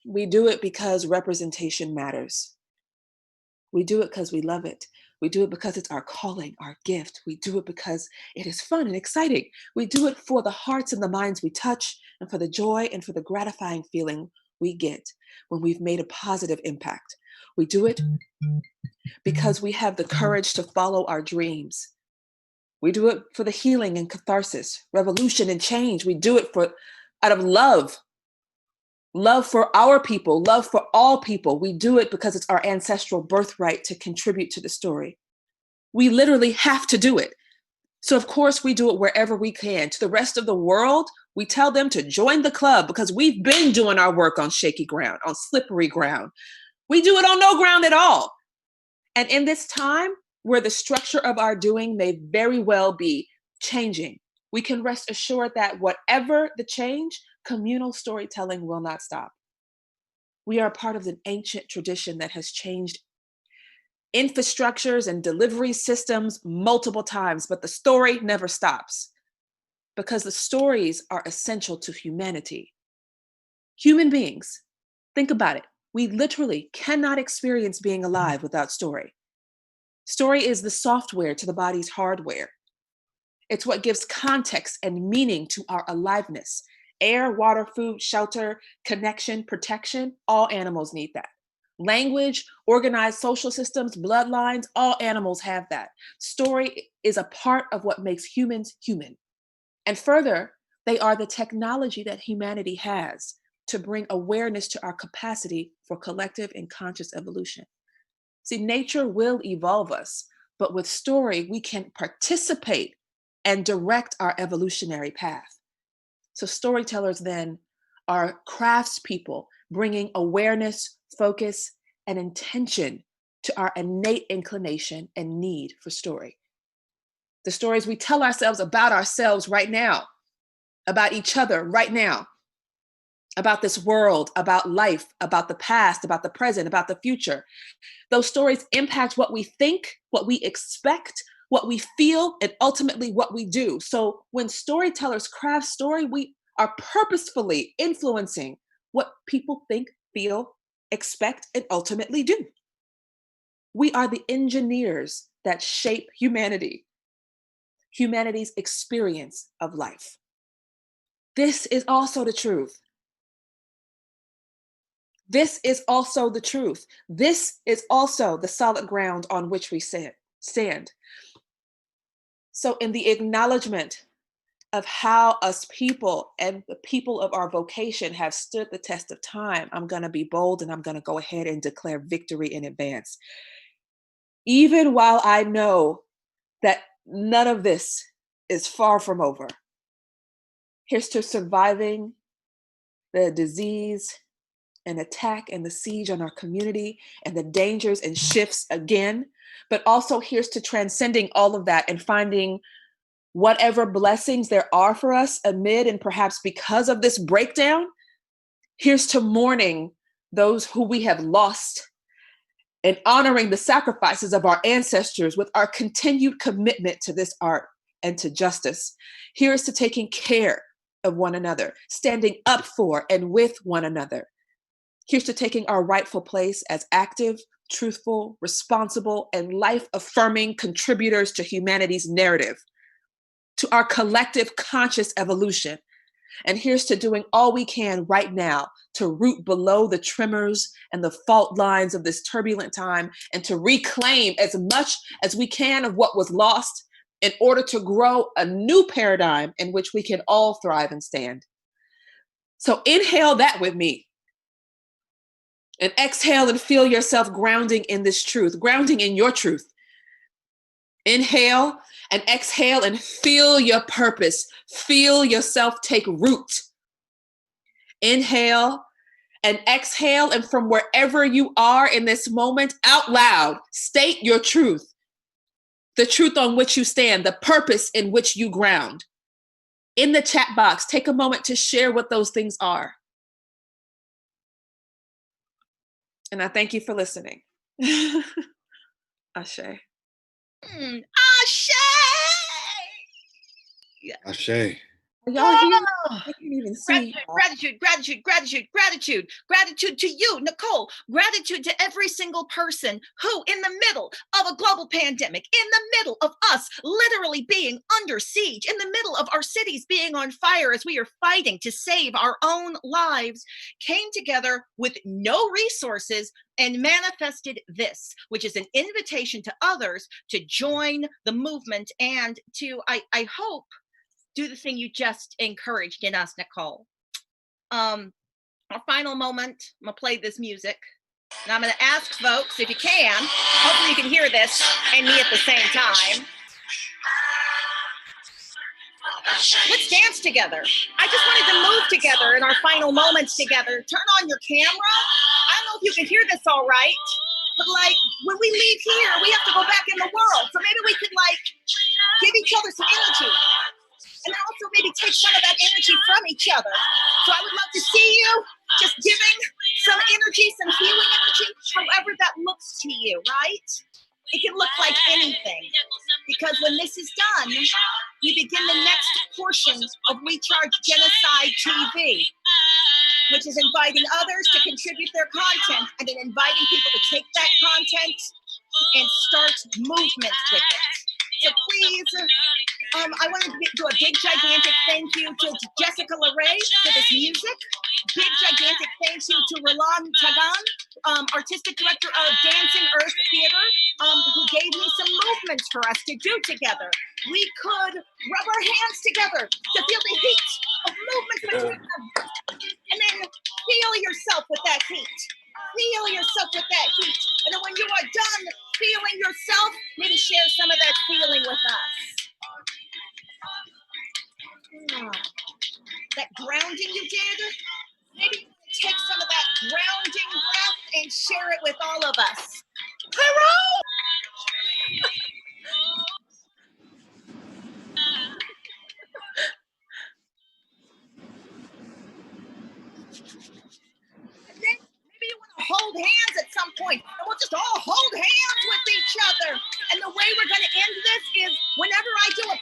we do it because representation matters. We do it because we love it. We do it because it's our calling, our gift. We do it because it is fun and exciting. We do it for the hearts and the minds we touch, and for the joy and for the gratifying feeling we get when we've made a positive impact. We do it because we have the courage to follow our dreams. We do it for the healing and catharsis, revolution and change. We do it out of love for our people, love for all people. We do it because it's our ancestral birthright to contribute to the story. We literally have to do it. So of course we do it wherever we can. To the rest of the world, we tell them to join the club because we've been doing our work on shaky ground, on slippery ground. We do it on no ground at all. And in this time where the structure of our doing may very well be changing, we can rest assured that whatever the change, communal storytelling will not stop. We are a part of an ancient tradition that has changed infrastructures and delivery systems multiple times, but the story never stops because the stories are essential to humanity. Human beings, think about it. We literally cannot experience being alive without story. Story is the software to the body's hardware. It's what gives context and meaning to our aliveness. Air, water, food, shelter, connection, protection, all animals need that. Language, organized social systems, bloodlines, all animals have that. Story is a part of what makes humans human. And further, they are the technology that humanity has to bring awareness to our capacity for collective and conscious evolution. See, nature will evolve us, but with story, we can participate and direct our evolutionary path. So storytellers then are craftspeople bringing awareness, focus, and intention to our innate inclination and need for story. The stories we tell ourselves about ourselves right now, about each other right now. about this world, about life, about the past, about the present, about the future. Those stories impact what we think, what we expect, what we feel, and ultimately what we do. So when storytellers craft story, we are purposefully influencing what people think, feel, expect, and ultimately do. We are the engineers that shape humanity, humanity's experience of life. This is also the truth. This is also the truth. This is also the solid ground on which we stand. So in the acknowledgement of how us people and the people of our vocation have stood the test of time, I'm going to be bold and I'm going to go ahead and declare victory in advance. Even while I know that none of this is far from over, here's to surviving the disease and attack and the siege on our community and the dangers and shifts again, but also here's to transcending all of that and finding whatever blessings there are for us amid and perhaps because of this breakdown. Here's to mourning those who we have lost and honoring the sacrifices of our ancestors with our continued commitment to this art and to justice. Here's to taking care of one another, standing up for and with one another. Here's to taking our rightful place as active, truthful, responsible, and life-affirming contributors to humanity's narrative, to our collective conscious evolution. And here's to doing all we can right now to root below the tremors and the fault lines of this turbulent time and to reclaim as much as we can of what was lost in order to grow a new paradigm in which we can all thrive and stand. So inhale that with me. And exhale and feel yourself grounding in this truth, grounding in your truth. Inhale and exhale and feel your purpose. Feel yourself take root. Inhale and exhale, and from wherever you are in this moment, out loud, state your truth. The truth on which you stand, the purpose in which you ground. In the chat box, take a moment to share what those things are. And I thank you for listening. Ashe. Ashe! Yeah. Ashe. Are y'all here? I can't even see. Gratitude to you, Nicole. Gratitude to every single person who, in the middle of a global pandemic, in the middle of us literally being under siege, in the middle of our cities being on fire as we are fighting to save our own lives, came together with no resources and manifested this, which is an invitation to others to join the movement and to, I hope, do the thing you just encouraged in us, Nicole. Our final moment, I'm gonna play this music. And I'm gonna ask folks, if you can, hopefully you can hear this and me at the same time. Let's dance together. I just wanted to move together in our final moments together. Turn on your camera. I don't know if you can hear this all right, but like when we leave here, we have to go back in the world. So maybe we could like give each other some energy. And then also maybe take some of that energy from each other. So I would love to see you just giving some energy, some healing energy, however that looks to you, right? It can look like anything. Because when this is done, we begin the next portion of We Charge Genocide TV, which is inviting others to contribute their content and then inviting people to take that content and start movement with it. So please, I want to do a big, gigantic thank you to Jessica LeRae for this music. Big, gigantic thank you to Roland Tagan, Artistic Director of Dancing Earth Theater, who gave me some movements for us to do together. We could rub our hands together to feel the heat of movement between them. And then feel yourself with that heat. Feel yourself with that heat. And then when you are done feeling yourself, maybe share some of that feeling with us. That grounding you did, maybe take some of that grounding breath and share it with all of us. Hello! must all hold hands with each other. And the way we're going to end this is whenever I do a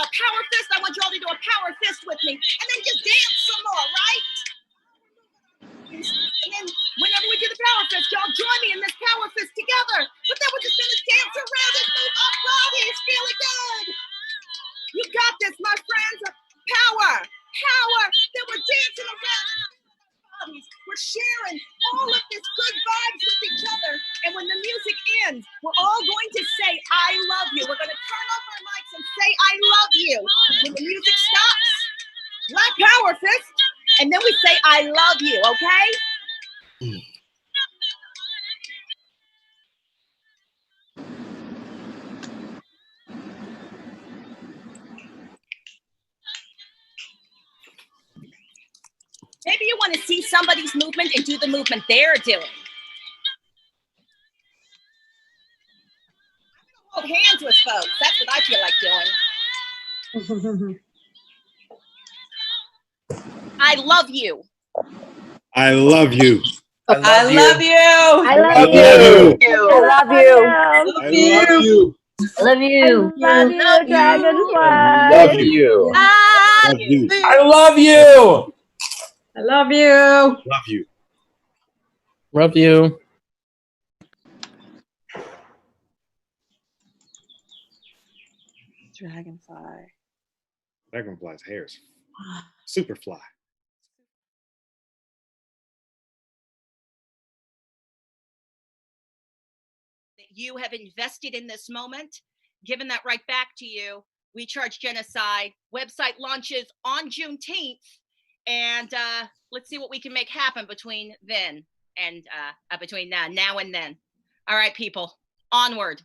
power fist, I want you all to do a power fist with me. And then just dance some more, right? And then whenever we do the power fist, y'all join me in this power fist together. But then we're just going to dance around and move our bodies. Feeling good. You got this, my friends. Power. Power. Then we're dancing around. We're sharing all of this good vibes with each other. And when the music ends, we're all going to say, I love you. We're going to turn off our mics and say, I love you. When the music stops, Black Power Fist, and then we say, I love you, okay? Maybe you want to see somebody's movement and do the movement they're doing. Hold hands with folks. That's what I feel like doing. I love you. I love you. I love you. I love you. I love you. I love you. I love you. Love you, Dragonfly. Love you. Love you. I love you. I love you. Love you. Love you. Dragonfly. Dragonfly's hair is super fly. That you have invested in this moment, given that right back to you. We Charge Genocide. Website launches on Juneteenth. And let's see what we can make happen between then and between now and then. All right, people, onward.